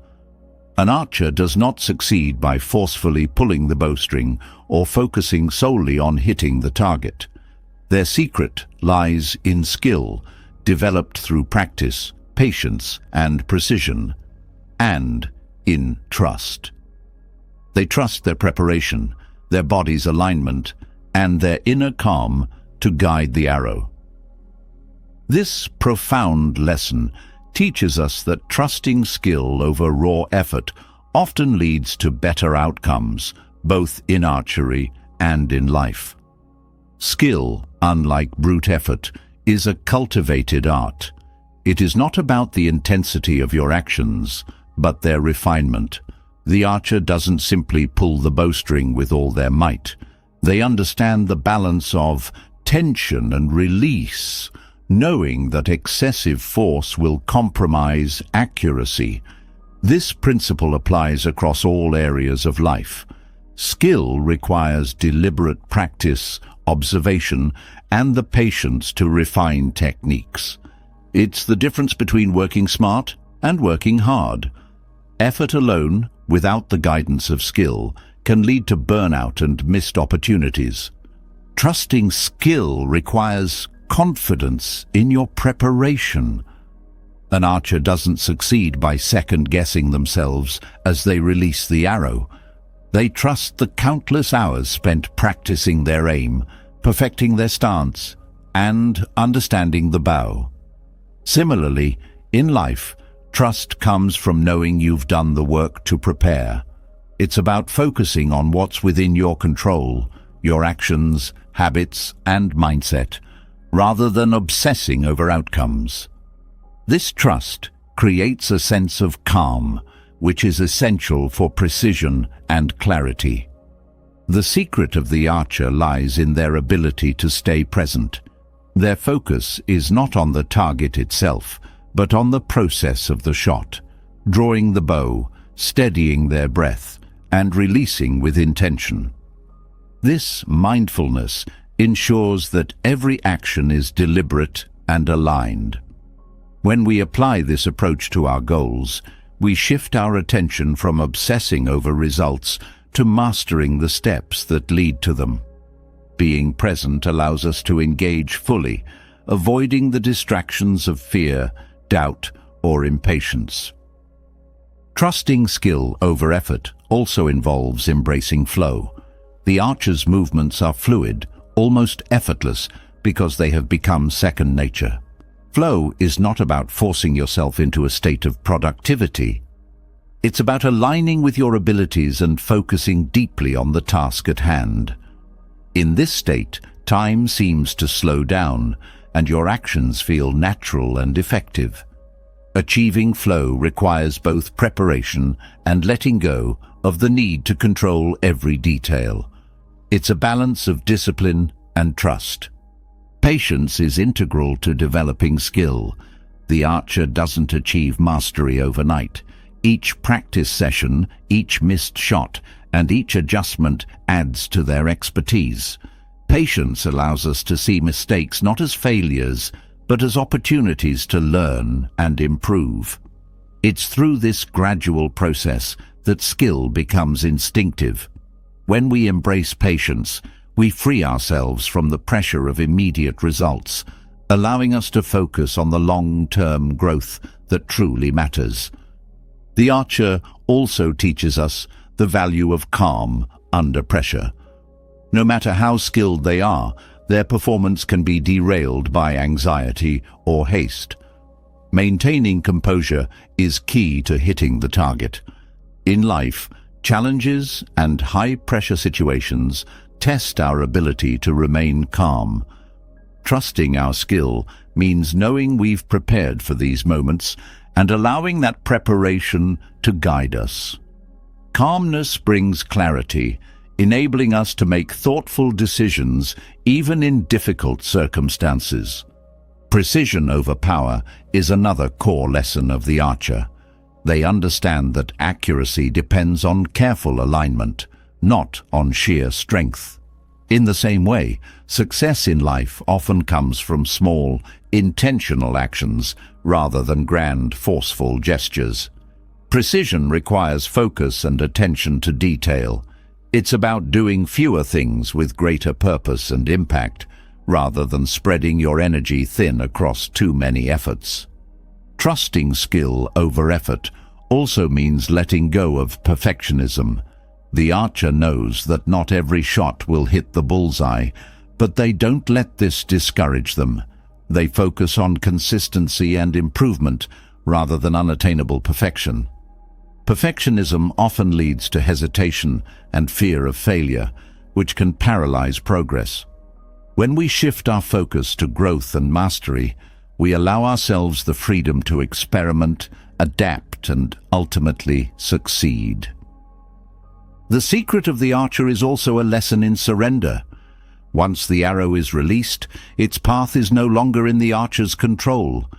An archer does not succeed by forcefully pulling the bowstring or focusing solely on hitting the target. Their secret lies in skill, developed through practice, patience, and precision, and in trust. They trust their preparation, their body's alignment, and their inner calm to guide the arrow. This profound lesson teaches us that trusting skill over raw effort often leads to better outcomes, both in archery and in life. Skill, unlike brute effort, is a cultivated art. It is not about the intensity of your actions, but their refinement. The archer doesn't simply pull the bowstring with all their might. They understand the balance of tension and release, knowing that excessive force will compromise accuracy. This principle applies across all areas of life. Skill requires deliberate practice, observation, and the patience to refine techniques. It's the difference between working smart and working hard. Effort alone, without the guidance of skill, can lead to burnout and missed opportunities. Trusting skill requires confidence in your preparation. An archer doesn't succeed by second-guessing themselves as they release the arrow. They trust the countless hours spent practicing their aim, perfecting their stance, and understanding the bow. Similarly, in life, trust comes from knowing you've done the work to prepare. It's about focusing on what's within your control, your actions, habits, and mindset, rather than obsessing over outcomes. This trust creates a sense of calm, which is essential for precision and clarity. The secret of the archer lies in their ability to stay present. Their focus is not on the target itself, but on the process of the shot, drawing the bow, steadying their breath, and releasing with intention. This mindfulness ensures that every action is deliberate and aligned. When we apply this approach to our goals, we shift our attention from obsessing over results to mastering the steps that lead to them. Being present allows us to engage fully, avoiding the distractions of fear, doubt, or impatience. Trusting skill over effort also involves embracing flow. The archer's movements are fluid, almost effortless, because they have become second nature. Flow is not about forcing yourself into a state of productivity. It's about aligning with your abilities and focusing deeply on the task at hand. In this state, time seems to slow down, and your actions feel natural and effective. Achieving flow requires both preparation and letting go of the need to control every detail. It's a balance of discipline and trust. Patience is integral to developing skill. The archer doesn't achieve mastery overnight. Each practice session, each missed shot, and each adjustment adds to their expertise. Patience allows us to see mistakes not as failures, but as opportunities to learn and improve. It's through this gradual process that skill becomes instinctive. When we embrace patience, we free ourselves from the pressure of immediate results, allowing us to focus on the long-term growth that truly matters. The archer also teaches us the value of calm under pressure. No matter how skilled they are, their performance can be derailed by anxiety or haste. Maintaining composure is key to hitting the target. In life, challenges and high-pressure situations test our ability to remain calm. Trusting our skill means knowing we've prepared for these moments and allowing that preparation to guide us. Calmness brings clarity, enabling us to make thoughtful decisions even in difficult circumstances. Precision over power is another core lesson of the archer. They understand that accuracy depends on careful alignment, not on sheer strength. In the same way, success in life often comes from small, intentional actions rather than grand, forceful gestures. Precision requires focus and attention to detail. It's about doing fewer things with greater purpose and impact, rather than spreading your energy thin across too many efforts. Trusting skill over effort also means letting go of perfectionism. The archer knows that not every shot will hit the bullseye, but they don't let this discourage them. They focus on consistency and improvement rather than unattainable perfection. Perfectionism often leads to hesitation and fear of failure, which can paralyze progress. When we shift our focus to growth and mastery, we allow ourselves the freedom to experiment, adapt, and ultimately succeed. The secret of the archer is also a lesson in surrender. Once the arrow is released, its path is no longer in the archer's control.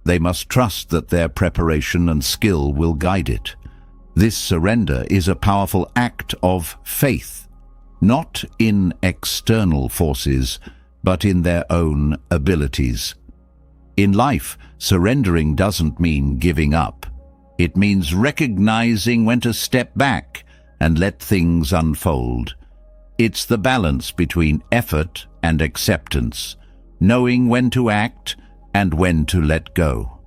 They must trust that their preparation and skill will guide it. This surrender is a powerful act of faith, not in external forces, but in their own abilities. In life, surrendering doesn't mean giving up. It means recognizing when to step back and let things unfold. It's the balance between effort and acceptance, knowing when to act and when to let go.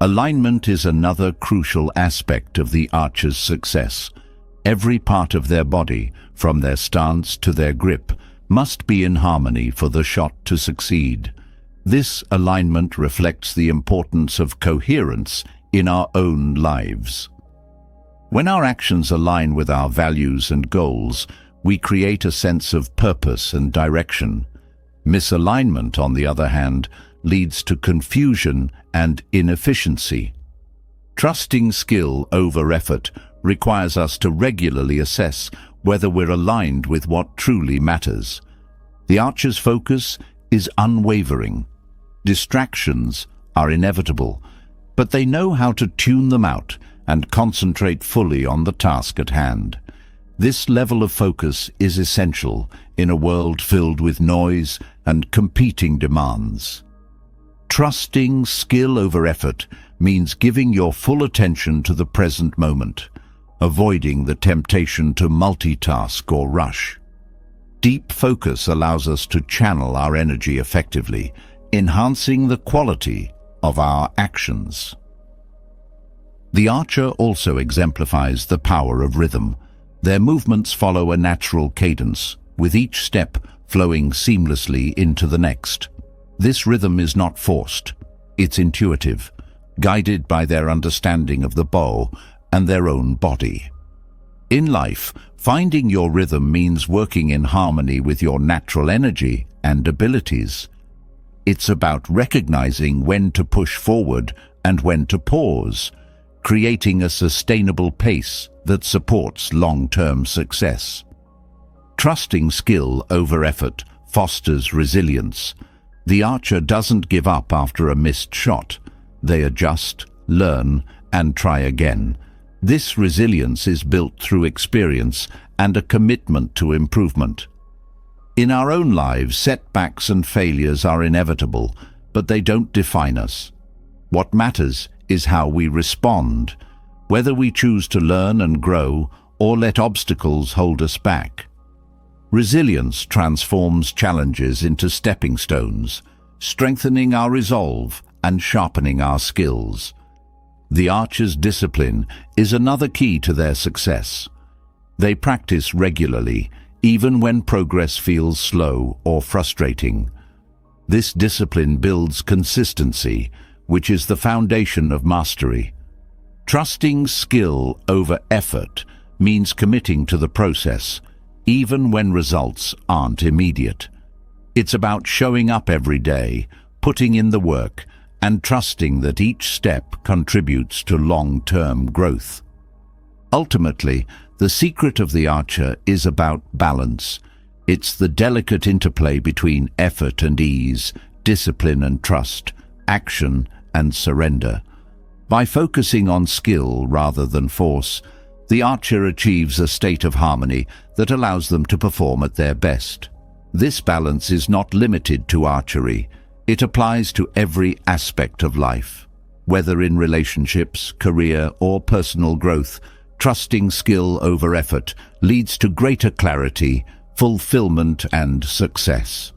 Alignment is another crucial aspect of the archer's success. Every part of their body, from their stance to their grip, must be in harmony for the shot to succeed. This alignment reflects the importance of coherence in our own lives. When our actions align with our values and goals, we create a sense of purpose and direction. Misalignment, on the other hand, leads to confusion and inefficiency. Trusting skill over effort requires us to regularly assess whether we're aligned with what truly matters. The archer's focus is unwavering. Distractions are inevitable, but they know how to tune them out and concentrate fully on the task at hand. This level of focus is essential in a world filled with noise and competing demands. Trusting skill over effort means giving your full attention to the present moment, avoiding the temptation to multitask or rush. Deep focus allows us to channel our energy effectively, enhancing the quality of our actions. The archer also exemplifies the power of rhythm. Their movements follow a natural cadence, with each step flowing seamlessly into the next. This rhythm is not forced, it's intuitive, guided by their understanding of the bow and their own body. In life, finding your rhythm means working in harmony with your natural energy and abilities. It's about recognizing when to push forward and when to pause, creating a sustainable pace that supports long-term success. Trusting skill over effort fosters resilience. The archer doesn't give up after a missed shot. They adjust, learn, and try again. This resilience is built through experience and a commitment to improvement. In our own lives, setbacks and failures are inevitable, but they don't define us. What matters is how we respond, whether we choose to learn and grow or let obstacles hold us back. Resilience transforms challenges into stepping stones, strengthening our resolve and sharpening our skills. The archer's discipline is another key to their success. They practice regularly, even when progress feels slow or frustrating. This discipline builds consistency, which is the foundation of mastery. Trusting skill over effort means committing to the process, even when results aren't immediate. It's about showing up every day, putting in the work, and trusting that each step contributes to long-term growth. Ultimately, the secret of the archer is about balance. It's the delicate interplay between effort and ease, discipline and trust, action and surrender. By focusing on skill rather than force, the archer achieves a state of harmony that allows them to perform at their best. This balance is not limited to archery. It applies to every aspect of life. Whether in relationships, career, or personal growth, trusting skill over effort leads to greater clarity, fulfillment, and success.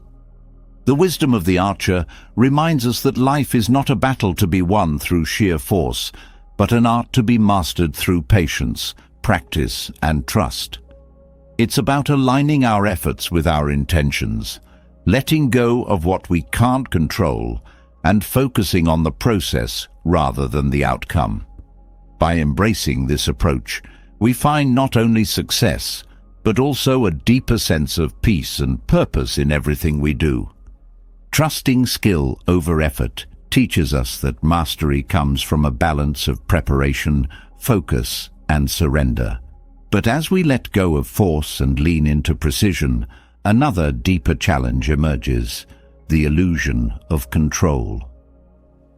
The wisdom of the archer reminds us that life is not a battle to be won through sheer force, but an art to be mastered through patience, practice, and trust. It's about aligning our efforts with our intentions, letting go of what we can't control, and focusing on the process rather than the outcome. By embracing this approach, we find not only success, but also a deeper sense of peace and purpose in everything we do. Trusting skill over effort teaches us that mastery comes from a balance of preparation, focus, and surrender. But as we let go of force and lean into precision, another deeper challenge emerges: the illusion of control.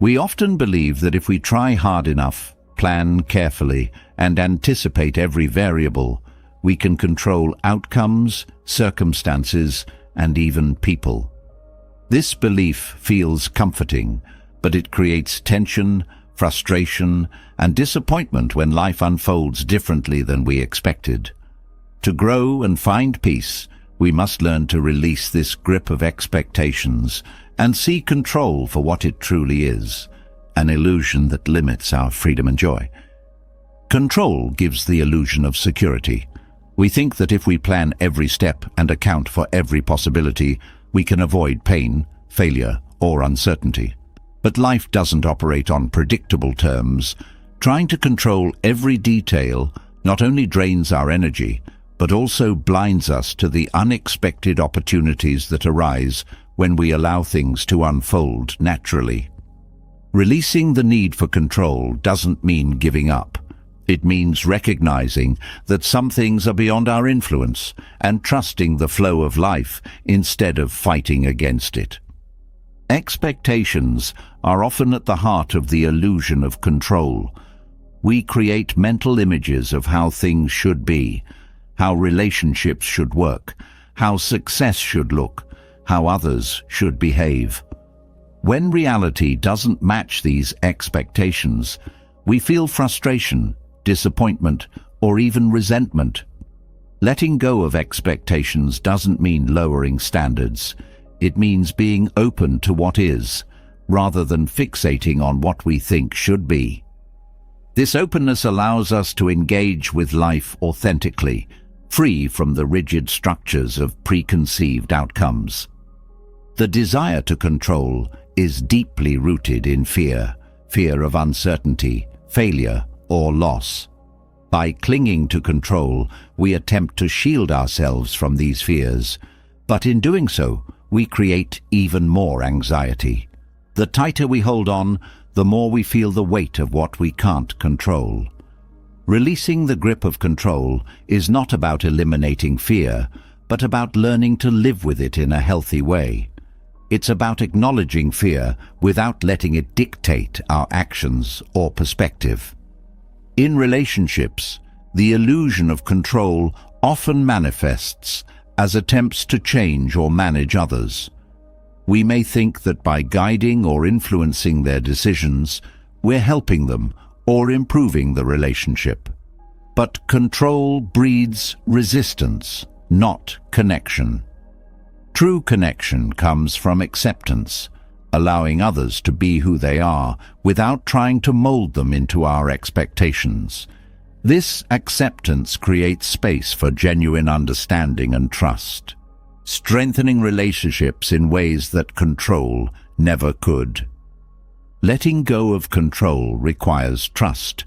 We often believe that if we try hard enough, plan carefully, and anticipate every variable, we can control outcomes, circumstances, and even people. This belief feels comforting, but it creates tension, frustration, and disappointment when life unfolds differently than we expected. To grow and find peace, we must learn to release this grip of expectations and see control for what it truly is, an illusion that limits our freedom and joy. Control gives the illusion of security. We think that if we plan every step and account for every possibility, we can avoid pain, failure, or uncertainty. But life doesn't operate on predictable terms. Trying to control every detail not only drains our energy, but also blinds us to the unexpected opportunities that arise when we allow things to unfold naturally. Releasing the need for control doesn't mean giving up. It means recognizing that some things are beyond our influence and trusting the flow of life instead of fighting against it. Expectations are often at the heart of the illusion of control. We create mental images of how things should be, how relationships should work, how success should look, how others should behave. When reality doesn't match these expectations, we feel frustration, disappointment, or even resentment. Letting go of expectations doesn't mean lowering standards. It means being open to what is, rather than fixating on what we think should be. This openness allows us to engage with life authentically, free from the rigid structures of preconceived outcomes. The desire to control is deeply rooted in fear of uncertainty, failure, or loss. By clinging to control, we attempt to shield ourselves from these fears, but in doing so, we create even more anxiety. The tighter we hold on, the more we feel the weight of what we can't control. Releasing the grip of control is not about eliminating fear, but about learning to live with it in a healthy way. It's about acknowledging fear without letting it dictate our actions or perspective. In relationships, the illusion of control often manifests as attempts to change or manage others. We may think that by guiding or influencing their decisions, we're helping them or improving the relationship. But control breeds resistance, not connection. True connection comes from acceptance, allowing others to be who they are without trying to mold them into our expectations. This acceptance creates space for genuine understanding and trust, strengthening relationships in ways that control never could. Letting go of control requires trust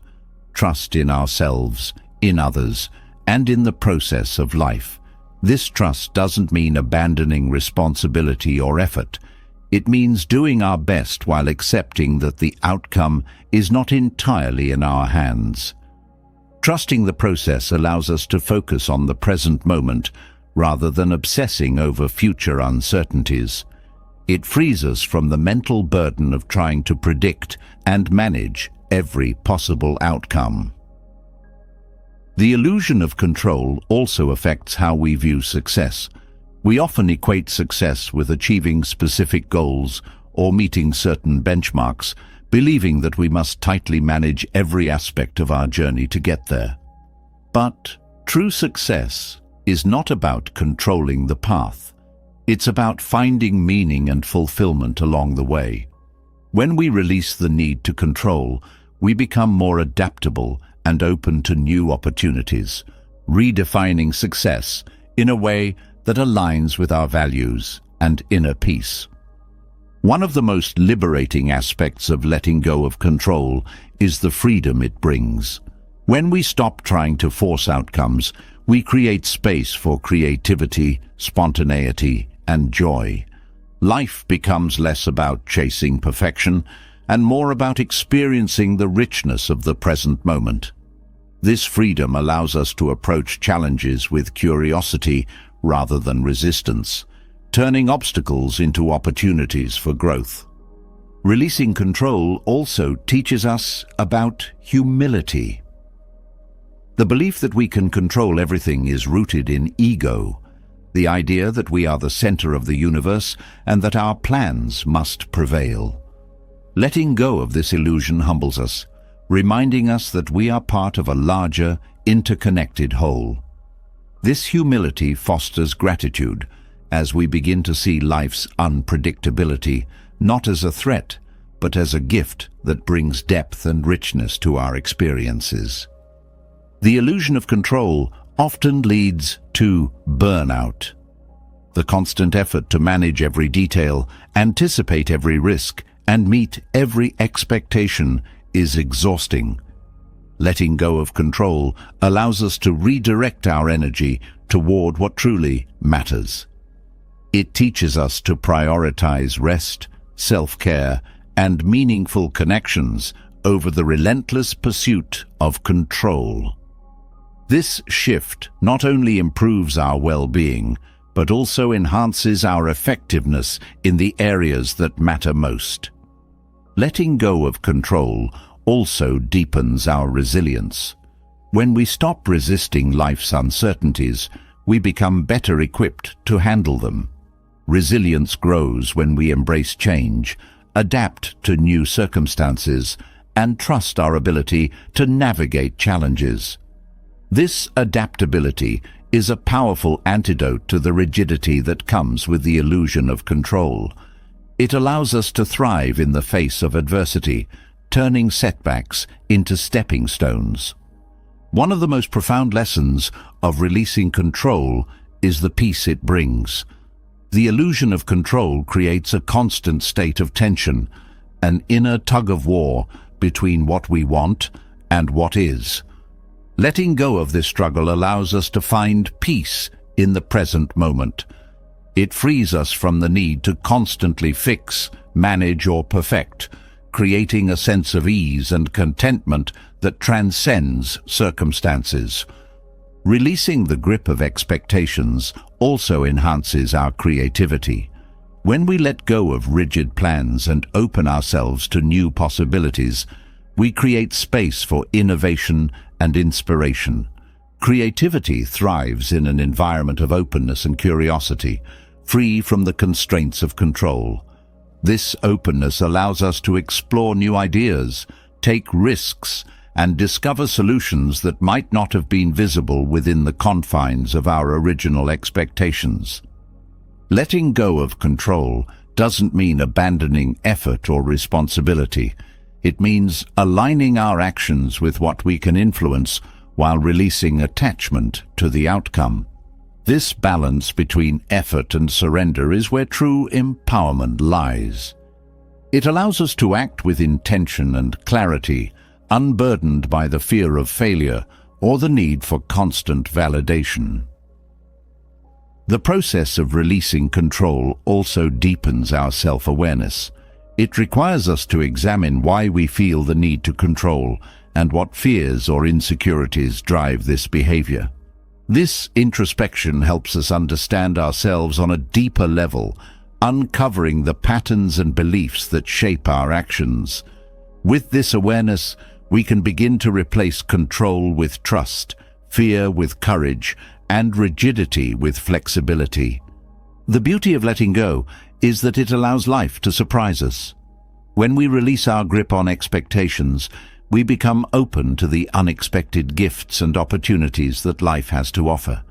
in ourselves, in others, and in the process of life. This trust doesn't mean abandoning responsibility or effort. It means doing our best while accepting that the outcome is not entirely in our hands. Trusting the process allows us to focus on the present moment rather than obsessing over future uncertainties. It frees us from the mental burden of trying to predict and manage every possible outcome. The illusion of control also affects how we view success. We often equate success with achieving specific goals or meeting certain benchmarks, believing that we must tightly manage every aspect of our journey to get there. But true success is not about controlling the path. It's about finding meaning and fulfillment along the way. When we release the need to control, we become more adaptable and open to new opportunities, redefining success in a way that aligns with our values and inner peace. One of the most liberating aspects of letting go of control is the freedom it brings. When we stop trying to force outcomes, we create space for creativity, spontaneity, and joy. Life becomes less about chasing perfection and more about experiencing the richness of the present moment. This freedom allows us to approach challenges with curiosity rather than resistance, turning obstacles into opportunities for growth. Releasing control also teaches us about humility. The belief that we can control everything is rooted in ego, the idea that we are the center of the universe and that our plans must prevail. Letting go of this illusion humbles us, reminding us that we are part of a larger, interconnected whole. This humility fosters gratitude as we begin to see life's unpredictability not as a threat, but as a gift that brings depth and richness to our experiences. The illusion of control often leads to burnout. The constant effort to manage every detail, anticipate every risk, and meet every expectation is exhausting. Letting go of control allows us to redirect our energy toward what truly matters. It teaches us to prioritize rest, self-care, and meaningful connections over the relentless pursuit of control. This shift not only improves our well-being, but also enhances our effectiveness in the areas that matter most. Letting go of control also deepens our resilience. When we stop resisting life's uncertainties, we become better equipped to handle them. Resilience grows when we embrace change, adapt to new circumstances, and trust our ability to navigate challenges. This adaptability is a powerful antidote to the rigidity that comes with the illusion of control. It allows us to thrive in the face of adversity, turning setbacks into stepping stones. One of the most profound lessons of releasing control is the peace it brings. The illusion of control creates a constant state of tension, an inner tug-of-war between what we want and what is. Letting go of this struggle allows us to find peace in the present moment. It frees us from the need to constantly fix, manage, or perfect, creating a sense of ease and contentment that transcends circumstances. Releasing the grip of expectations also enhances our creativity. When we let go of rigid plans and open ourselves to new possibilities, we create space for innovation and inspiration. Creativity thrives in an environment of openness and curiosity, free from the constraints of control. This openness allows us to explore new ideas, take risks, and discover solutions that might not have been visible within the confines of our original expectations. Letting go of control doesn't mean abandoning effort or responsibility. It means aligning our actions with what we can influence while releasing attachment to the outcome. This balance between effort and surrender is where true empowerment lies. It allows us to act with intention and clarity, unburdened by the fear of failure or the need for constant validation. The process of releasing control also deepens our self-awareness. It requires us to examine why we feel the need to control and what fears or insecurities drive this behavior. This introspection helps us understand ourselves on a deeper level, uncovering the patterns and beliefs that shape our actions. With this awareness, we can begin to replace control with trust, fear with courage, and rigidity with flexibility. The beauty of letting go is that it allows life to surprise us. When we release our grip on expectations, we become open to the unexpected gifts and opportunities that life has to offer.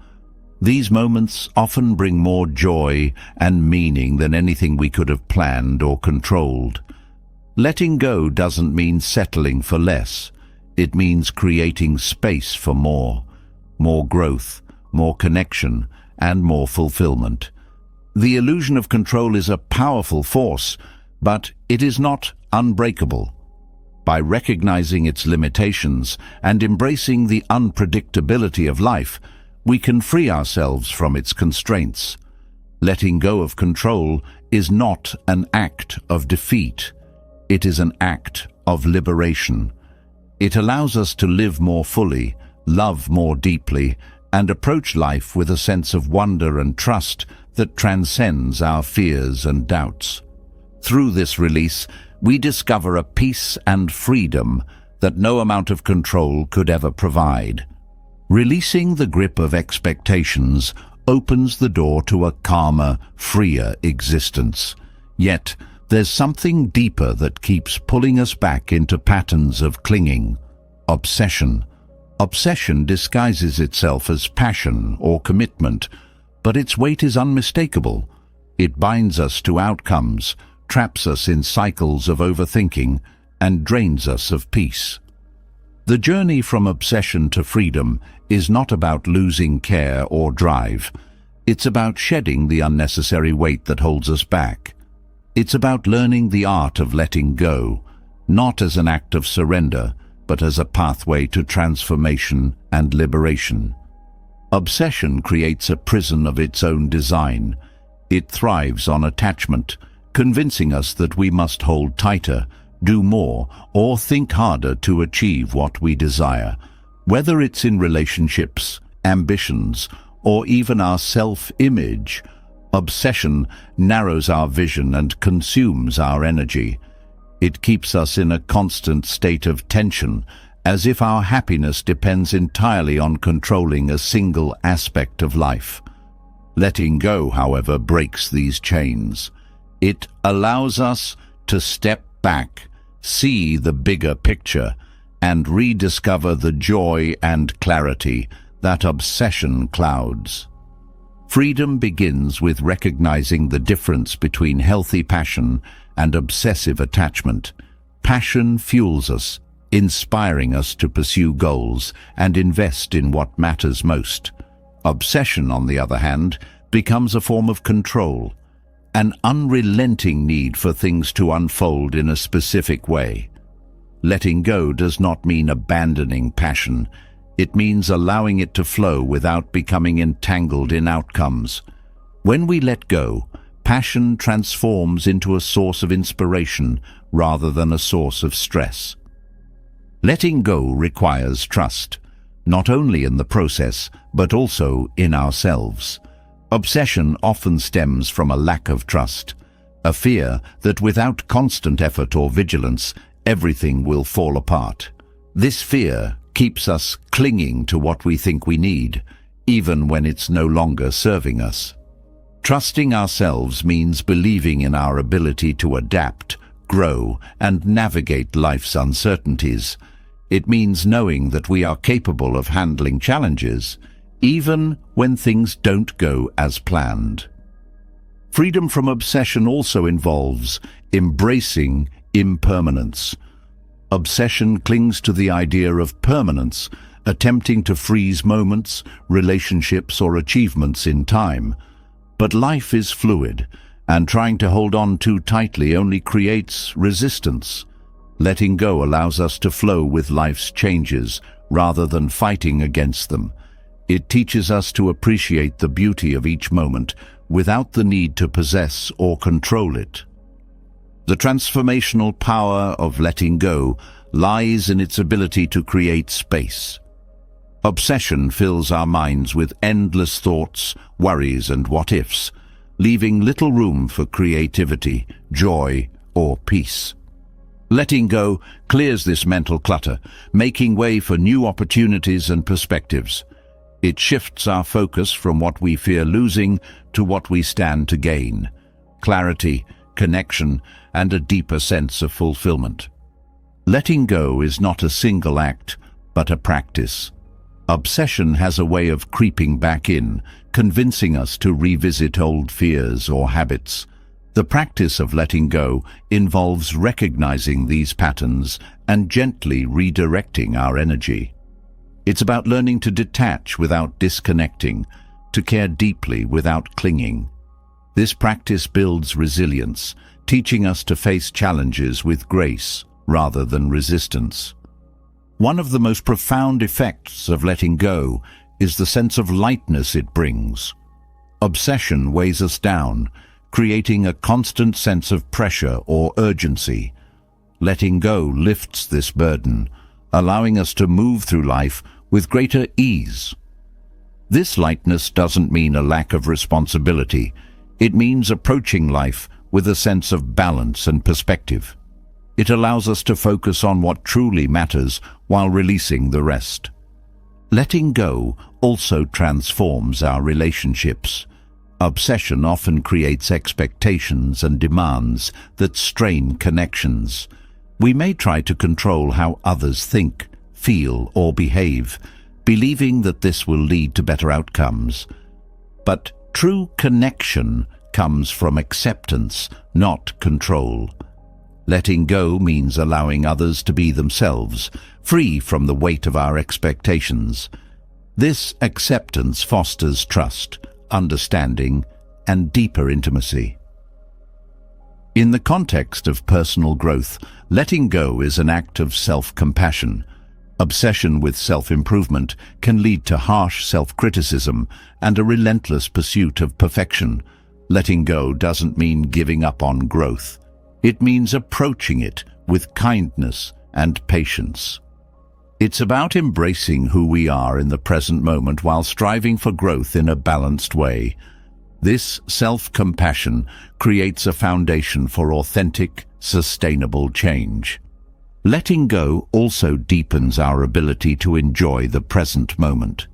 These moments often bring more joy and meaning than anything we could have planned or controlled. Letting go doesn't mean settling for less. It means creating space for more growth, more connection, and more fulfillment. The illusion of control is a powerful force, but it is not unbreakable. By recognizing its limitations and embracing the unpredictability of life, we can free ourselves from its constraints. Letting go of control is not an act of defeat. It is an act of liberation. It allows us to live more fully, love more deeply, and approach life with a sense of wonder and trust that transcends our fears and doubts. Through this release, we discover a peace and freedom that no amount of control could ever provide. Releasing the grip of expectations opens the door to a calmer, freer existence. Yet, there's something deeper that keeps pulling us back into patterns of clinging. Obsession. Obsession disguises itself as passion or commitment, but its weight is unmistakable. It binds us to outcomes, traps us in cycles of overthinking, and drains us of peace. The journey from obsession to freedom is not about losing care or drive. It's about shedding the unnecessary weight that holds us back. It's about learning the art of letting go, not as an act of surrender, but as a pathway to transformation and liberation. Obsession creates a prison of its own design. It thrives on attachment, convincing us that we must hold tighter, do more, or think harder to achieve what we desire. Whether it's in relationships, ambitions, or even our self-image, obsession narrows our vision and consumes our energy. It keeps us in a constant state of tension, as if our happiness depends entirely on controlling a single aspect of life. Letting go, however, breaks these chains. It allows us to step back, see the bigger picture, and rediscover the joy and clarity that obsession clouds. Freedom begins with recognizing the difference between healthy passion and obsessive attachment. Passion fuels us, inspiring us to pursue goals and invest in what matters most. Obsession, on the other hand, becomes a form of control, an unrelenting need for things to unfold in a specific way. Letting go does not mean abandoning passion. It means allowing it to flow without becoming entangled in outcomes. When we let go, passion transforms into a source of inspiration rather than a source of stress. Letting go requires trust, not only in the process, but also in ourselves. Obsession often stems from a lack of trust, a fear that without constant effort or vigilance, everything will fall apart. This fear keeps us clinging to what we think we need, even when it's no longer serving us. Trusting ourselves means believing in our ability to adapt, grow, and navigate life's uncertainties. It means knowing that we are capable of handling challenges, even when things don't go as planned. Freedom from obsession also involves embracing impermanence. Obsession clings to the idea of permanence, attempting to freeze moments, relationships, or achievements in time. But life is fluid, and trying to hold on too tightly only creates resistance. Letting go allows us to flow with life's changes rather than fighting against them. It teaches us to appreciate the beauty of each moment without the need to possess or control it. The transformational power of letting go lies in its ability to create space. Obsession fills our minds with endless thoughts, worries, and what-ifs, leaving little room for creativity, joy, or peace. Letting go clears this mental clutter, making way for new opportunities and perspectives. It shifts our focus from what we fear losing to what we stand to gain: clarity, connection, and a deeper sense of fulfillment. Letting go is not a single act, but a practice. Obsession has a way of creeping back in, convincing us to revisit old fears or habits. The practice of letting go involves recognizing these patterns and gently redirecting our energy. It's about learning to detach without disconnecting, to care deeply without clinging. This practice builds resilience, teaching us to face challenges with grace rather than resistance. One of the most profound effects of letting go is the sense of lightness it brings. Obsession weighs us down, creating a constant sense of pressure or urgency. Letting go lifts this burden, allowing us to move through life with greater ease. This lightness doesn't mean a lack of responsibility. It means approaching life with a sense of balance and perspective. It allows us to focus on what truly matters while releasing the rest. Letting go also transforms our relationships. Obsession often creates expectations and demands that strain connections. We may try to control how others think, feel, or behave, believing that this will lead to better outcomes. But true connection comes from acceptance, not control. Letting go means allowing others to be themselves, free from the weight of our expectations. This acceptance fosters trust, understanding, and deeper intimacy. In the context of personal growth, letting go is an act of self-compassion. Obsession with self-improvement can lead to harsh self-criticism and a relentless pursuit of perfection. Letting go doesn't mean giving up on growth. It means approaching it with kindness and patience. It's about embracing who we are in the present moment while striving for growth in a balanced way. This self-compassion creates a foundation for authentic, sustainable change. Letting go also deepens our ability to enjoy the present moment.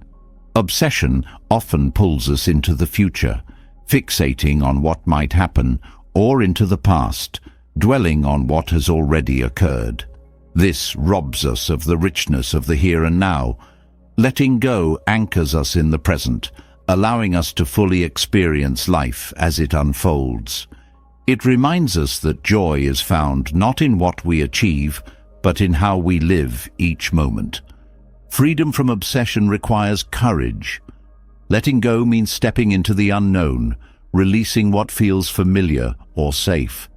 Obsession often pulls us into the future, fixating on what might happen, or into the past, dwelling on what has already occurred. This robs us of the richness of the here and now. Letting go anchors us in the present, allowing us to fully experience life as it unfolds. It reminds us that joy is found not in what we achieve, but in how we live each moment. Freedom from obsession requires courage. Letting go means stepping into the unknown, releasing what feels familiar or safe.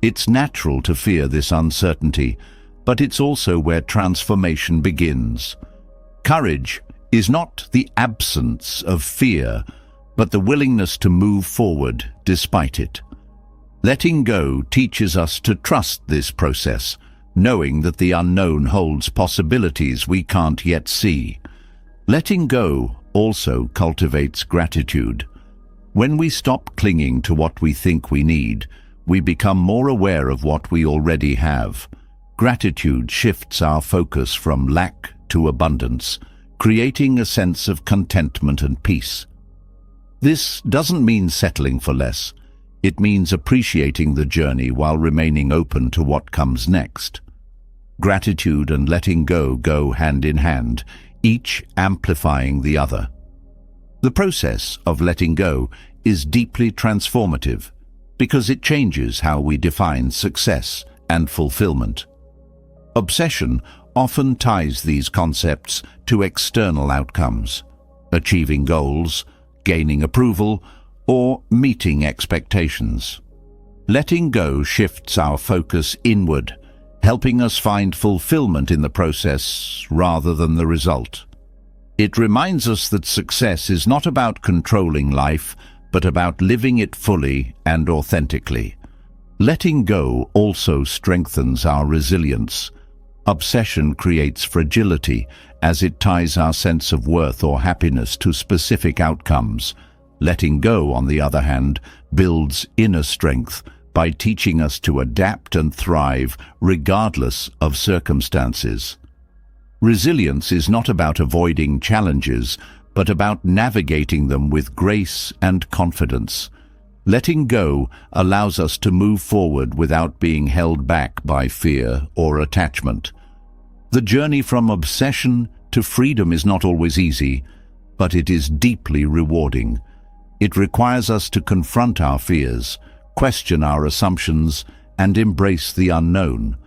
It's natural to fear this uncertainty, but it's also where transformation begins. Courage is not the absence of fear, but the willingness to move forward despite it. Letting go teaches us to trust this process, knowing that the unknown holds possibilities we can't yet see. Letting go also cultivates gratitude. When we stop clinging to what we think we need, we become more aware of what we already have. Gratitude shifts our focus from lack to abundance, creating a sense of contentment and peace. This doesn't mean settling for less. It means appreciating the journey while remaining open to what comes next. Gratitude and letting go hand in hand, each amplifying the other. The process of letting go is deeply transformative because it changes how we define success and fulfillment. Obsession often ties these concepts to external outcomes, achieving goals, gaining approval, or meeting expectations. Letting go shifts our focus inward, helping us find fulfillment in the process rather than the result. It reminds us that success is not about controlling life, but about living it fully and authentically. Letting go also strengthens our resilience. Obsession creates fragility as it ties our sense of worth or happiness to specific outcomes. Letting go, on the other hand, builds inner strength by teaching us to adapt and thrive regardless of circumstances. Resilience is not about avoiding challenges, but about navigating them with grace and confidence. Letting go allows us to move forward without being held back by fear or attachment. The journey from obsession to freedom is not always easy, but it is deeply rewarding. It requires us to confront our fears, question our assumptions, and embrace the unknown.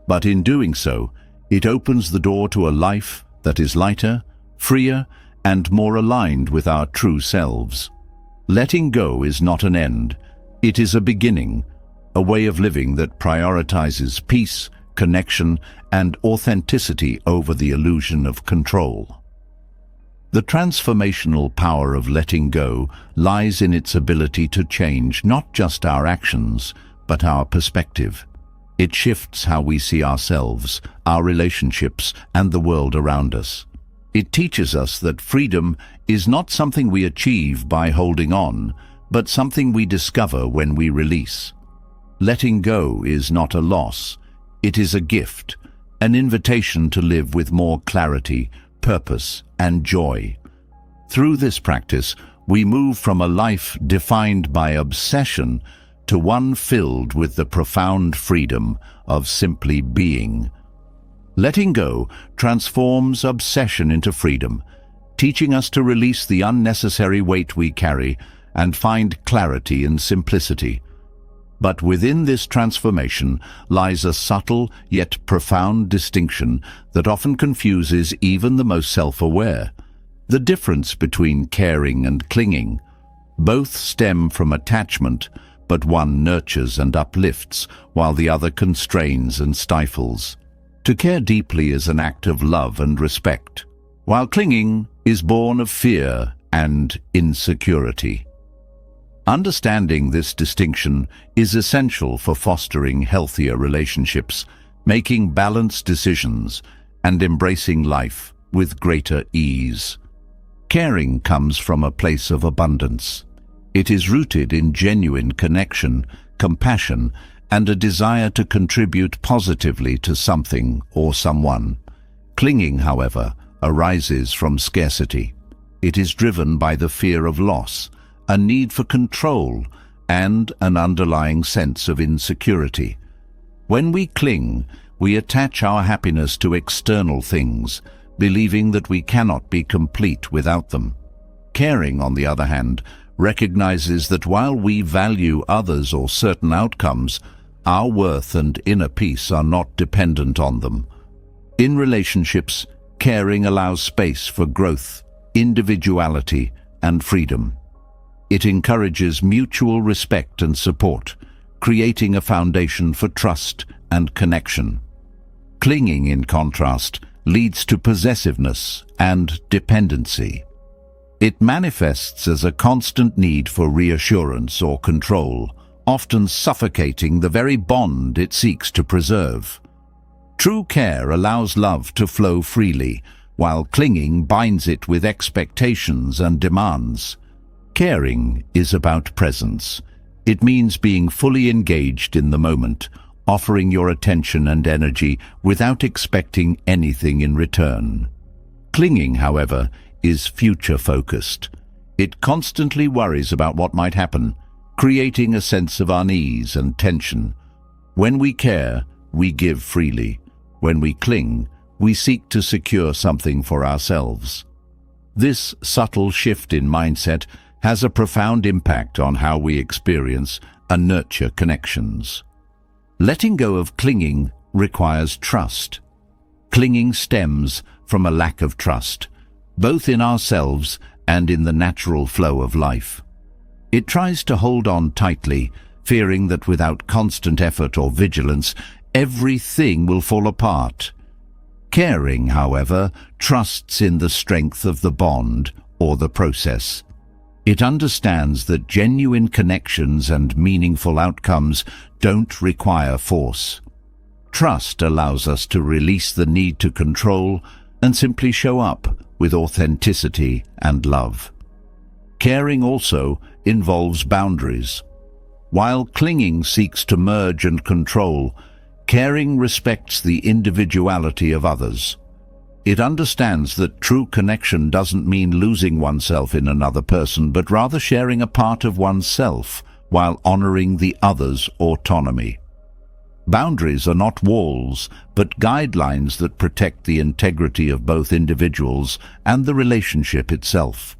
But in doing so, it opens the door to a life that is lighter, freer, and more aligned with our true selves. Letting go is not an end. It is a beginning, a way of living that prioritizes peace, connection, and authenticity over the illusion of control. The transformational power of letting go lies in its ability to change not just our actions, but our perspective. It shifts how we see ourselves, our relationships, and the world around us. It teaches us that freedom is not something we achieve by holding on, but something we discover when we release. Letting go is not a loss. It is a gift, an invitation to live with more clarity, purpose, and joy. Through this practice, we move from a life defined by obsession to one filled with the profound freedom of simply being. Letting go transforms obsession into freedom, teaching us to release the unnecessary weight we carry and find clarity in simplicity. But within this transformation lies a subtle yet profound distinction that often confuses even the most self-aware: the difference between caring and clinging. Both stem from attachment, but one nurtures and uplifts, while the other constrains and stifles. To care deeply is an act of love and respect, while clinging is born of fear and insecurity. Understanding this distinction is essential for fostering healthier relationships, making balanced decisions, and embracing life with greater ease. Caring comes from a place of abundance. It is rooted in genuine connection, compassion, and a desire to contribute positively to something or someone. Clinging, however, arises from scarcity. It is driven by the fear of loss, a need for control, and an underlying sense of insecurity. When we cling, we attach our happiness to external things, believing that we cannot be complete without them. Caring, on the other hand, recognizes that while we value others or certain outcomes, our worth and inner peace are not dependent on them. In relationships, caring allows space for growth, individuality, and freedom. It encourages mutual respect and support, creating a foundation for trust and connection. Clinging, in contrast, leads to possessiveness and dependency. It manifests as a constant need for reassurance or control, often suffocating the very bond it seeks to preserve. True care allows love to flow freely, while clinging binds it with expectations and demands. Caring is about presence. It means being fully engaged in the moment, offering your attention and energy without expecting anything in return. Clinging, however, is future-focused. It constantly worries about what might happen, creating a sense of unease and tension. When we care, we give freely. When we cling, we seek to secure something for ourselves. This subtle shift in mindset has a profound impact on how we experience and nurture connections. Letting go of clinging requires trust. Clinging stems from a lack of trust, both in ourselves and in the natural flow of life. It tries to hold on tightly, fearing that without constant effort or vigilance, everything will fall apart. Caring, however, trusts in the strength of the bond or the process. It understands that genuine connections and meaningful outcomes don't require force. Trust allows us to release the need to control and simply show up with authenticity and love. Caring also involves boundaries. While clinging seeks to merge and control, caring respects the individuality of others. It understands that true connection doesn't mean losing oneself in another person, but rather sharing a part of oneself while honoring the other's autonomy. Boundaries are not walls, but guidelines that protect the integrity of both individuals and the relationship itself.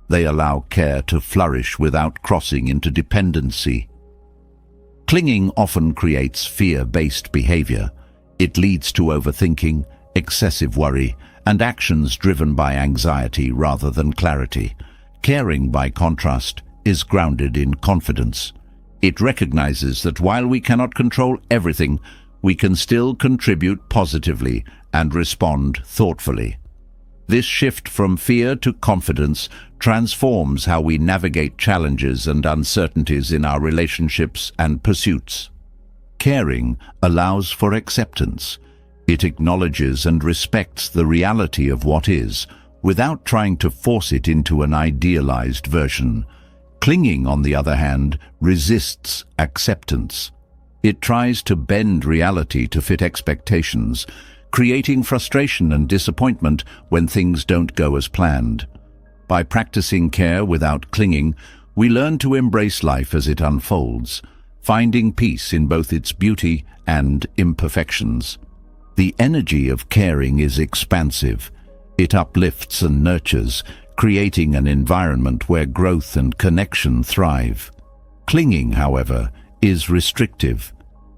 They allow care to flourish without crossing into dependency. Clinging often creates fear-based behavior. It leads to overthinking, excessive worry, and actions driven by anxiety rather than clarity. Caring, by contrast, is grounded in confidence. It recognizes that while we cannot control everything, we can still contribute positively and respond thoughtfully. This shift from fear to confidence transforms how we navigate challenges and uncertainties in our relationships and pursuits. Caring allows for acceptance. It acknowledges and respects the reality of what is, without trying to force it into an idealized version. Clinging, on the other hand, resists acceptance. It tries to bend reality to fit expectations, creating frustration and disappointment when things don't go as planned. By practicing care without clinging, we learn to embrace life as it unfolds, finding peace in both its beauty and imperfections. The energy of caring is expansive. It uplifts and nurtures, creating an environment where growth and connection thrive. Clinging, however, is restrictive.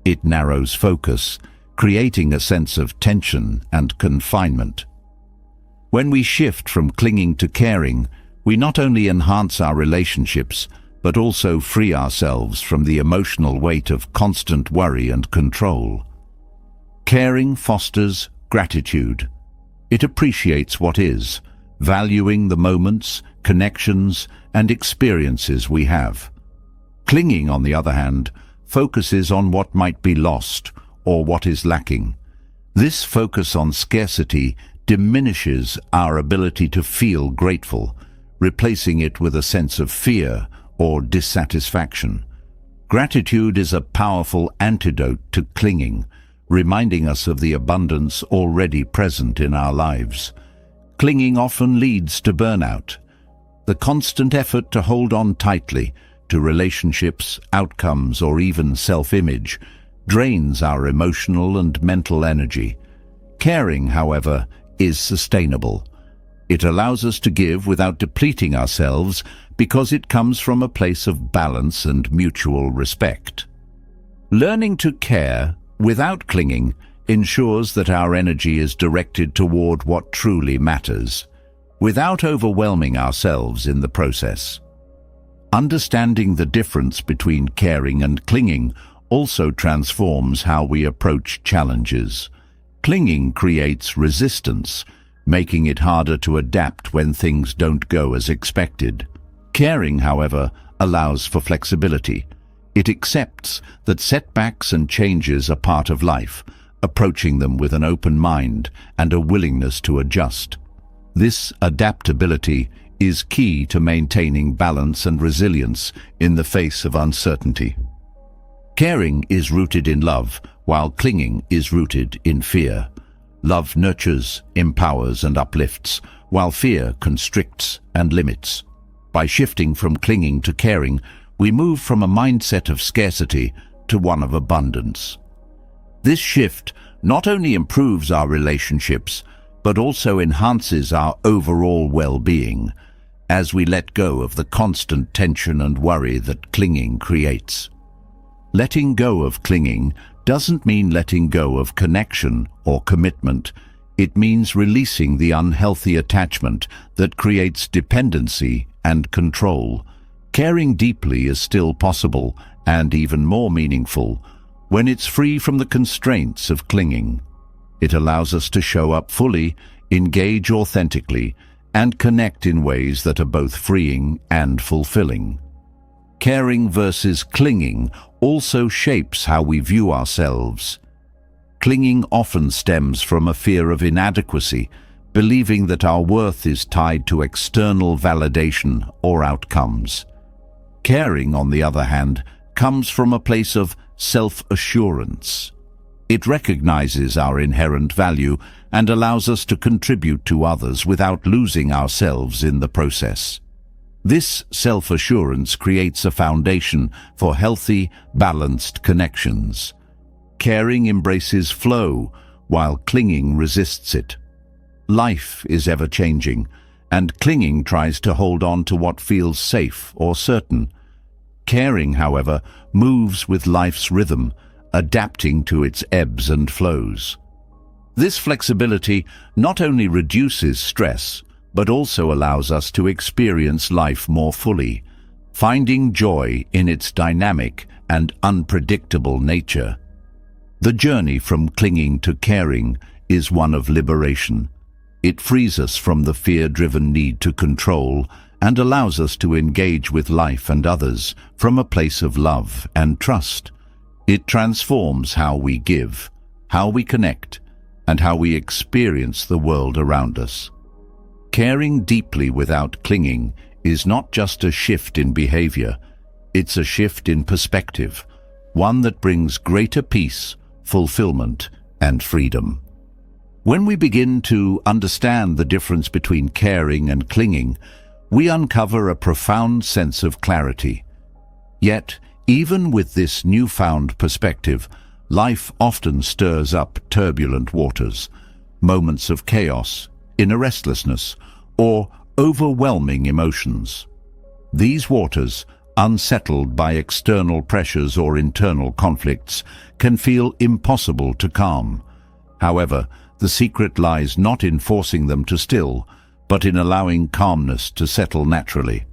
It narrows focus, creating a sense of tension and confinement. When we shift from clinging to caring, we not only enhance our relationships, but also free ourselves from the emotional weight of constant worry and control. Caring fosters gratitude. It appreciates what is, valuing the moments, connections, and experiences we have. Clinging, on the other hand, focuses on what might be lost or what is lacking. This focus on scarcity diminishes our ability to feel grateful, replacing it with a sense of fear or dissatisfaction. Gratitude is a powerful antidote to clinging, reminding us of the abundance already present in our lives. Clinging often leads to burnout. The constant effort to hold on tightly to relationships, outcomes, or even self-image drains our emotional and mental energy. Caring, however, is sustainable. It allows us to give without depleting ourselves because it comes from a place of balance and mutual respect. Learning to care without clinging ensures that our energy is directed toward what truly matters, without overwhelming ourselves in the process. Understanding the difference between caring and clinging also transforms how we approach challenges. Clinging creates resistance, making it harder to adapt when things don't go as expected. Caring, however, allows for flexibility. It accepts that setbacks and changes are part of life, approaching them with an open mind and a willingness to adjust. This adaptability is key to maintaining balance and resilience in the face of uncertainty. Caring is rooted in love, while clinging is rooted in fear. Love nurtures, empowers, and uplifts, while fear constricts and limits. By shifting from clinging to caring, we move from a mindset of scarcity to one of abundance. This shift not only improves our relationships, but also enhances our overall well-being, as we let go of the constant tension and worry that clinging creates. Letting go of clinging doesn't mean letting go of connection or commitment. It means releasing the unhealthy attachment that creates dependency and control. Caring deeply is still possible and even more meaningful when it's free from the constraints of clinging. It allows us to show up fully, engage authentically, and connect in ways that are both freeing and fulfilling. Caring versus clinging also shapes how we view ourselves. Clinging often stems from a fear of inadequacy, believing that our worth is tied to external validation or outcomes. Caring, on the other hand, comes from a place of self-assurance. It recognizes our inherent value and allows us to contribute to others without losing ourselves in the process. This self-assurance creates a foundation for healthy, balanced connections. Caring embraces flow, while clinging resists it. Life is ever-changing, and clinging tries to hold on to what feels safe or certain. Caring, however, moves with life's rhythm, adapting to its ebbs and flows. This flexibility not only reduces stress, but also allows us to experience life more fully, finding joy in its dynamic and unpredictable nature. The journey from clinging to caring is one of liberation. It frees us from the fear-driven need to control and allows us to engage with life and others from a place of love and trust. It transforms how we give, how we connect, and how we experience the world around us. Caring deeply without clinging is not just a shift in behavior, it's a shift in perspective, one that brings greater peace, fulfillment, and freedom. When we begin to understand the difference between caring and clinging, we uncover a profound sense of clarity. Yet, even with this newfound perspective, life often stirs up turbulent waters, moments of chaos, inner restlessness, or overwhelming emotions. These waters, unsettled by external pressures or internal conflicts, can feel impossible to calm. However, the secret lies not in forcing them to still, but in allowing calmness to settle naturally.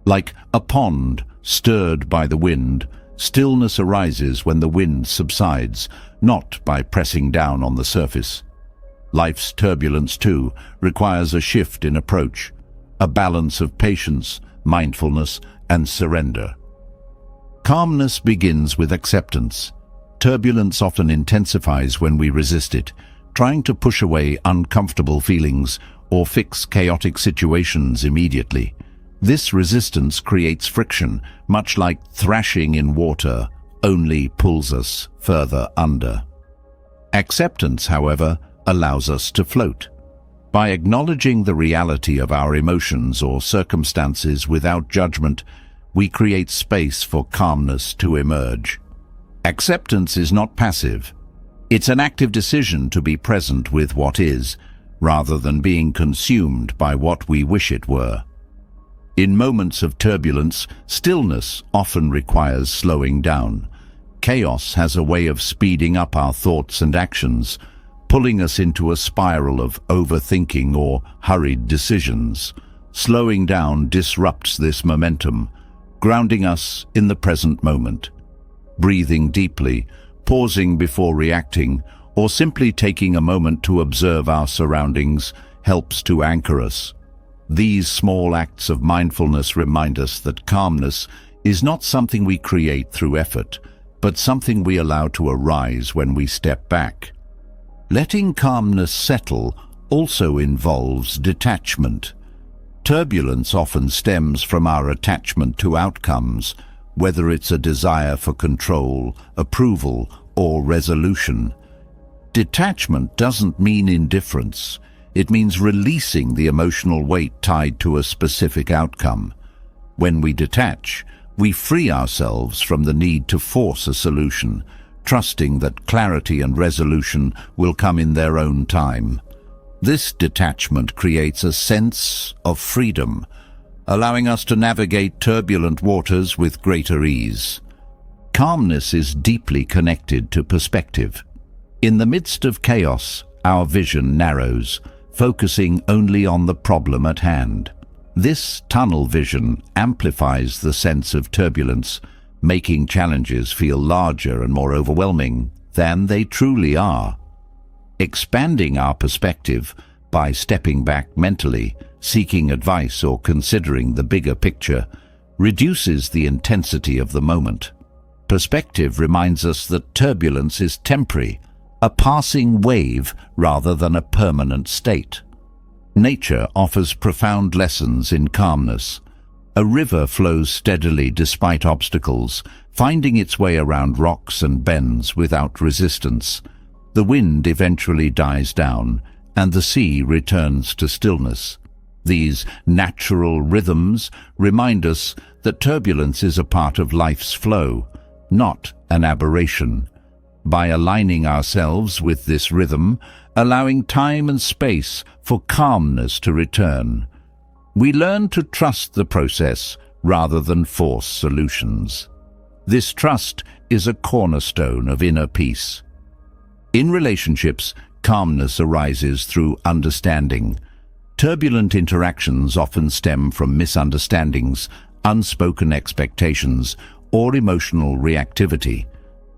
Like a pond stirred by the wind, stillness arises when the wind subsides, not by pressing down on the surface. Life's turbulence, too, requires a shift in approach, a balance of patience, mindfulness, and surrender. Calmness begins with acceptance. Turbulence often intensifies when we resist it, trying to push away uncomfortable feelings or fix chaotic situations immediately. This resistance creates friction, much like thrashing in water, only pulls us further under. Acceptance, however, allows us to float. By acknowledging the reality of our emotions or circumstances without judgment, we create space for calmness to emerge. Acceptance is not passive. It's an active decision to be present with what is, rather than being consumed by what we wish it were. In moments of turbulence, stillness often requires slowing down. Chaos has a way of speeding up our thoughts and actions, pulling us into a spiral of overthinking or hurried decisions. Slowing down disrupts this momentum, grounding us in the present moment. Breathing deeply, pausing before reacting, or simply taking a moment to observe our surroundings helps to anchor us. These small acts of mindfulness remind us that calmness is not something we create through effort, but something we allow to arise when we step back. Letting calmness settle also involves detachment. Turbulence often stems from our attachment to outcomes, whether it's a desire for control, approval, or resolution. Detachment doesn't mean indifference. It means releasing the emotional weight tied to a specific outcome. When we detach, we free ourselves from the need to force a solution, trusting that clarity and resolution will come in their own time. This detachment creates a sense of freedom, allowing us to navigate turbulent waters with greater ease. Calmness is deeply connected to perspective. In the midst of chaos, our vision narrows, focusing only on the problem at hand. This tunnel vision amplifies the sense of turbulence, making challenges feel larger and more overwhelming than they truly are. Expanding our perspective by stepping back mentally, seeking advice or considering the bigger picture, reduces the intensity of the moment. Perspective reminds us that turbulence is temporary, a passing wave rather than a permanent state. Nature offers profound lessons in calmness. A river flows steadily despite obstacles, finding its way around rocks and bends without resistance. The wind eventually dies down, and the sea returns to stillness. These natural rhythms remind us that turbulence is a part of life's flow, not an aberration. By aligning ourselves with this rhythm, allowing time and space for calmness to return, we learn to trust the process rather than force solutions. This trust is a cornerstone of inner peace. In relationships, calmness arises through understanding. Turbulent interactions often stem from misunderstandings, unspoken expectations, or emotional reactivity.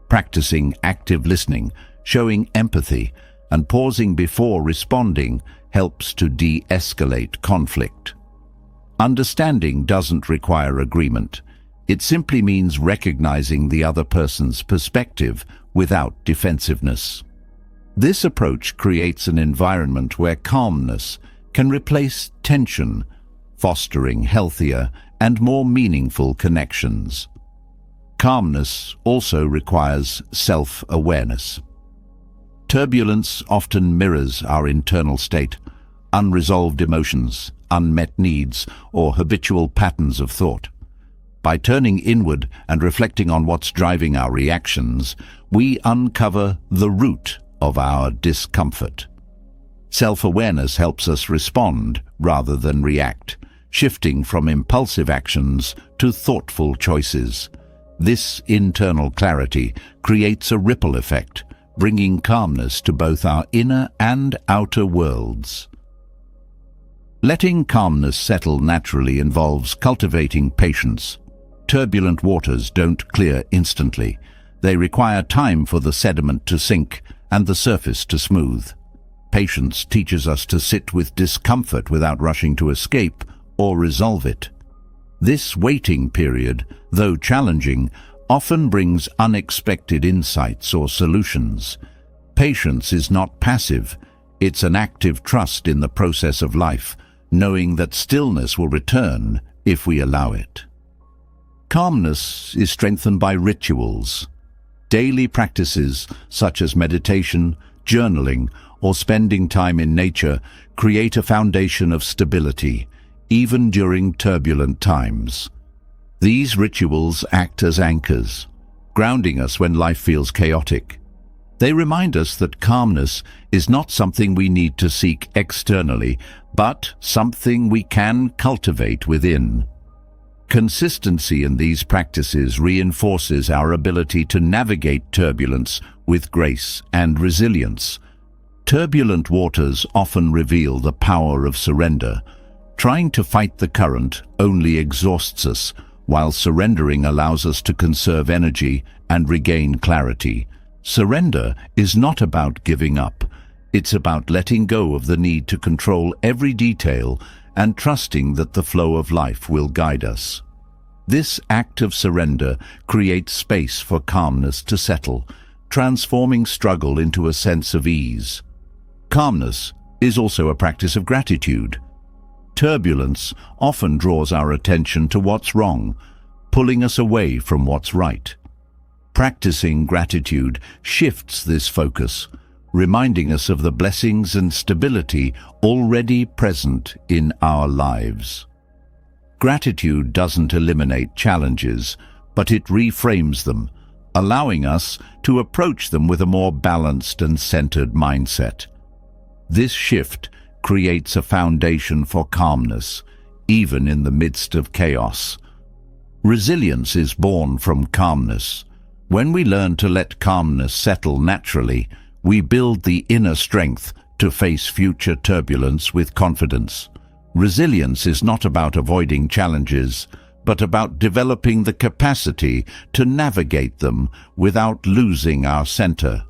Practicing active listening, showing empathy, and pausing before responding helps to de-escalate conflict. Understanding doesn't require agreement. It simply means recognizing the other person's perspective without defensiveness. This approach creates an environment where calmness can replace tension, fostering healthier and more meaningful connections. Calmness also requires self-awareness. Turbulence often mirrors our internal state, unresolved emotions, unmet needs, or habitual patterns of thought. By turning inward and reflecting on what's driving our reactions, we uncover the root of our discomfort. Self-awareness helps us respond rather than react, shifting from impulsive actions to thoughtful choices. This internal clarity creates a ripple effect, bringing calmness to both our inner and outer worlds. Letting calmness settle naturally involves cultivating patience. Turbulent waters don't clear instantly. They require time for the sediment to sink and the surface to smooth. Patience teaches us to sit with discomfort without rushing to escape or resolve it. This waiting period, though challenging, often brings unexpected insights or solutions. Patience is not passive. It's an active trust in the process of life, knowing that stillness will return if we allow it. Calmness is strengthened by rituals. Daily practices such as meditation, journaling, or spending time in nature create a foundation of stability, even during turbulent times. These rituals act as anchors, grounding us when life feels chaotic. They remind us that calmness is not something we need to seek externally, but something we can cultivate within. Consistency in these practices reinforces our ability to navigate turbulence with grace and resilience. Turbulent waters often reveal the power of surrender. Trying to fight the current only exhausts us, while surrendering allows us to conserve energy and regain clarity. Surrender is not about giving up. It's about letting go of the need to control every detail and trusting that the flow of life will guide us. This act of surrender creates space for calmness to settle, transforming struggle into a sense of ease. Calmness is also a practice of gratitude. Turbulence often draws our attention to what's wrong, pulling us away from what's right. Practicing gratitude shifts this focus, reminding us of the blessings and stability already present in our lives. Gratitude doesn't eliminate challenges, but it reframes them, allowing us to approach them with a more balanced and centered mindset. This shift creates a foundation for calmness, even in the midst of chaos. Resilience is born from calmness. When we learn to let calmness settle naturally, we build the inner strength to face future turbulence with confidence. Resilience is not about avoiding challenges, but about developing the capacity to navigate them without losing our center.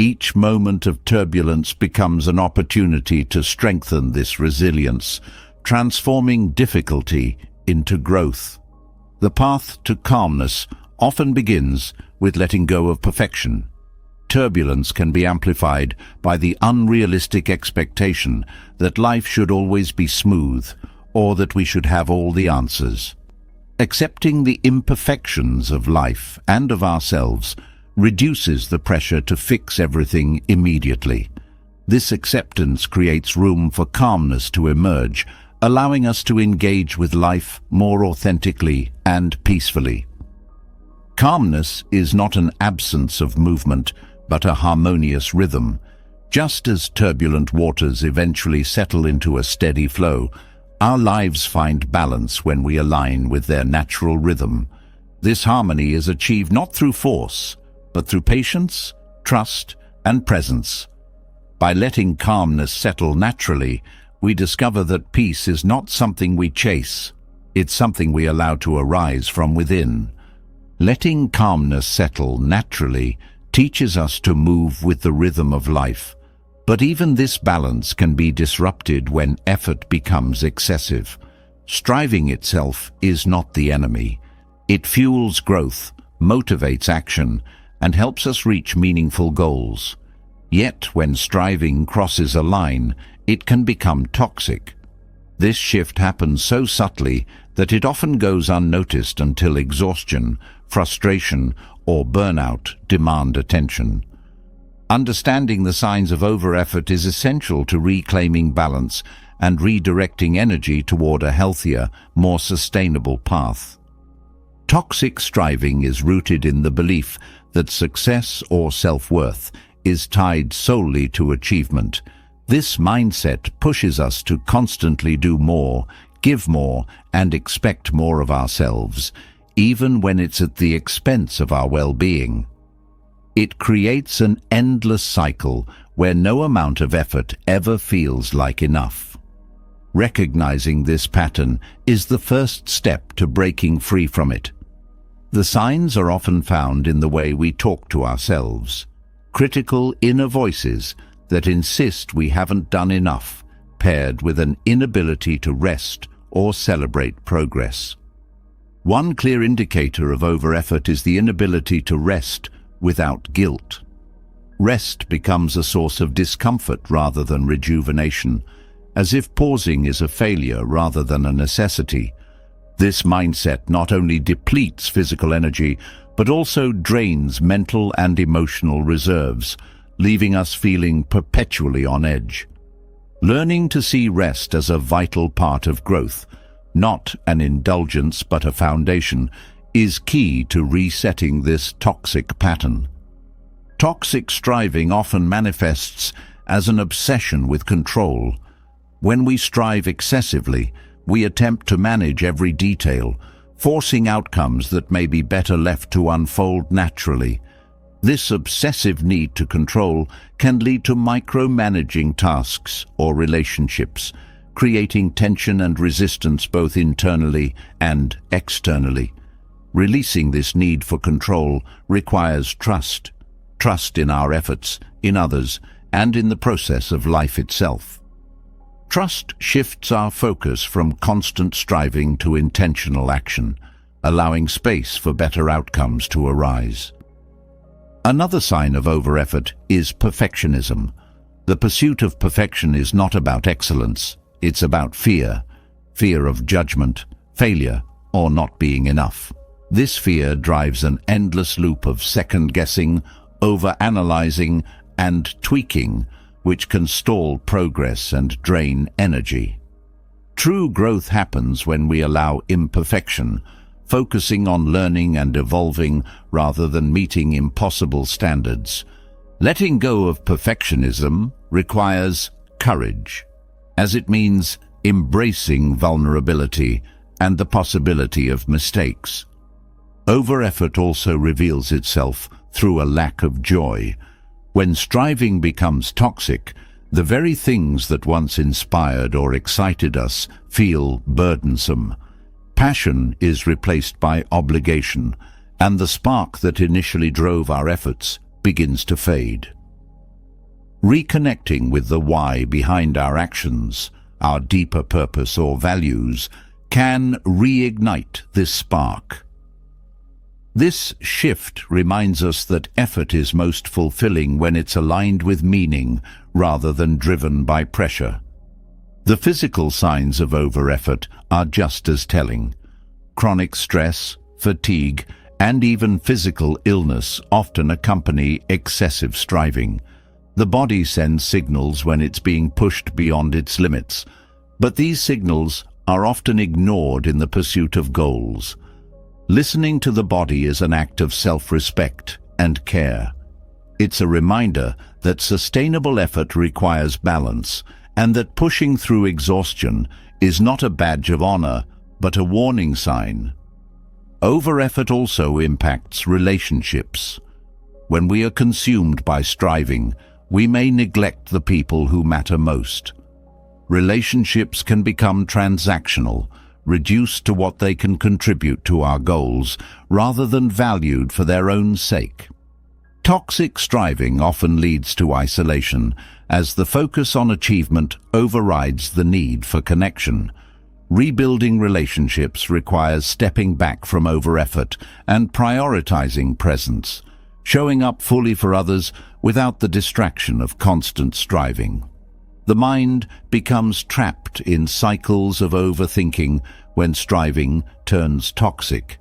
Each moment of turbulence becomes an opportunity to strengthen this resilience, transforming difficulty into growth. The path to calmness often begins with letting go of perfection. Turbulence can be amplified by the unrealistic expectation that life should always be smooth, or that we should have all the answers. Accepting the imperfections of life and of ourselves reduces the pressure to fix everything immediately. This acceptance creates room for calmness to emerge, allowing us to engage with life more authentically and peacefully. Calmness is not an absence of movement, but a harmonious rhythm. Just as turbulent waters eventually settle into a steady flow, our lives find balance when we align with their natural rhythm. This harmony is achieved not through force, but through patience, trust, and presence. By letting calmness settle naturally, we discover that peace is not something we chase. It's something we allow to arise from within. Letting calmness settle naturally teaches us to move with the rhythm of life. But even this balance can be disrupted when effort becomes excessive. Striving itself is not the enemy. It fuels growth, motivates action, and helps us reach meaningful goals. Yet, when striving crosses a line, it can become toxic. This shift happens so subtly that it often goes unnoticed until exhaustion, frustration, or burnout demand attention. Understanding the signs of over-effort is essential to reclaiming balance and redirecting energy toward a healthier, more sustainable path. Toxic striving is rooted in the belief that success or self-worth is tied solely to achievement. This mindset pushes us to constantly do more, give more, and expect more of ourselves, even when it's at the expense of our well-being. It creates an endless cycle where no amount of effort ever feels like enough. Recognizing this pattern is the first step to breaking free from it. The signs are often found in the way we talk to ourselves. Critical inner voices that insist we haven't done enough, paired with an inability to rest or celebrate progress. One clear indicator of over-effort is the inability to rest without guilt. Rest becomes a source of discomfort rather than rejuvenation, as if pausing is a failure rather than a necessity. This mindset not only depletes physical energy, but also drains mental and emotional reserves, leaving us feeling perpetually on edge. Learning to see rest as a vital part of growth, not an indulgence but a foundation, is key to resetting this toxic pattern. Toxic striving often manifests as an obsession with control. When we strive excessively, we attempt to manage every detail, forcing outcomes that may be better left to unfold naturally. This obsessive need to control can lead to micromanaging tasks or relationships, creating tension and resistance both internally and externally. Releasing this need for control requires trust in our efforts, in others, and in the process of life itself. Trust shifts our focus from constant striving to intentional action, allowing space for better outcomes to arise. Another sign of over-effort is perfectionism. The pursuit of perfection is not about excellence, it's about fear of judgment, failure, or not being enough. This fear drives an endless loop of second-guessing, over-analyzing, and tweaking, which can stall progress and drain energy. True growth happens when we allow imperfection, focusing on learning and evolving rather than meeting impossible standards. Letting go of perfectionism requires courage, as it means embracing vulnerability and the possibility of mistakes. Over-effort also reveals itself through a lack of joy. When striving becomes toxic, the very things that once inspired or excited us feel burdensome. Passion is replaced by obligation, and the spark that initially drove our efforts begins to fade. Reconnecting with the why behind our actions, our deeper purpose or values, can reignite this spark. This shift reminds us that effort is most fulfilling when it's aligned with meaning rather than driven by pressure. The physical signs of over-effort are just as telling. Chronic stress, fatigue, and even physical illness often accompany excessive striving. The body sends signals when it's being pushed beyond its limits, but these signals are often ignored in the pursuit of goals. Listening to the body is an act of self-respect and care. It's a reminder that sustainable effort requires balance, and that pushing through exhaustion is not a badge of honor, but a warning sign. Over-effort also impacts relationships. When we are consumed by striving, we may neglect the people who matter most. Relationships can become transactional, reduced to what they can contribute to our goals, rather than valued for their own sake. Toxic striving often leads to isolation, as the focus on achievement overrides the need for connection. Rebuilding relationships requires stepping back from over-effort and prioritizing presence, showing up fully for others without the distraction of constant striving. The mind becomes trapped in cycles of overthinking when striving turns toxic.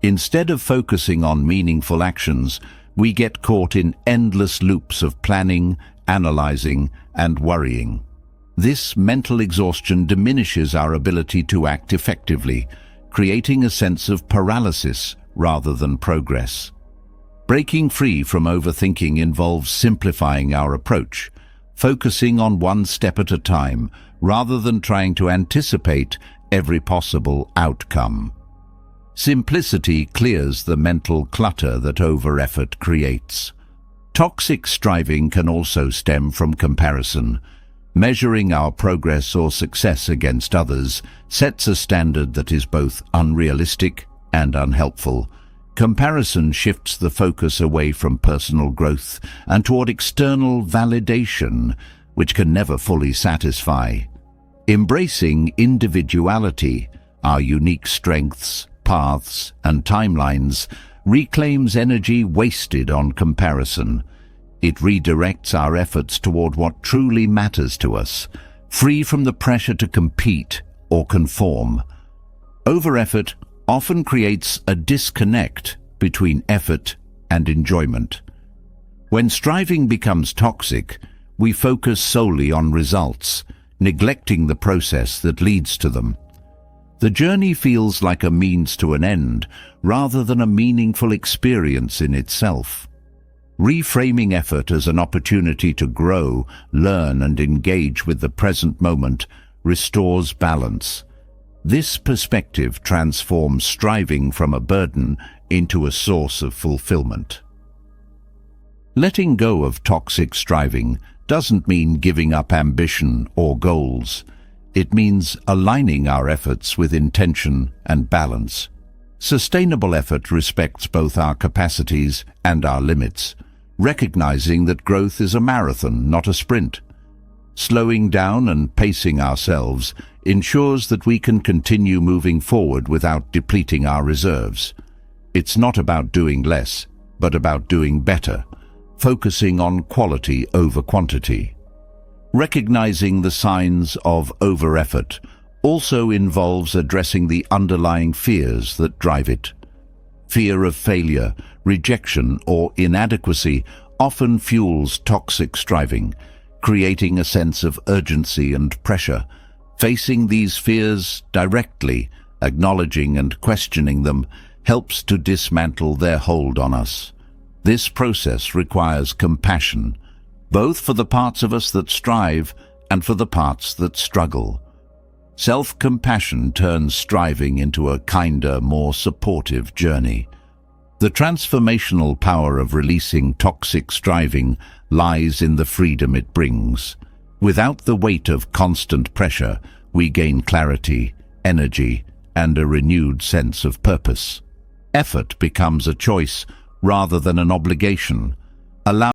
Instead of focusing on meaningful actions, we get caught in endless loops of planning, analyzing, and worrying. This mental exhaustion diminishes our ability to act effectively, creating a sense of paralysis rather than progress. Breaking free from overthinking involves simplifying our approach, focusing on one step at a time rather than trying to anticipate every possible outcome. Simplicity clears the mental clutter that over-effort creates. Toxic striving can also stem from comparison. Measuring our progress or success against others sets a standard that is both unrealistic and unhelpful. Comparison shifts the focus away from personal growth and toward external validation, which can never fully satisfy. Embracing individuality, our unique strengths, paths, and timelines, reclaims energy wasted on comparison. It redirects our efforts toward what truly matters to us, free from the pressure to compete or conform. Over-effort often creates a disconnect between effort and enjoyment. When striving becomes toxic, we focus solely on results, neglecting the process that leads to them. The journey feels like a means to an end, rather than a meaningful experience in itself. Reframing effort as an opportunity to grow, learn, and engage with the present moment restores balance. This perspective transforms striving from a burden into a source of fulfillment. Letting go of toxic striving doesn't mean giving up ambition or goals. It means aligning our efforts with intention and balance. Sustainable effort respects both our capacities and our limits, recognizing that growth is a marathon, not a sprint. Slowing down and pacing ourselves ensures that we can continue moving forward without depleting our reserves. It's not about doing less, but about doing better, focusing on quality over quantity. Recognizing the signs of over-effort also involves addressing the underlying fears that drive it. Fear of failure, rejection, or inadequacy often fuels toxic striving, creating a sense of urgency and pressure. Facing these fears directly, acknowledging and questioning them, helps to dismantle their hold on us. This process requires compassion, both for the parts of us that strive and for the parts that struggle. Self-compassion turns striving into a kinder, more supportive journey. The transformational power of releasing toxic striving lies in the freedom it brings. Without the weight of constant pressure, we gain clarity, energy, and a renewed sense of purpose. Effort becomes a choice rather than an obligation, allowing